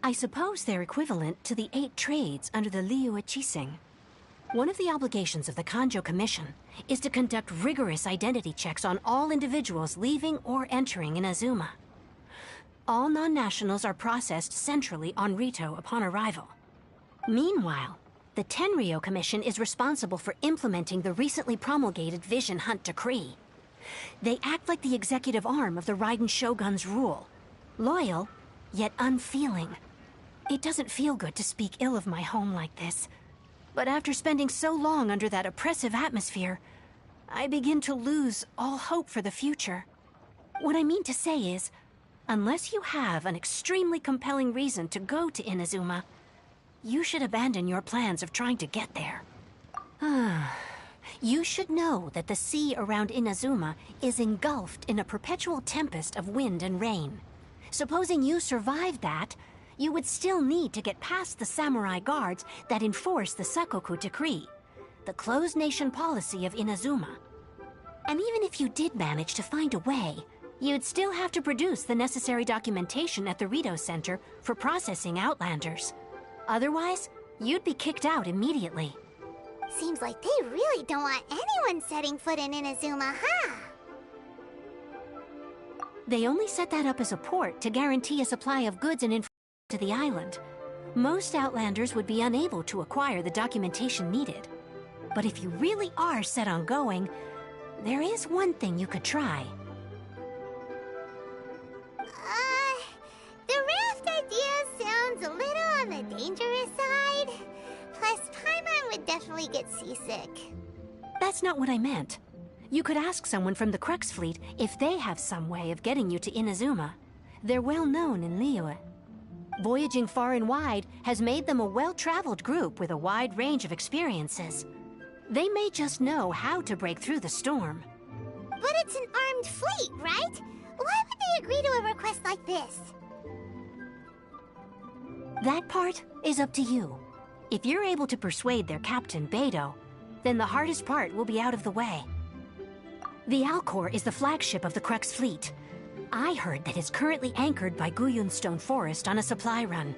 Speaker 14: I suppose they're equivalent to the 8 trades under the Liyue Chising. One of the obligations of the Kanjo Commission is to conduct rigorous identity checks on all individuals leaving or entering Inazuma. All non-nationals are processed centrally on Rito upon arrival. Meanwhile, the Tenryo Commission is responsible for implementing the recently promulgated Vision Hunt Decree. They act like the executive arm of the Raiden Shogun's rule. Loyal, yet unfeeling. It doesn't feel good to speak ill of my home like this. But after spending so long under that oppressive atmosphere, I begin to lose all hope for the future. What I mean to say is, unless you have an extremely compelling reason to go to Inazuma, you should abandon your plans of trying to get there. You should know that the sea around Inazuma is engulfed in a perpetual tempest of wind and rain. Supposing you survived that, you would still need to get past the samurai guards that enforce the Sakoku Decree, the closed nation policy of Inazuma. And even if you did manage to find a way, you'd still have to produce the necessary documentation at the Rito Center for processing Outlanders. Otherwise, you'd be kicked out immediately.
Speaker 4: Seems like they really don't want anyone setting foot in Inazuma, huh?
Speaker 14: They only set that up as a port to guarantee a supply of goods and information to the island. Most Outlanders would be unable to acquire the documentation needed. But if you really are set on going, there is one thing you could try.
Speaker 4: The raft idea sounds a little on the dangerous side. Plus, Paimon would definitely get seasick.
Speaker 14: That's not what I meant. You could ask someone from the Crux fleet if they have some way of getting you to Inazuma. They're well known in Liyue. Voyaging far and wide has made them a well-traveled group with a wide range of experiences. They may just know how to break through the storm.
Speaker 4: But it's an armed fleet, right? Why would they agree to a request like this?
Speaker 14: That part is up to you. If you're able to persuade their captain, Beidou, then the hardest part will be out of the way. The Alcor is the flagship of the Crux fleet. I heard that it's currently anchored by Guyunstone Forest on a supply run.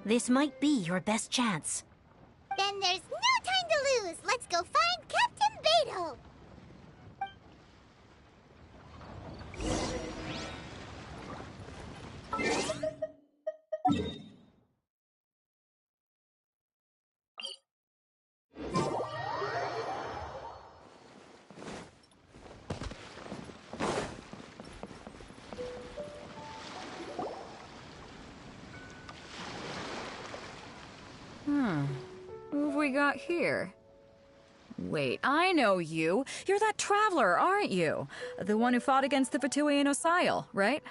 Speaker 14: This might be your best chance.
Speaker 4: Then there's no time to lose. Let's go find Captain Beidou.
Speaker 15: Who have we got here? Wait, I know you. You're that traveler, aren't you? The one who fought against the Fatui and Osile, right?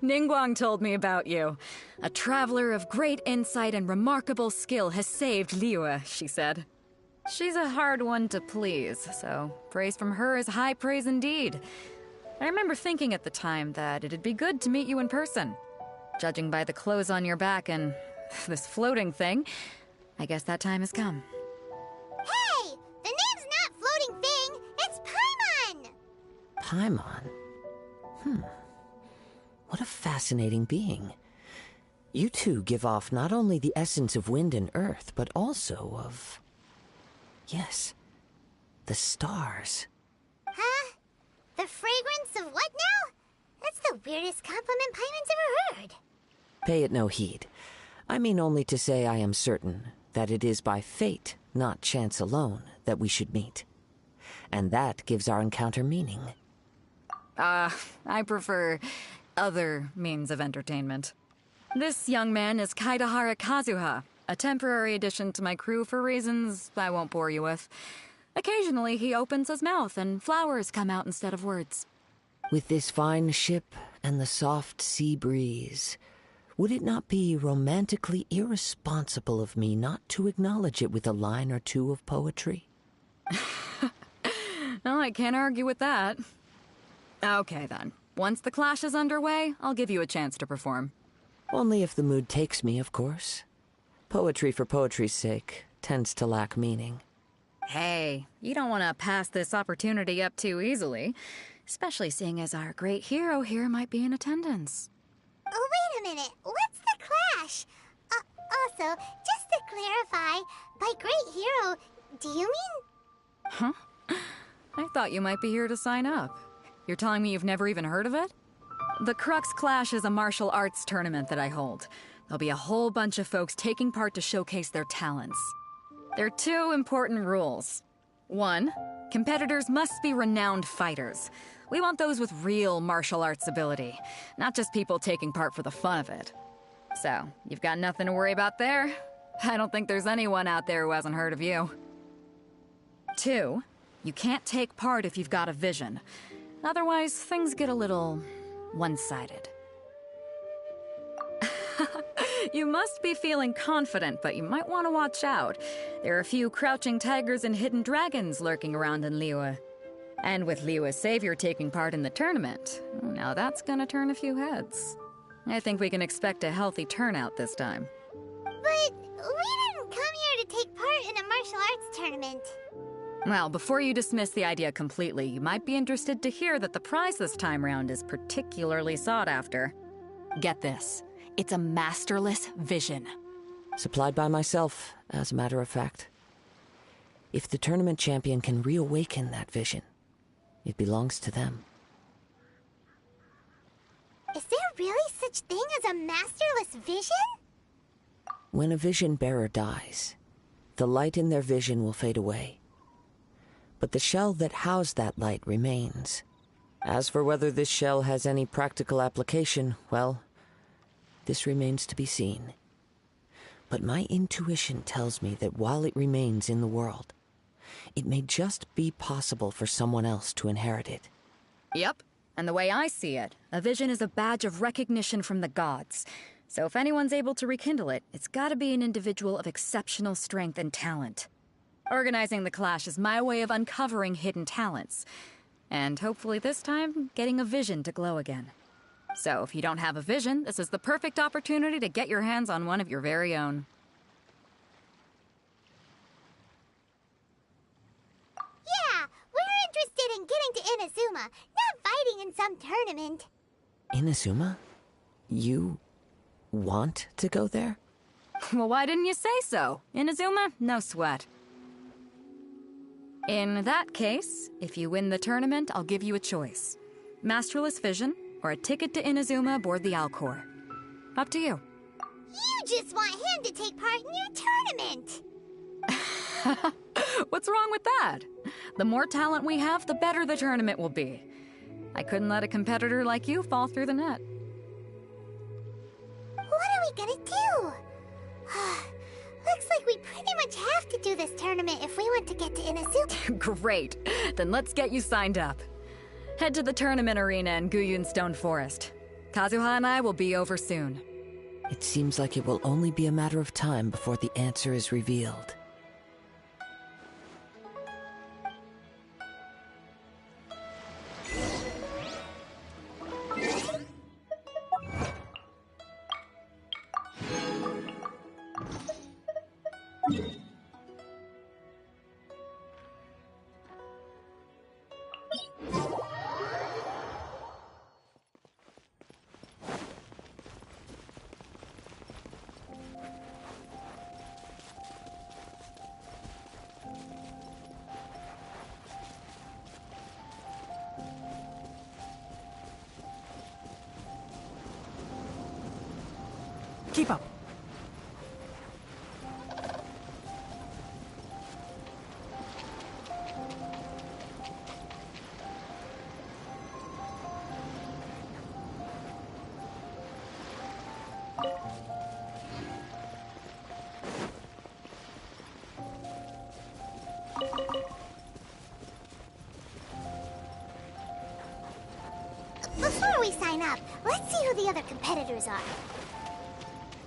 Speaker 15: Ningguang told me about you. A traveler of great insight and remarkable skill has saved Liyue, she said. She's a hard one to please, so praise from her is high praise indeed. I remember thinking at the time that it'd be good to meet you in person. Judging by the clothes on your back and this floating thing, I guess that time has come.
Speaker 4: Hey! The name's not Floating Thing, it's Paimon!
Speaker 16: Paimon? What a fascinating being. You two give off not only the essence of wind and earth, but also of... yes, the stars.
Speaker 4: Huh? The fragrance of what now? That's the weirdest compliment Paimon's ever heard.
Speaker 16: Pay it no heed. I mean only to say I am certain that it is by fate, not chance alone, that we should meet. And that gives our encounter meaning.
Speaker 15: I prefer other means of entertainment. This young man is Kaidahara Kazuha, a temporary addition to my crew for reasons I won't bore you with. Occasionally he opens his mouth and flowers come out instead of words.
Speaker 16: With this fine ship and the soft sea breeze, would it not be romantically irresponsible of me not to acknowledge it with a line or two of poetry?
Speaker 15: No, I can't argue with that. Okay then. Once the clash is underway, I'll give you a chance to perform.
Speaker 16: Only if the mood takes me, of course. Poetry for poetry's sake tends to lack meaning.
Speaker 15: Hey, you don't want to pass this opportunity up too easily, especially seeing as our great hero here might be in attendance.
Speaker 4: Oh, wait a minute. What's the clash? Also, just to clarify, by great hero, do you mean...
Speaker 15: Huh? I thought you might be here to sign up. You're telling me you've never even heard of it? The Crux Clash is a martial arts tournament that I hold. There'll be a whole bunch of folks taking part to showcase their talents. There are two important rules. 1, competitors must be renowned fighters. We want those with real martial arts ability, not just people taking part for the fun of it. So, you've got nothing to worry about there. I don't think there's anyone out there who hasn't heard of you. 2, you can't take part if you've got a vision. Otherwise, things get a little one-sided. You must be feeling confident, but you might want to watch out. There are a few crouching tigers and hidden dragons lurking around in Liyue. And with Liyue's savior taking part in the tournament, now that's gonna turn a few heads. I think we can expect a healthy turnout this time.
Speaker 4: But we didn't come here to take part in a martial arts tournament.
Speaker 15: Well, before you dismiss the idea completely, you might be interested to hear that the prize this time round is particularly sought after. Get this. It's a masterless vision.
Speaker 16: Supplied by myself, as a matter of fact. If the tournament champion can reawaken that vision, it belongs to them.
Speaker 4: Is there really such thing as a masterless vision?
Speaker 16: When a vision bearer dies, the light in their vision will fade away. But the shell that housed that light remains. As for whether this shell has any practical application, well, this remains to be seen. But my intuition tells me that while it remains in the world, it may just be possible for someone else to inherit it.
Speaker 15: Yep, and the way I see it, a vision is a badge of recognition from the gods. So if anyone's able to rekindle it, it's gotta be an individual of exceptional strength and talent. Organizing the clash is my way of uncovering hidden talents. And hopefully this time, getting a vision to glow again. So if you don't have a vision, this is the perfect opportunity to get your hands on one of your very own.
Speaker 4: Yeah, we're interested in getting to Inazuma, not fighting in some tournament.
Speaker 16: Inazuma? You want to go there?
Speaker 15: Well, why didn't you say so? Inazuma, no sweat. In that case, if you win the tournament, I'll give you a choice. Masterless Vision, or a ticket to Inazuma aboard the Alcor. Up to you.
Speaker 4: You just want him to take part in your tournament!
Speaker 15: What's wrong with that? The more talent we have, the better the tournament will be. I couldn't let a competitor like you fall through the net.
Speaker 4: What are we gonna do? Looks like we pretty much have to do this tournament if we want to get to Inazuma.
Speaker 15: Great. Then let's get you signed up. Head to the tournament arena in Guyun Stone Forest. Kazuha and I will be over soon.
Speaker 16: It seems like it will only be a matter of time before the answer is revealed.
Speaker 2: Keep up.
Speaker 4: Before we sign up, let's see who the other competitors are.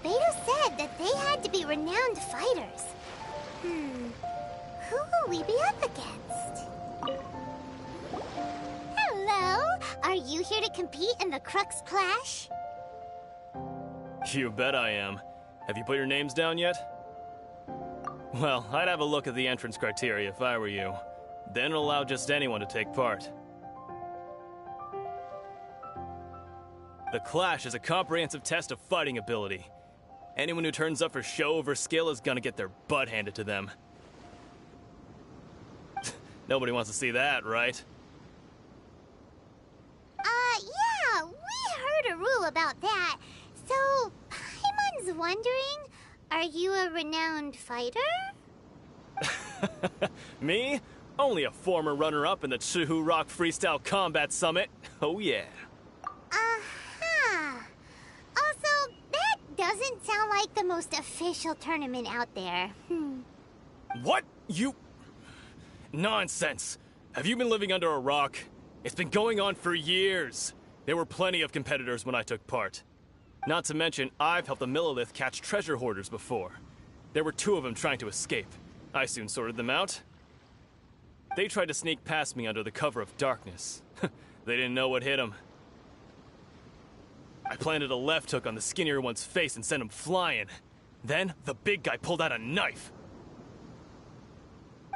Speaker 4: Beto said that they had to be renowned fighters. Who will we be up against? Hello? Are you here to compete in the Crux Clash?
Speaker 17: You bet I am. Have you put your names down yet? Well, I'd have a look at the entrance criteria if I were you. Then allow just anyone to take part. The Clash is a comprehensive test of fighting ability. Anyone who turns up for show over skill is gonna get their butt handed to them. Nobody wants to see that, right?
Speaker 4: Yeah, we heard a rule about that. So, Paimon's wondering, are you a renowned fighter?
Speaker 17: Me? Only a former runner-up in the Chihu Rock Freestyle Combat Summit. Oh yeah.
Speaker 4: Also, that doesn't sound like the most official tournament out there.
Speaker 17: What? You... Nonsense. Have you been living under a rock? It's been going on for years. There were plenty of competitors when I took part. Not to mention, I've helped the Millilith catch treasure hoarders before. There were 2 of them trying to escape. I soon sorted them out. They tried to sneak past me under the cover of darkness. They didn't know what hit them. I planted a left hook on the skinnier one's face and sent him flying. Then, the big guy pulled out a knife.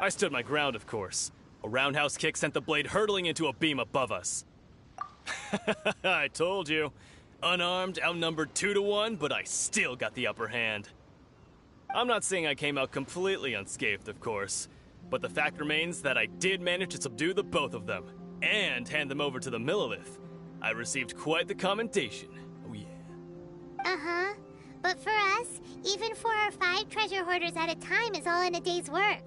Speaker 17: I stood my ground, of course. A roundhouse kick sent the blade hurtling into a beam above us. I told you. Unarmed, outnumbered 2-1, but I still got the upper hand. I'm not saying I came out completely unscathed, of course, but the fact remains that I did manage to subdue the both of them, and hand them over to the Millilith. I received quite the commendation. Oh yeah.
Speaker 4: Uh-huh. But for us, even 4 or 5 treasure hoarders at a time is all in a day's work.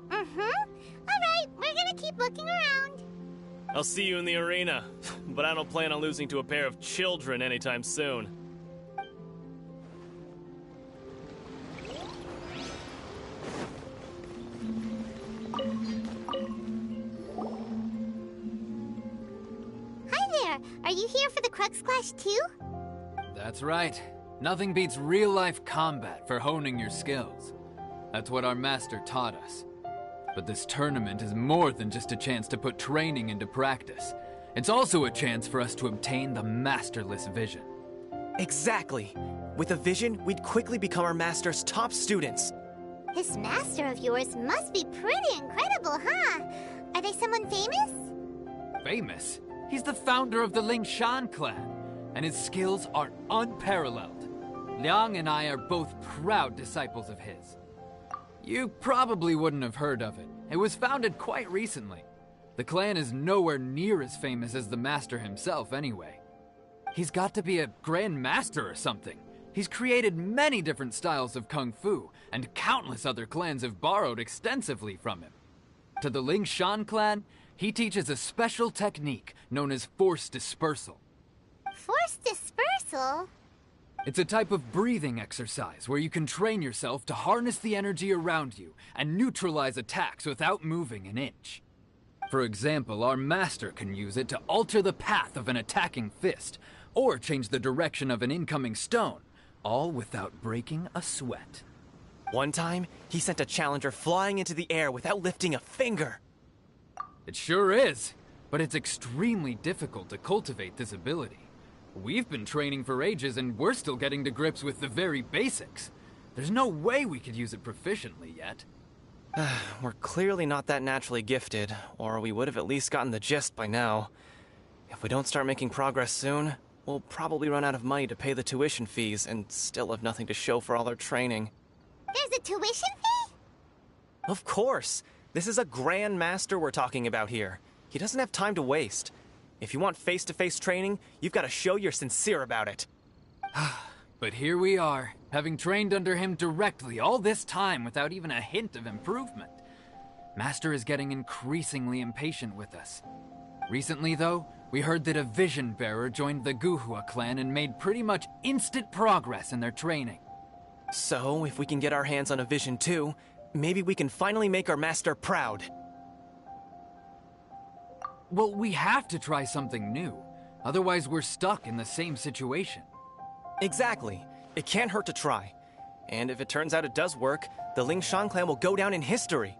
Speaker 4: Mm-hmm. Alright, we're gonna keep looking around.
Speaker 17: I'll see you in the arena, but I don't plan on losing to a pair of children anytime soon.
Speaker 4: Hi there! Are you here for the Crux Clash too?
Speaker 18: That's right. Nothing beats real-life combat for honing your skills. That's what our master taught us. But this tournament is more than just a chance to put training into practice. It's also a chance for us to obtain the masterless vision.
Speaker 8: Exactly. With a vision, we'd quickly become our master's top students.
Speaker 4: This master of yours must be pretty incredible, huh? Are they someone famous?
Speaker 18: Famous? He's the founder of the Lingshan clan, and his skills are unparalleled. Liang and I are both proud disciples of his. You probably wouldn't have heard of it. It was founded quite recently. The clan is nowhere near as famous as the master himself anyway. He's got to be a grand master or something. He's created many different styles of kung fu, and countless other clans have borrowed extensively from him. To the Lingshan clan, he teaches a special technique known as force dispersal.
Speaker 4: Force dispersal?
Speaker 18: It's a type of breathing exercise where you can train yourself to harness the energy around you and neutralize attacks without moving an inch. For example, our master can use it to alter the path of an attacking fist, or change the direction of an incoming stone, all without breaking a sweat.
Speaker 8: One time, he sent a challenger flying into the air without lifting a finger.
Speaker 18: It sure is, but it's extremely difficult to cultivate this ability. We've been training for ages and we're still getting to grips with the very basics. There's no way we could use it proficiently yet.
Speaker 8: We're clearly not that naturally gifted, or we would have at least gotten the gist by now. If we don't start making progress soon, we'll probably run out of money to pay the tuition fees and still have nothing to show for all our training.
Speaker 4: There's a tuition fee?
Speaker 8: Of course! This is a grand master we're talking about here. He doesn't have time to waste. If you want face-to-face training, you've got to show you're sincere about it.
Speaker 18: But here we are, having trained under him directly all this time without even a hint of improvement. Master is getting increasingly impatient with us. Recently, though, we heard that a vision bearer joined the Guhua clan and made pretty much instant progress in their training.
Speaker 8: So, if we can get our hands on a vision too, maybe we can finally make our master proud.
Speaker 18: Well, we have to try something new. Otherwise, we're stuck in the same situation.
Speaker 8: Exactly. It can't hurt to try. And if it turns out it does work, the Lingshan clan will go down in history.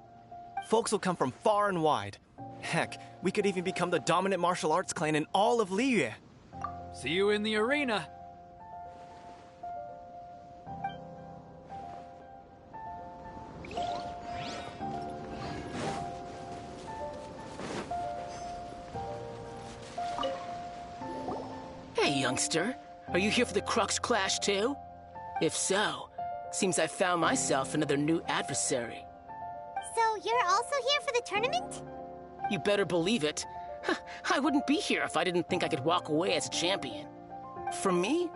Speaker 8: Folks will come from far and wide. Heck, we could even become the dominant martial arts clan in all of Liyue.
Speaker 18: See you in the arena.
Speaker 19: Hey, youngster. Are you here for the Crux Clash too? If so, seems I found myself another new adversary.
Speaker 4: So you're also here for the tournament?
Speaker 19: You better believe it. I wouldn't be here if I didn't think I could walk away as a champion. For me,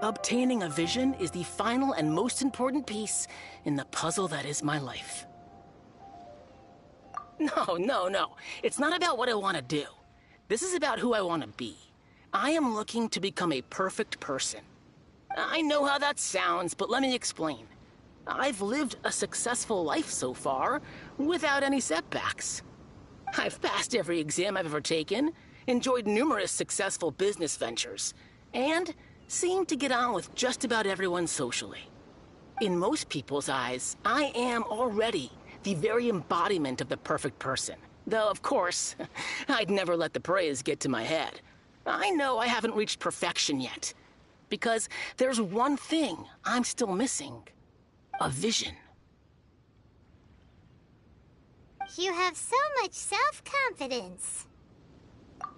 Speaker 19: obtaining a vision is the final and most important piece in the puzzle that is my life. No. It's not about what I want to do. This is about who I want to be. I am looking to become a perfect person. I know how that sounds, but let me explain. I've lived a successful life so far, without any setbacks. I've passed every exam I've ever taken, enjoyed numerous successful business ventures, and seem to get on with just about everyone socially. In most people's eyes, I am already the very embodiment of the perfect person. Though, of course, I'd never let the praise get to my head. I know I haven't reached perfection yet, because there's one thing I'm still missing. A vision.
Speaker 4: You have so much self-confidence.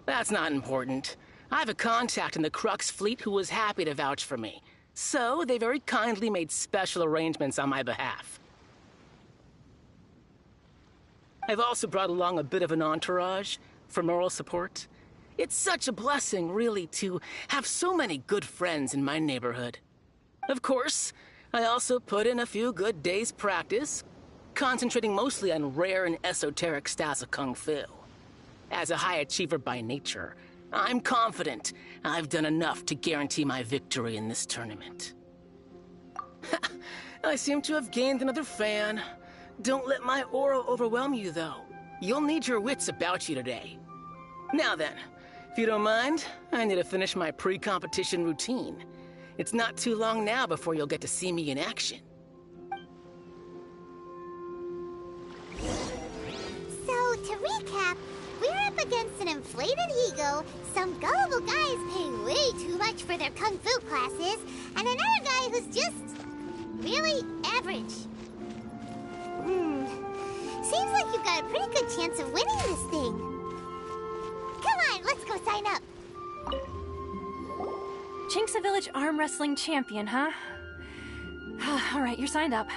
Speaker 19: That's not important. I have a contact in the Crux fleet who was happy to vouch for me, so they very kindly made special arrangements on my behalf. I've also brought along a bit of an entourage for moral support. It's such a blessing, really, to have so many good friends in my neighborhood. Of course, I also put in a few good days' practice, concentrating mostly on rare and esoteric styles of Kung Fu. As a high achiever by nature, I'm confident I've done enough to guarantee my victory in this tournament. I seem to have gained another fan. Don't let my aura overwhelm you, though. You'll need your wits about you today. Now then, if you don't mind, I need to finish my pre-competition routine. It's not too long now before you'll get to see me in action.
Speaker 4: So, to recap, we're up against an inflated ego, some gullible guys paying way too much for their kung fu classes, and another guy who's just really average. Seems like you've got a pretty good chance of winning this thing. Come on, let's go sign up.
Speaker 3: Chinksa Village Arm Wrestling Champion, huh? Alright, you're signed up.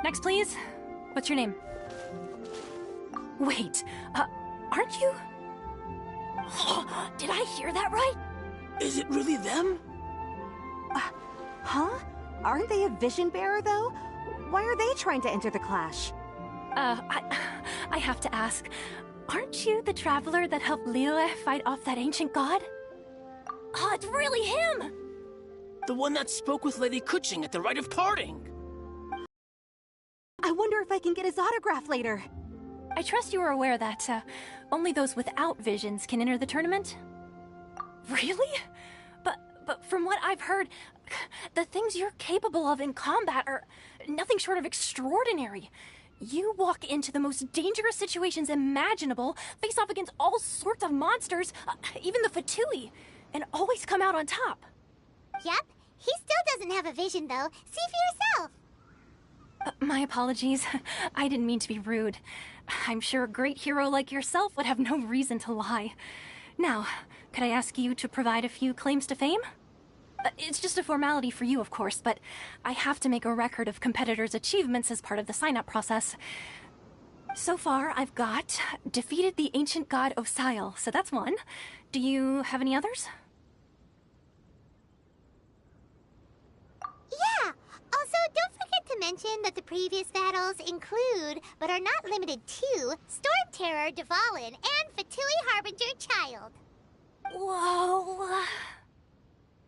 Speaker 3: Next, please. What's your name? Wait, aren't you? Did I hear that right?
Speaker 19: Is it really them?
Speaker 20: Huh? Aren't they a vision bearer, though? Why are they trying to enter the clash?
Speaker 3: I have to ask, aren't you the traveler that helped Liyue fight off that ancient god? Oh, it's really him!
Speaker 19: The one that spoke with Lady Kuching at the rite of parting.
Speaker 20: I wonder if I can get his autograph later.
Speaker 3: I trust you are aware that only those without visions can enter the tournament? Really? But from what I've heard, the things you're capable of in combat are nothing short of extraordinary. You walk into the most dangerous situations imaginable, face off against all sorts of monsters, even the Fatui, and always come out on top.
Speaker 4: Yep, he still doesn't have a vision, though. See for yourself.
Speaker 3: My apologies. I didn't mean to be rude. I'm sure a great hero like yourself would have no reason to lie. Now, could I ask you to provide a few claims to fame? It's just a formality for you, of course, but I have to make a record of competitors' achievements as part of the sign-up process. So far, I've got defeated the ancient god Osial, so that's one. Do you have any others?
Speaker 4: Yeah! Also, don't forget to mention that the previous battles include, but are not limited to, Storm Terror, Dvalin, and Fatui Harbinger Child.
Speaker 3: Whoa!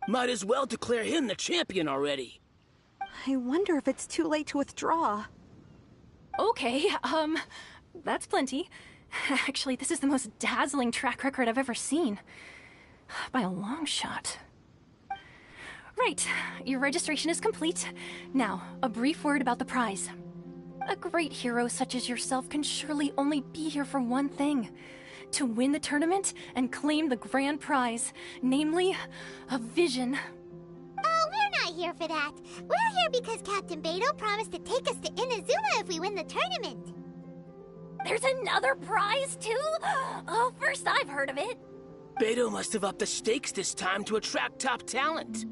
Speaker 19: Might as well declare him the champion already.
Speaker 20: I wonder if it's too late to withdraw.
Speaker 3: Okay, that's plenty. Actually, this is the most dazzling track record I've ever seen. By a long shot. Right, your registration is complete. Now, a brief word about the prize. A great hero such as yourself can surely only be here for one thing. To win the tournament and claim the grand prize, namely, a vision.
Speaker 4: Oh, we're not here for that. We're here because Captain Beidou promised to take us to Inazuma if we win the tournament.
Speaker 3: There's another prize, too? Oh, first I've heard of it.
Speaker 19: Beidou must have upped the stakes this time to attract top talent.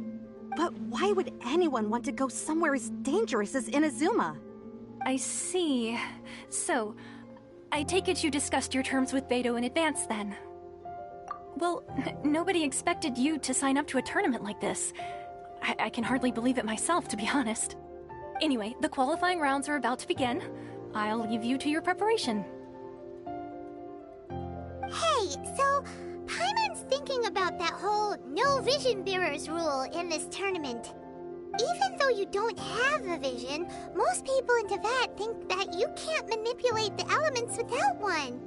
Speaker 20: But why would anyone want to go somewhere as dangerous as Inazuma?
Speaker 3: I see. So, I take it you discussed your terms with Beidou in advance, then? Well, nobody expected you to sign up to a tournament like this. I can hardly believe it myself, to be honest. Anyway, the qualifying rounds are about to begin. I'll leave you to your preparation.
Speaker 4: Hey, so Paimon's thinking about that whole no vision bearers rule in this tournament. Even though you don't have a vision, most people in Teyvat think that you can't manipulate the elements without one.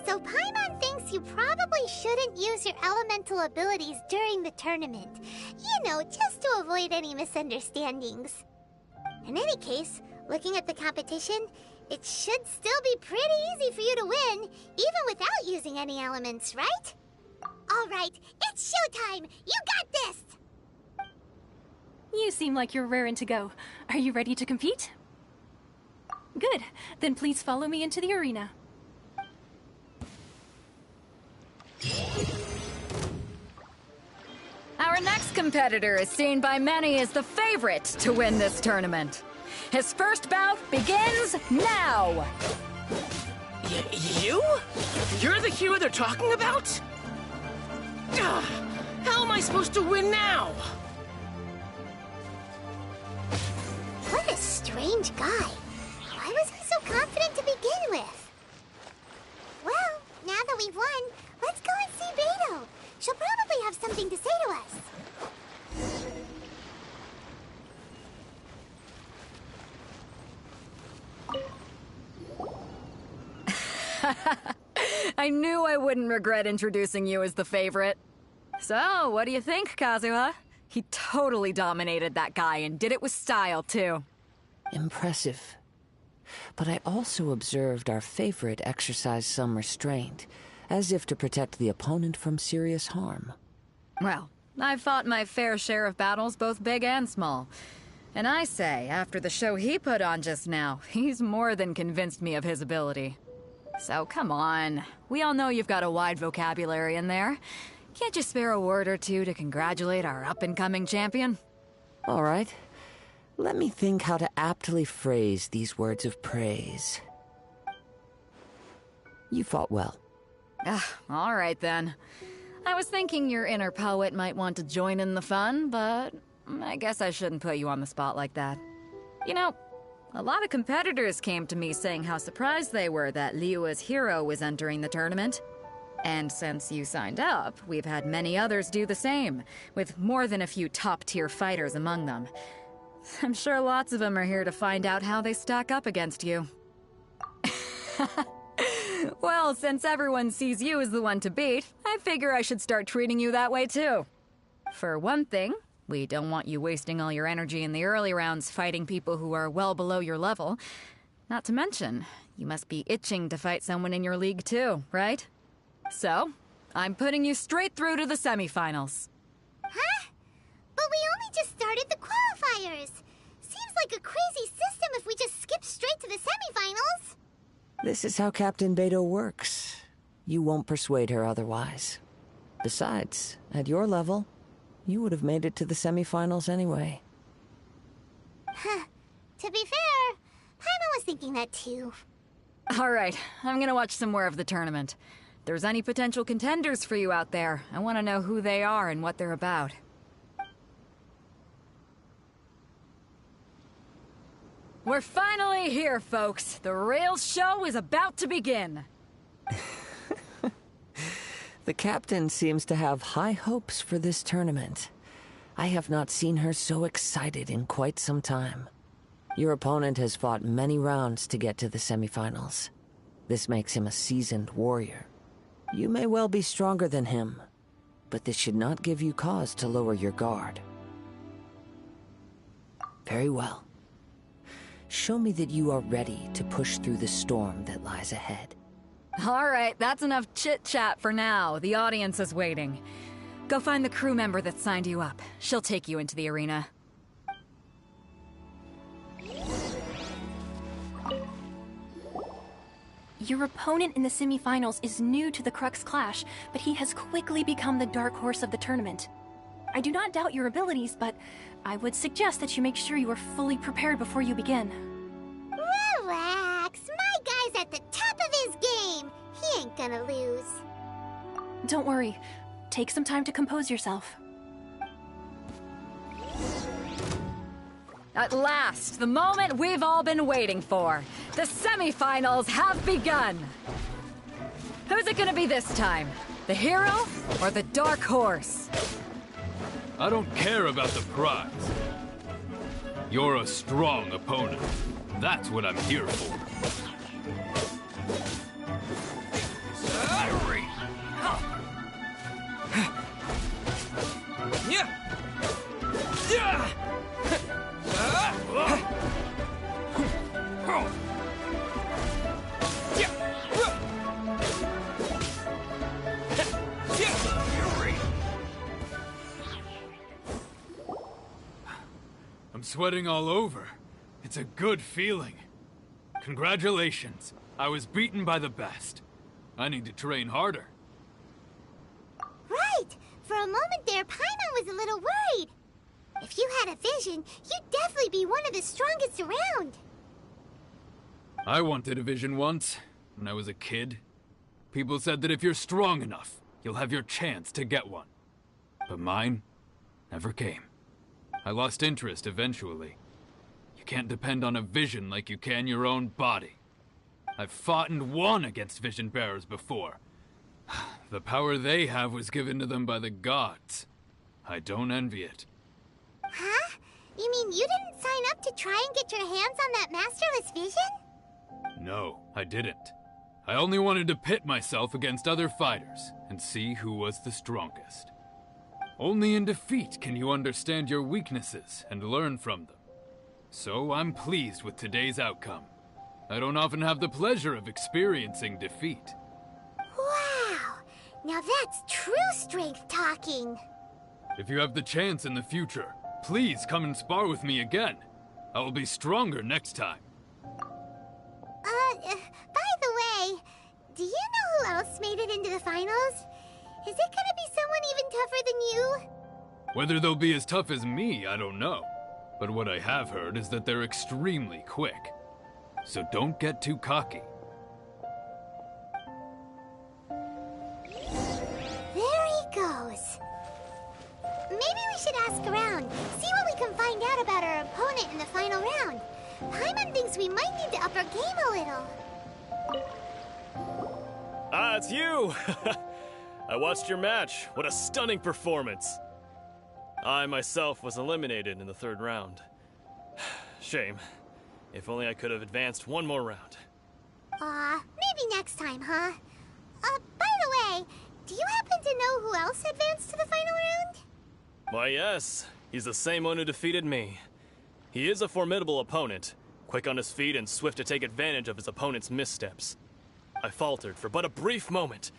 Speaker 4: So Paimon thinks you probably shouldn't use your elemental abilities during the tournament. You know, just to avoid any misunderstandings. In any case, looking at the competition, it should still be pretty easy for you to win, even without using any elements, right? All right, it's showtime! You got this!
Speaker 3: You seem like you're raring to go. Are you ready to compete? Good. Then please follow me into the arena.
Speaker 15: Our next competitor is seen by many as the favorite to win this tournament. His first bout begins now!
Speaker 19: You? You're the hero they're talking about? How am I supposed to win now?
Speaker 4: What a strange guy. Why was he so confident to begin with? Well, now that we've won, let's go and see Beto. She'll probably have something to say to us.
Speaker 15: I knew I wouldn't regret introducing you as the favorite. So, what do you think, Kazuha? He totally dominated that guy and did it with style, too.
Speaker 16: Impressive. But I also observed our favorite exercise some restraint, as if to protect the opponent from serious harm.
Speaker 15: Well, I've fought my fair share of battles, both big and small. And I say, after the show he put on just now, he's more than convinced me of his ability. So come on, we all know you've got a wide vocabulary in there. Can't you spare a word or two to congratulate our up-and-coming champion?
Speaker 16: All right. Let me think how to aptly phrase these words of praise. You fought well.
Speaker 15: All right then. I was thinking your inner poet might want to join in the fun, but I guess I shouldn't put you on the spot like that. You know, a lot of competitors came to me saying how surprised they were that Liyue's hero was entering the tournament. And since you signed up, we've had many others do the same, with more than a few top-tier fighters among them. I'm sure lots of them are here to find out how they stack up against you. Well, since everyone sees you as the one to beat, I figure I should start treating you that way too. For one thing, we don't want you wasting all your energy in the early rounds fighting people who are well below your level. Not to mention, you must be itching to fight someone in your league too, right? So, I'm putting you straight through to the semifinals.
Speaker 4: Huh? But we only just started the qualifiers. Seems like a crazy system if we just skip straight to the semifinals.
Speaker 16: This is how Captain Beto works. You won't persuade her otherwise. Besides, at your level, you would have made it to the semifinals anyway.
Speaker 4: Huh. To be fair, Paimon was thinking that too.
Speaker 15: Alright, I'm gonna watch some more of the tournament. If there's any potential contenders for you out there, I want to know who they are and what they're about. We're finally here, folks. The Rails show is about to begin.
Speaker 16: The captain seems to have high hopes for this tournament. I have not seen her so excited in quite some time. Your opponent has fought many rounds to get to the semifinals. This makes him a seasoned warrior. You may well be stronger than him, but this should not give you cause to lower your guard. Very well. Show me that you are ready to push through the storm that lies ahead.
Speaker 15: Alright, that's enough chit-chat for now. The audience is waiting. Go find the crew member that signed you up. She'll take you into the arena.
Speaker 21: Your opponent in the semifinals is new to the Crux Clash, but he has quickly become the dark horse of the tournament. I do not doubt your abilities, but I would suggest that you make sure you are fully prepared before you begin.
Speaker 4: Relax. My guy's at the top of his game. He ain't gonna lose.
Speaker 21: Don't worry. Take some time to compose yourself.
Speaker 15: At last, the moment we've all been waiting for. The semifinals have begun. Who's it gonna be this time? The hero or the dark horse?
Speaker 22: I don't care about the prize. You're a strong opponent. That's what I'm here for. I'm sweating all over. It's a good feeling. Congratulations. I was beaten by the best. I need to train harder.
Speaker 4: Right! For a moment there, Paimon was a little worried. If you had a vision, you'd definitely be one of the strongest around.
Speaker 22: I wanted a vision once, when I was a kid, people said that if you're strong enough, you'll have your chance to get one. But mine never came. I lost interest eventually. You can't depend on a vision like you can your own body. I've fought and won against vision bearers before. The power they have was given to them by the gods. I don't envy it.
Speaker 4: Huh? You mean you didn't sign up to try and get your hands on that masterless vision?
Speaker 22: No, I didn't. I only wanted to pit myself against other fighters and see who was the strongest. Only in defeat can you understand your weaknesses and learn from them. So I'm pleased with today's outcome. I don't often have the pleasure of experiencing defeat.
Speaker 4: Wow! Now that's true strength talking.
Speaker 22: If you have the chance in the future, please come and spar with me again. I will be stronger next time.
Speaker 4: By the way, do you know who else made it into the finals? Is it gonna be someone even tougher than you?
Speaker 22: Whether they'll be as tough as me, I don't know. But what I have heard is that they're extremely quick. So don't get too cocky.
Speaker 4: There he goes. Maybe we should ask around, see what we can find out about our opponent in the final round. Paimon thinks we might need to up our game a little.
Speaker 17: Ah, it's you! I watched your match. What a stunning performance. I myself was eliminated in the third round. Shame. If only I could have advanced one more round.
Speaker 4: Maybe next time, huh? By the way, do you happen to know who else advanced to the final round?
Speaker 17: Why, yes. He's the same one who defeated me. He is a formidable opponent, quick on his feet and swift to take advantage of his opponent's missteps. I faltered for but a brief moment,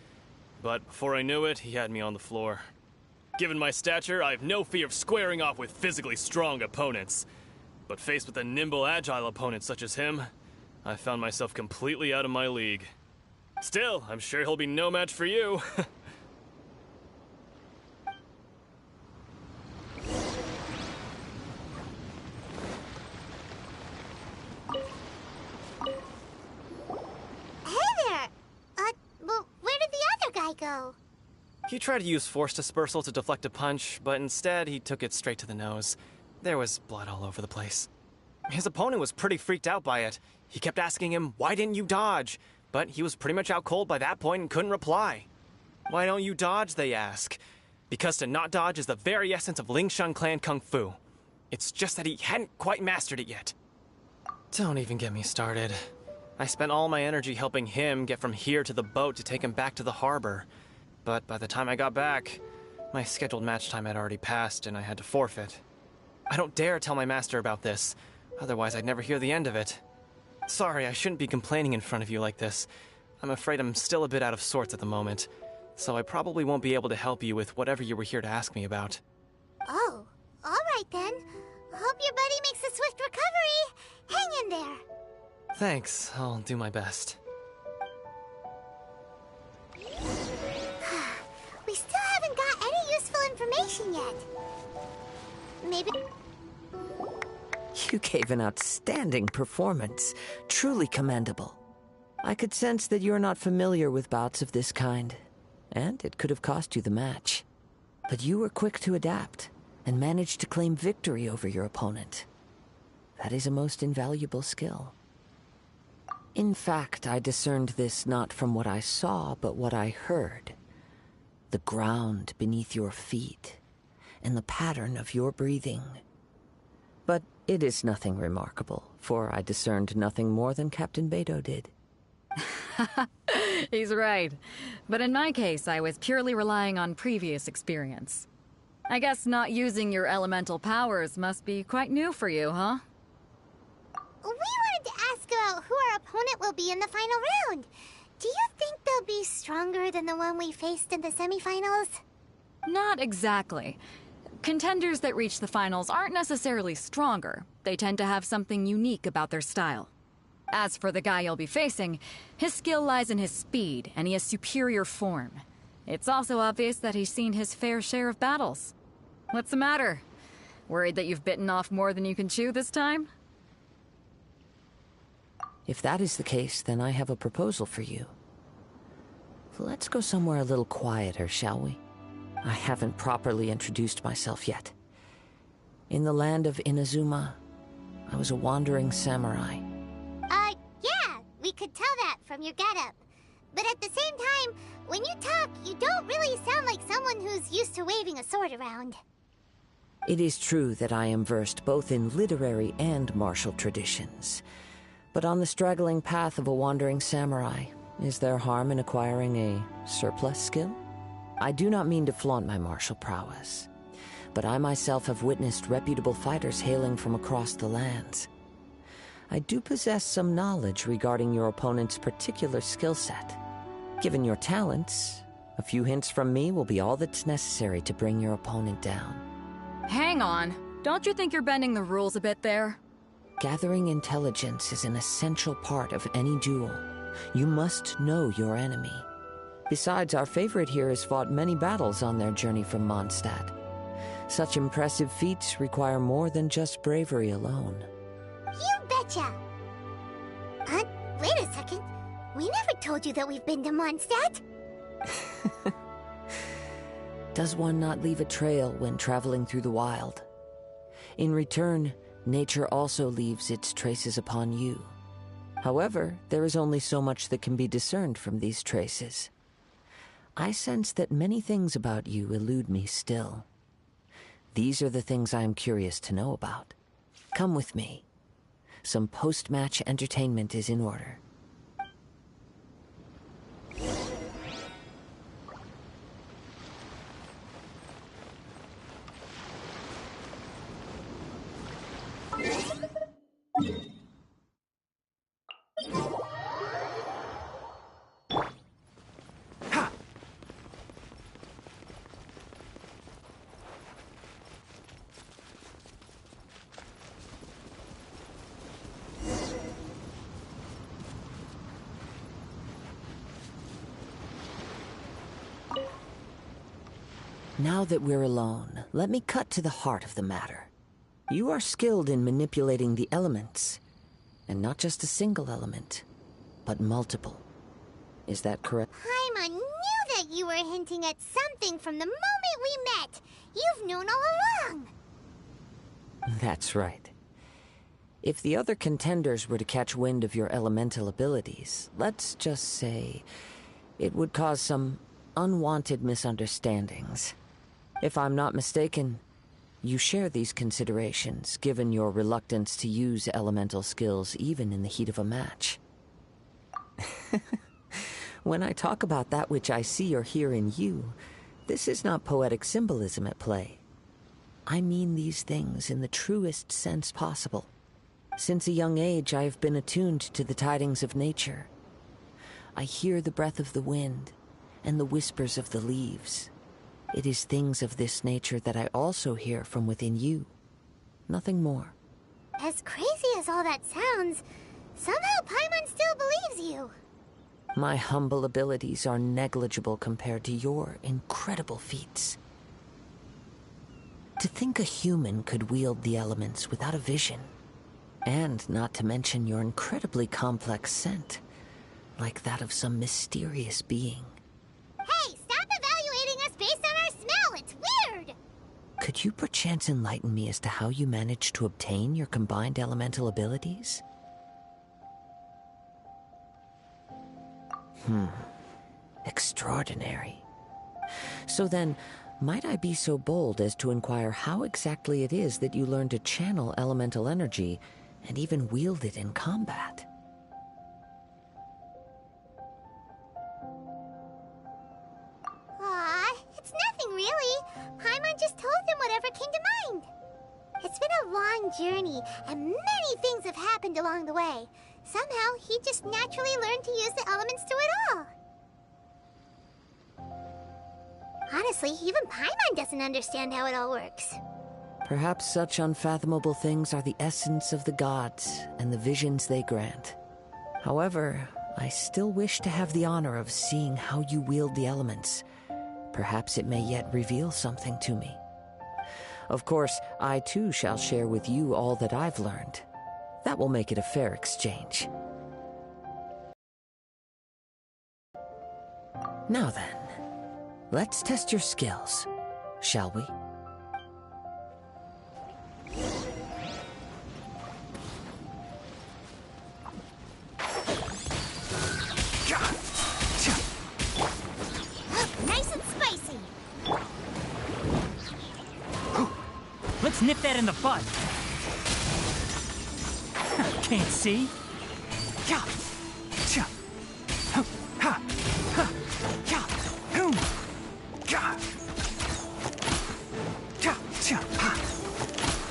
Speaker 17: but before I knew it, he had me on the floor. Given my stature, I have no fear of squaring off with physically strong opponents. But faced with a nimble, agile opponent such as him, I found myself completely out of my league. Still, I'm sure he'll be no match for you.
Speaker 4: Well, where did the other guy go?
Speaker 17: He tried to use force dispersal to deflect a punch, but instead he took it straight to the nose. There was blood all over the place. His opponent was pretty freaked out by it. He kept asking him, "Why didn't you dodge?" But he was pretty much out cold by that point and couldn't reply. "Why don't you dodge?" they ask. Because to not dodge is the very essence of Lingshan clan kung fu. It's just that he hadn't quite mastered it yet. Don't even get me started. I spent all my energy helping him get from here to the boat to take him back to the harbor. But by the time I got back, my scheduled match time had already passed and I had to forfeit. I don't dare tell my master about this, otherwise I'd never hear the end of it. Sorry, I shouldn't be complaining in front of you like this. I'm afraid I'm still a bit out of sorts at the moment, so I probably won't be able to help you with whatever you were here to ask me about.
Speaker 4: Oh, alright then. Hope your buddy makes a swift recovery. Hang in there.
Speaker 17: Thanks, I'll do my best.
Speaker 4: We still haven't got any useful information yet. Maybe...
Speaker 16: You gave an outstanding performance. Truly commendable. I could sense that you're not familiar with bouts of this kind, and it could have cost you the match. But you were quick to adapt, and managed to claim victory over your opponent. That is a most invaluable skill. In fact, I discerned this not from what I saw, but what I heard. The ground beneath your feet, and the pattern of your breathing. But it is nothing remarkable, for I discerned nothing more than Captain Beidou did.
Speaker 15: He's right. But in my case, I was purely relying on previous experience. I guess not using your elemental powers must be quite new for you, huh?
Speaker 4: We wanted to ask about who our opponent will be in the final round. Do you think they'll be stronger than the one we faced in the semifinals?
Speaker 15: Not exactly. Contenders that reach the finals aren't necessarily stronger. They tend to have something unique about their style. As for the guy you'll be facing, his skill lies in his speed, and he has superior form. It's also obvious that he's seen his fair share of battles. What's the matter? Worried that you've bitten off more than you can chew this time?
Speaker 16: If that is the case, then I have a proposal for you. Let's go somewhere a little quieter, shall we? I haven't properly introduced myself yet. In the land of Inazuma, I was a wandering samurai.
Speaker 4: Yeah, we could tell that from your getup. But at the same time, when you talk, you don't really sound like someone who's used to waving a sword around.
Speaker 16: It is true that I am versed both in literary and martial traditions. But on the straggling path of a wandering samurai, is there harm in acquiring a surplus skill? I do not mean to flaunt my martial prowess, but I myself have witnessed reputable fighters hailing from across the lands. I do possess some knowledge regarding your opponent's particular skill set. Given your talents, a few hints from me will be all that's necessary to bring your opponent down.
Speaker 15: Hang on. Don't you think you're bending the rules a bit there?
Speaker 16: Gathering intelligence is an essential part of any duel. You must know your enemy. Besides, our favorite here has fought many battles on their journey from Mondstadt. Such impressive feats require more than just bravery alone.
Speaker 4: You betcha! Wait a second. We never told you that we've been to Mondstadt.
Speaker 16: Does one not leave a trail when traveling through the wild? In return, nature also leaves its traces upon you. However, there is only so much that can be discerned from these traces. I sense that many things about you elude me still. These are the things I am curious to know about. Come with me. Some post-match entertainment is in order. Now that we're alone, let me cut to the heart of the matter. You are skilled in manipulating the elements, and not just a single element, but multiple. Is that correct?
Speaker 4: Paimon knew that you were hinting at something from the moment we met. You've known all along.
Speaker 16: That's right. If the other contenders were to catch wind of your elemental abilities, let's just say it would cause some unwanted misunderstandings. If I'm not mistaken, you share these considerations, given your reluctance to use elemental skills even in the heat of a match. When I talk about that which I see or hear in you, this is not poetic symbolism at play. I mean these things in the truest sense possible. Since a young age, I have been attuned to the tidings of nature. I hear the breath of the wind and the whispers of the leaves. It is things of this nature that I also hear from within you. Nothing more.
Speaker 4: As crazy as all that sounds, somehow Paimon still believes you.
Speaker 16: My humble abilities are negligible compared to your incredible feats. To think a human could wield the elements without a vision, and not to mention your incredibly complex scent, like that of some mysterious being.
Speaker 4: Hey, stop evaluating us based on our smell! It's weird!
Speaker 16: Could you perchance enlighten me as to how you managed to obtain your combined elemental abilities? Extraordinary. So then, might I be so bold as to inquire how exactly it is that you learned to channel elemental energy and even wield it in combat?
Speaker 4: Aw, it's nothing really. Paimon just told him whatever came to mind. It's been a long journey, and many things have happened along the way. Somehow, he just naturally learned to use the elements through it all. Honestly, even Paimon doesn't understand how it all works.
Speaker 16: Perhaps such unfathomable things are the essence of the gods and the visions they grant. However, I still wish to have the honor of seeing how you wield the elements. Perhaps it may yet reveal something to me. Of course, I too shall share with you all that I've learned. That will make it a fair exchange. Now then, let's test your skills, shall we?
Speaker 4: Nice and spicy.
Speaker 2: Let's nip that in the bud. Can't see?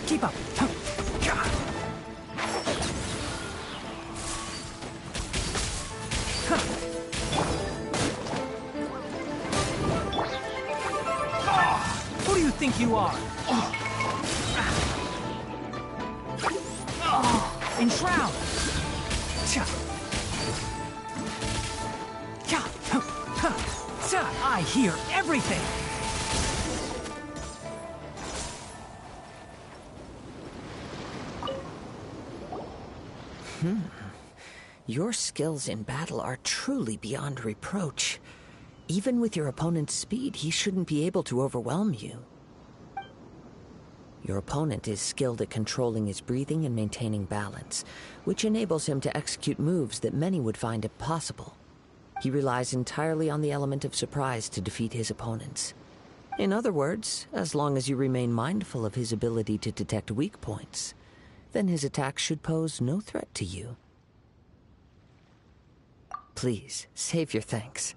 Speaker 2: Keep up. Who do you think you are? Enshroud! I hear everything!
Speaker 16: Your skills in battle are truly beyond reproach. Even with your opponent's speed, he shouldn't be able to overwhelm you. Your opponent is skilled at controlling his breathing and maintaining balance, which enables him to execute moves that many would find impossible. He relies entirely on the element of surprise to defeat his opponents. In other words, as long as you remain mindful of his ability to detect weak points, then his attacks should pose no threat to you. Please, save your thanks.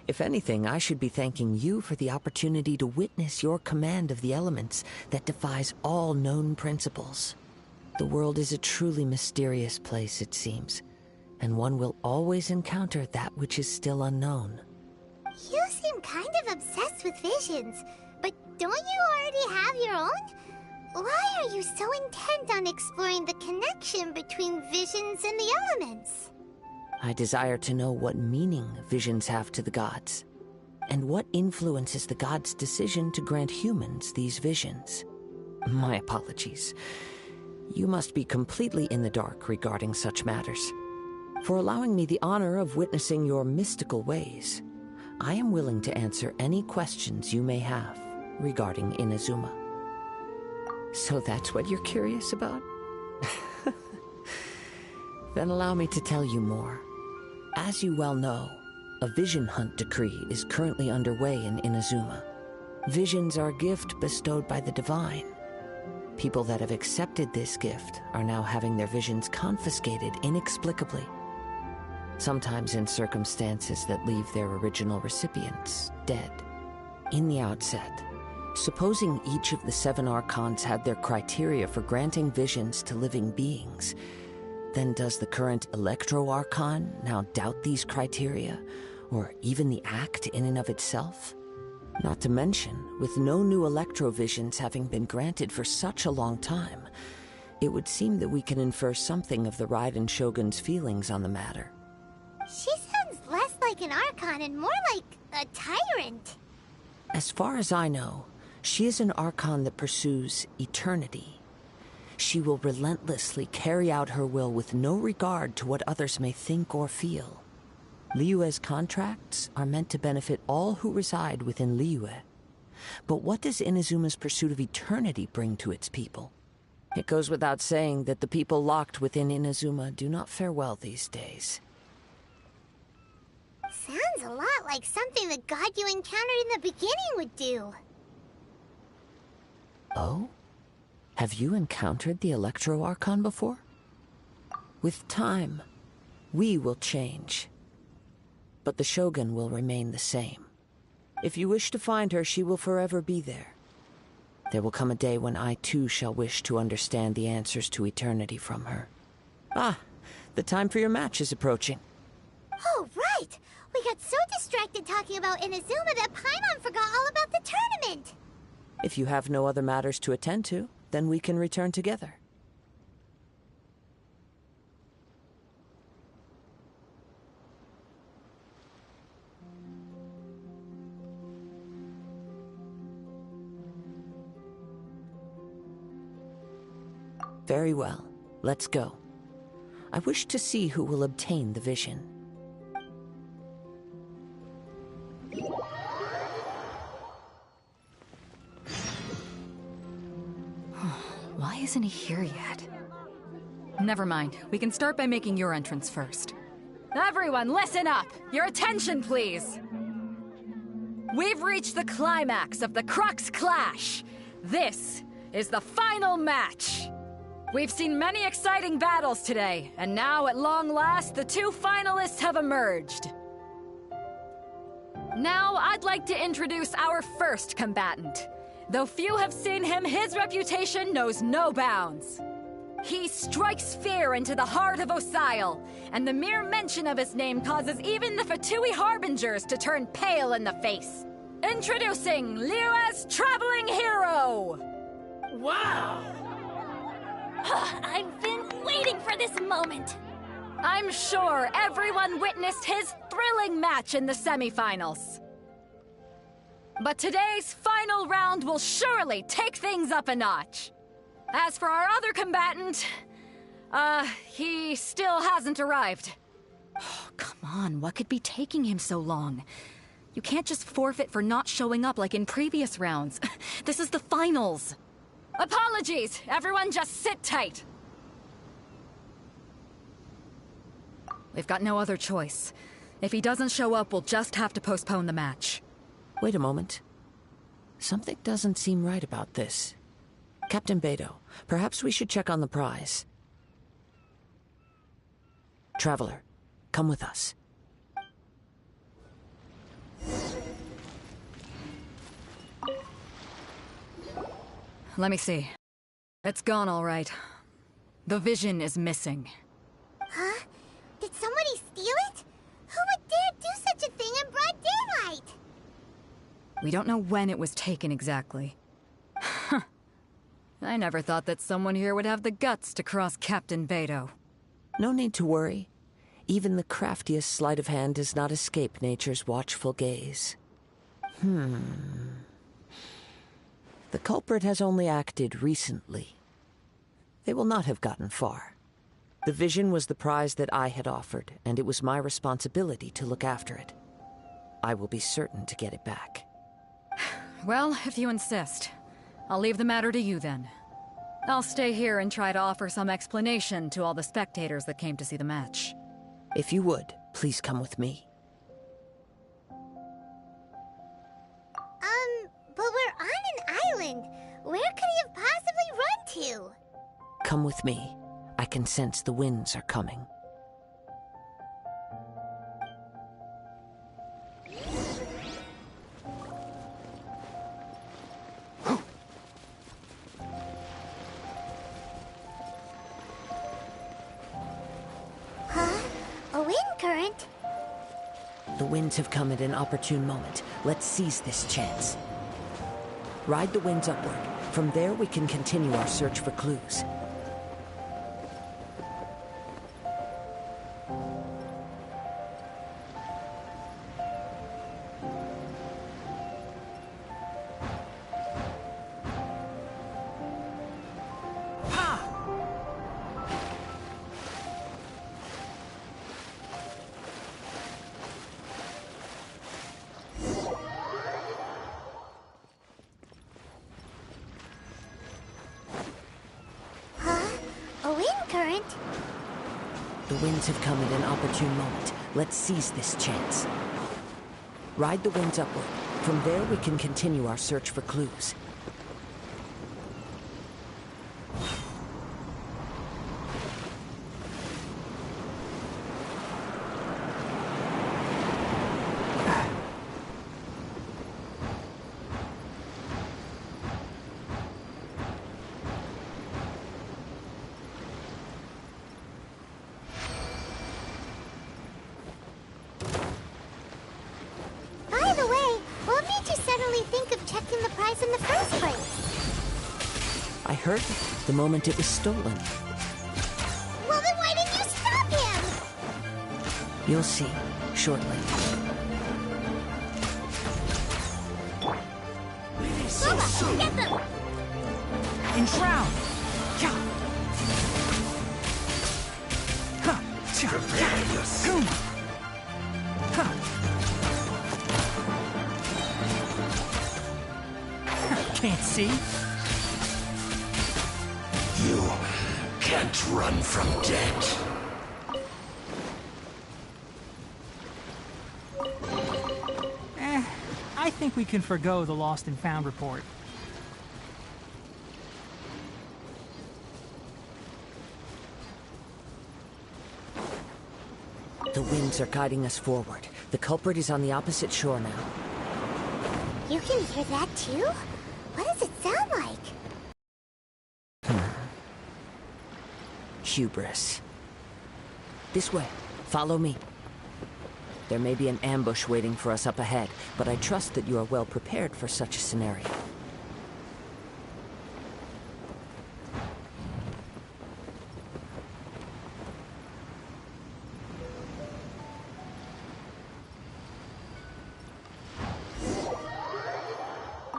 Speaker 16: If anything, I should be thanking you for the opportunity to witness your command of the elements that defies all known principles. The world is a truly mysterious place, it seems, and one will always encounter that which is still unknown.
Speaker 4: You seem kind of obsessed with visions, but don't you already have your own? Why are you so intent on exploring the connection between visions and the elements?
Speaker 16: I desire to know what meaning visions have to the gods, and what influences the gods' decision to grant humans these visions. My apologies. You must be completely in the dark regarding such matters. For allowing me the honor of witnessing your mystical ways, I am willing to answer any questions you may have regarding Inazuma. So that's what you're curious about? Then allow me to tell you more. As you well know, a vision hunt decree is currently underway in Inazuma. Visions are a gift bestowed by the divine. People that have accepted this gift are now having their visions confiscated inexplicably. Sometimes in circumstances that leave their original recipients dead. In the outset, supposing each of the 7 Archons had their criteria for granting visions to living beings, then does the current Electro-Archon now doubt these criteria, or even the act in and of itself? Not to mention, with no new Electro-Visions having been granted for such a long time, it would seem that we can infer something of the Raiden Shogun's feelings on the matter.
Speaker 4: She sounds less like an Archon and more like a tyrant.
Speaker 16: As far as I know, she is an Archon that pursues eternity. She will relentlessly carry out her will with no regard to what others may think or feel. Liyue's contracts are meant to benefit all who reside within Liyue. But what does Inazuma's pursuit of eternity bring to its people? It goes without saying that the people locked within Inazuma do not fare well these days.
Speaker 4: Sounds a lot like something the god you encountered in the beginning would do.
Speaker 16: Oh? Have you encountered the Electro-Archon before? With time, we will change. But the Shogun will remain the same. If you wish to find her, she will forever be there. There will come a day when I too shall wish to understand the answers to eternity from her. Ah, the time for your match is approaching.
Speaker 4: Oh, right! We got so distracted talking about Inazuma that Paimon forgot all about the tournament!
Speaker 16: If you have no other matters to attend to, then we can return together. Very well. Let's go. I wish to see who will obtain the vision.
Speaker 15: isn't he here yet? Never mind. We can start by making your entrance first. Everyone, listen up! Your attention, please! We've reached the climax of the Crux Clash! This is the final match! We've seen many exciting battles today, and now, at long last, the two finalists have emerged. Now, I'd like to introduce our first combatant. Though few have seen him, his reputation knows no bounds. He strikes fear into the heart of Osile, and the mere mention of his name causes even the Fatui Harbingers to turn pale in the face. Introducing Liyue's Traveling Hero!
Speaker 19: Wow!
Speaker 1: I've been waiting for this moment.
Speaker 15: I'm sure everyone witnessed his thrilling match in the semifinals. But today's final round will surely take things up a notch. As for our other combatant, he still hasn't arrived.
Speaker 13: Oh, come on, what could be taking him so long? You can't just forfeit for not showing up like in previous rounds. This is the finals.
Speaker 15: Apologies! Everyone just sit tight. We've got no other choice. If he doesn't show up, we'll just have to postpone the match.
Speaker 16: Wait a moment. Something doesn't seem right about this. Captain Beidou, perhaps we should check on the prize. Traveler, come with us.
Speaker 15: Let me see. It's gone all right. The vision is missing.
Speaker 4: Huh? Did somebody steal it? Who would dare do such a thing in broad daylight?
Speaker 15: We don't know when it was taken exactly. I never thought that someone here would have the guts to cross Captain Beidou.
Speaker 16: No need to worry. Even the craftiest sleight of hand does not escape nature's watchful gaze. The culprit has only acted recently. They will not have gotten far. The vision was the prize that I had offered, and it was my responsibility to look after it. I will be certain to get it back.
Speaker 15: Well, if you insist. I'll leave the matter to you then. I'll stay here and try to offer some explanation to all the spectators that came to see the match.
Speaker 16: If you would, please come with me.
Speaker 4: But we're on an island. Where could he have possibly run to?
Speaker 16: Come with me. I can sense the winds are coming.
Speaker 4: A wind current?
Speaker 16: The winds have come at an opportune moment. Let's seize this chance. Ride the winds upward. From there, we can continue our search for clues. The winds have come at an opportune moment. Let's seize this chance. Ride the winds upward. From there, we can continue our search for clues. I heard the moment it was stolen.
Speaker 4: Well, then why didn't you stop him?
Speaker 16: You'll see, shortly.
Speaker 4: Loba, get them!
Speaker 2: Enshroud! Can't see?
Speaker 5: can't run from debt.
Speaker 2: I think we can forgo the lost and found report.
Speaker 16: The winds are guiding us forward. The culprit is on the opposite shore now.
Speaker 4: You can hear that too? What does it sound like?
Speaker 16: Hubris. This way. Follow me. There may be an ambush waiting for us up ahead, but I trust that you are well prepared for such a scenario.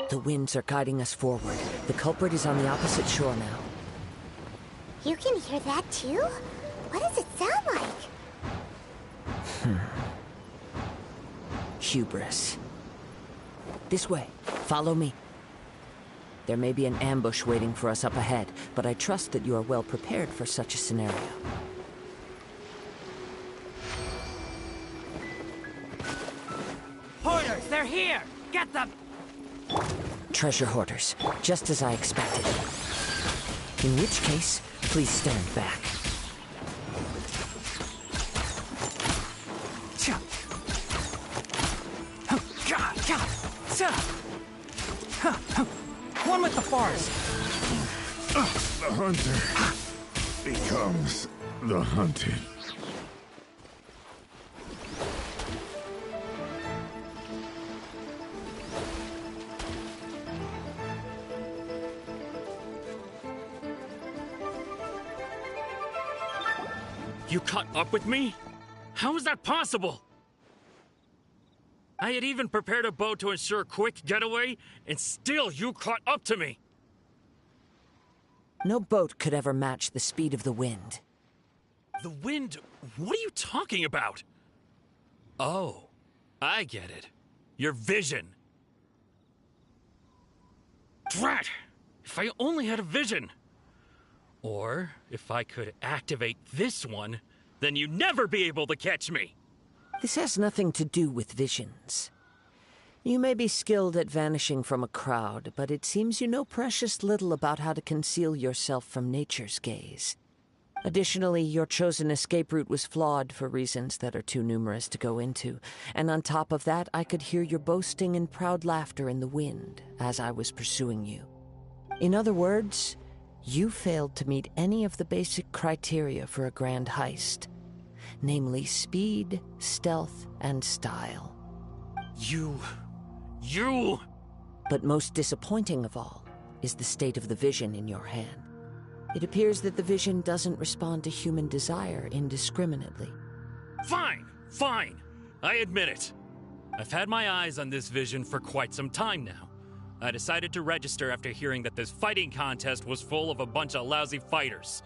Speaker 16: The winds are guiding us forward. The culprit is on the opposite shore now.
Speaker 4: You can hear that too? What does it sound like?
Speaker 16: Hubris. This way. Follow me. There may be an ambush waiting for us up ahead, but I trust that you are well prepared for such a scenario.
Speaker 7: Hoarders, they're here! Get them!
Speaker 16: Treasure hoarders, just as I expected. In which case, please stand back.
Speaker 2: One with the forest.
Speaker 6: The hunter becomes the hunted.
Speaker 9: You caught up with me? How is that possible? I had even prepared a boat to ensure a quick getaway, and still you caught up to me!
Speaker 16: No boat could ever match the speed of the wind.
Speaker 9: The wind? What are you talking about? Oh, I get it. Your vision. Drat! If I only had a vision! Or, if I could activate this one, then you'd never be able to catch me!
Speaker 16: This has nothing to do with visions. You may be skilled at vanishing from a crowd, but it seems you know precious little about how to conceal yourself from nature's gaze. Additionally, your chosen escape route was flawed for reasons that are too numerous to go into, and on top of that, I could hear your boasting and proud laughter in the wind as I was pursuing you. In other words, you failed to meet any of the basic criteria for a grand heist. Namely speed, stealth, and style.
Speaker 9: You...
Speaker 16: But most disappointing of all is the state of the vision in your hand. It appears that the vision doesn't respond to human desire indiscriminately.
Speaker 9: Fine! I admit it. I've had my eyes on this vision for quite some time now. I decided to register after hearing that this fighting contest was full of a bunch of lousy fighters.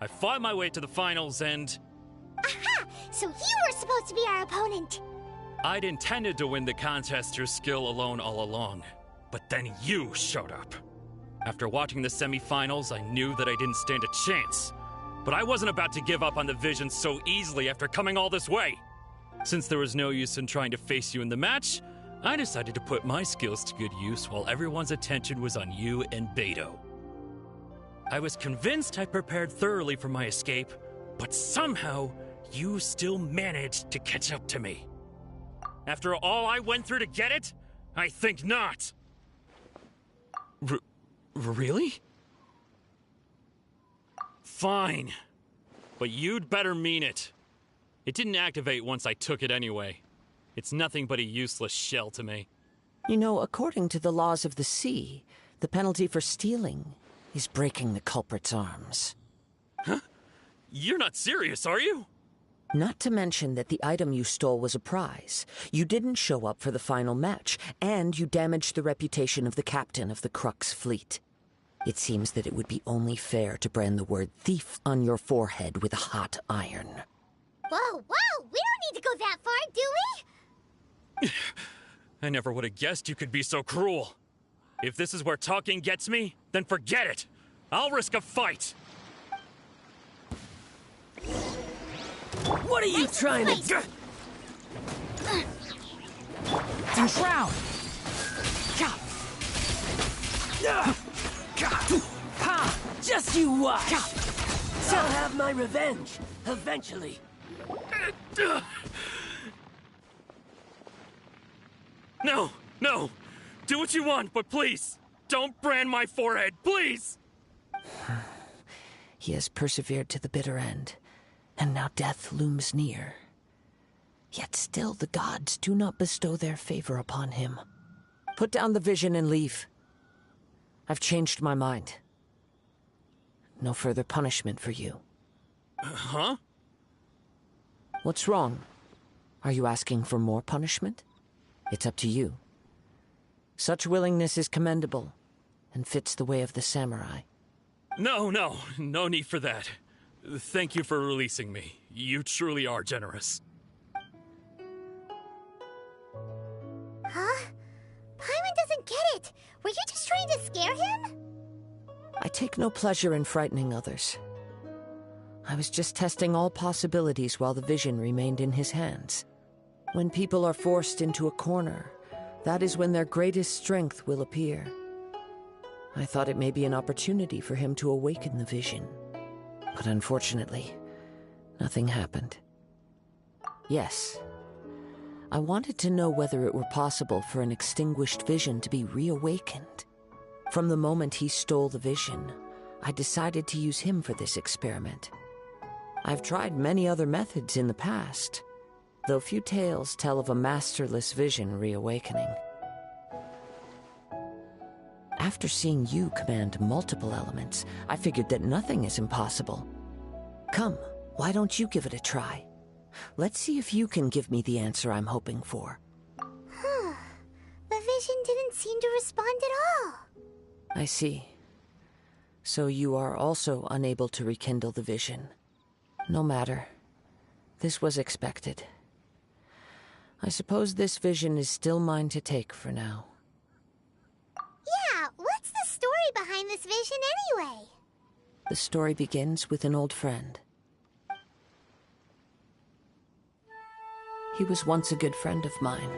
Speaker 9: I fought my way to the finals and...
Speaker 4: Aha! So you were supposed to be our opponent!
Speaker 9: I'd intended to win the contest through skill alone all along, but then you showed up. After watching the semi-finals, I knew that I didn't stand a chance. But I wasn't about to give up on the vision so easily after coming all this way. Since there was no use in trying to face you in the match, I decided to put my skills to good use while everyone's attention was on you and Beto. I was convinced I prepared thoroughly for my escape, but somehow, you still managed to catch up to me. After all I went through to get it? I think not. Really? Fine. But you'd better mean it. It didn't activate once I took it anyway. It's nothing but a useless shell to me.
Speaker 16: You know, according to the laws of the sea, the penalty for stealing is breaking the culprit's arms.
Speaker 9: Huh? You're not serious, are you?
Speaker 16: Not to mention that the item you stole was a prize. You didn't show up for the final match, and you damaged the reputation of the captain of the Crux fleet. It seems that it would be only fair to brand the word thief on your forehead with a hot iron.
Speaker 4: Whoa! We don't need to go that far, do we?
Speaker 9: I never would have guessed you could be so cruel. If this is where talking gets me, then forget it. I'll risk a fight.
Speaker 19: What are you trying to do?
Speaker 2: Drown!
Speaker 19: Just you watch! I'll have my revenge, eventually.
Speaker 9: No, no! Do what you want, but please, don't brand my forehead, please!
Speaker 16: He has persevered to the bitter end, and now death looms near. Yet still the gods do not bestow their favor upon him. Put down the vision and leave. I've changed my mind. No further punishment for you.
Speaker 9: Huh?
Speaker 16: What's wrong? Are you asking for more punishment? It's up to you. Such willingness is commendable, and fits the way of the samurai.
Speaker 9: No need for that. Thank you for releasing me. You truly are generous.
Speaker 4: Huh? Paimon doesn't get it. Were you just trying to scare him?
Speaker 16: I take no pleasure in frightening others. I was just testing all possibilities while the vision remained in his hands. When people are forced into a corner, that is when their greatest strength will appear. I thought it may be an opportunity for him to awaken the vision. But unfortunately, nothing happened. Yes, I wanted to know whether it were possible for an extinguished vision to be reawakened. From the moment he stole the vision, I decided to use him for this experiment. I've tried many other methods in the past, though few tales tell of a masterless vision reawakening. After seeing you command multiple elements, I figured that nothing is impossible. Come, why don't you give it a try? Let's see if you can give me the answer I'm hoping for.
Speaker 4: The vision didn't seem to respond at all.
Speaker 16: I see. So you are also unable to rekindle the vision. No matter. This was expected. I suppose this vision is still mine to take for now.
Speaker 4: Yeah, what's the story behind this vision anyway?
Speaker 16: The story begins with an old friend. He was once a good friend of mine.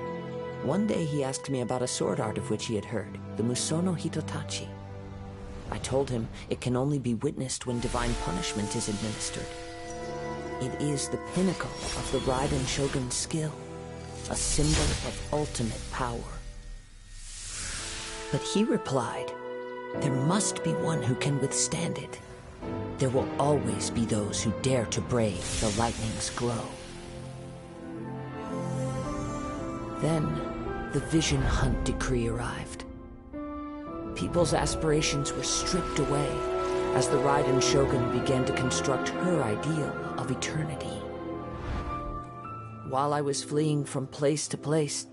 Speaker 16: One day he asked me about a sword art of which he had heard, the Musono Hitotachi. I told him it can only be witnessed when divine punishment is administered. It is the pinnacle of the Raiden Shogun's skill, a symbol of ultimate power. But he replied, there must be one who can withstand it. There will always be those who dare to brave the lightning's glow. Then, the Vision Hunt decree arrived. People's aspirations were stripped away as the Raiden Shogun began to construct her ideal of eternity. While I was fleeing from place to place,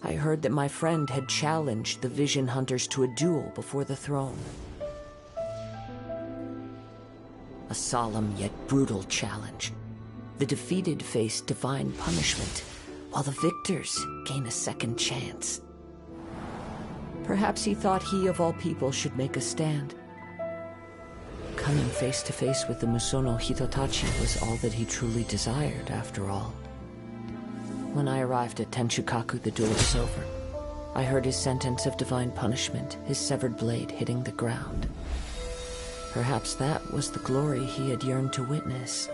Speaker 16: I heard that my friend had challenged the Vision Hunters to a duel before the throne. A solemn yet brutal challenge. The defeated face divine punishment, while the victors gain a second chance. Perhaps he thought he of all people should make a stand. Coming face to face with the Musono Hitotachi was all that he truly desired, after all. When I arrived at Tenshukaku, the duel was over. I heard his sentence of divine punishment, his severed blade hitting the ground. Perhaps that was the glory he had yearned to witness.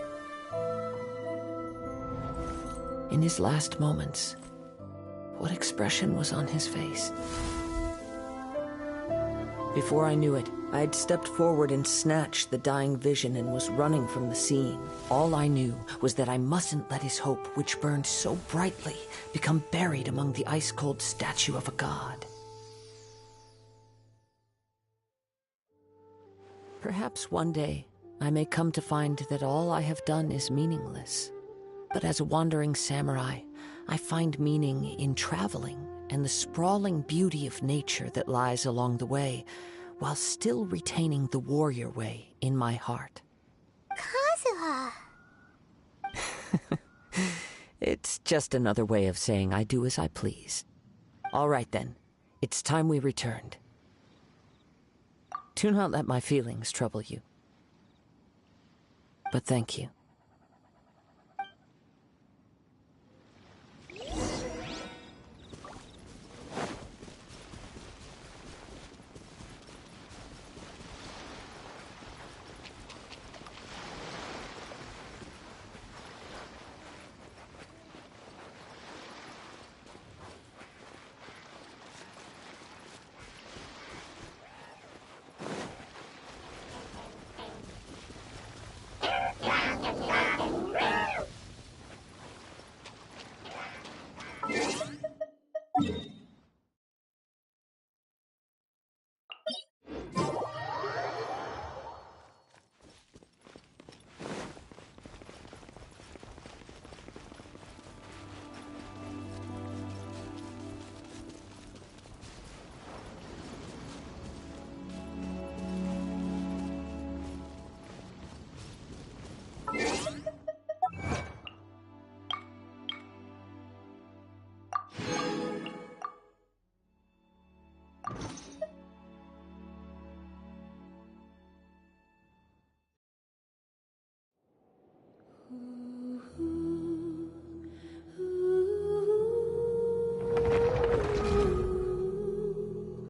Speaker 16: In his last moments, what expression was on his face? Before I knew it, I had stepped forward and snatched the dying vision and was running from the scene. All I knew was that I mustn't let his hope, which burned so brightly, become buried among the ice-cold statue of a god. Perhaps one day, I may come to find that all I have done is meaningless. But as a wandering samurai, I find meaning in traveling and the sprawling beauty of nature that lies along the way, while still retaining the warrior way in my heart.
Speaker 4: Kazuha!
Speaker 16: It's just another way of saying I do as I please. All right then, it's time we returned. Do not let my feelings trouble you. But thank you.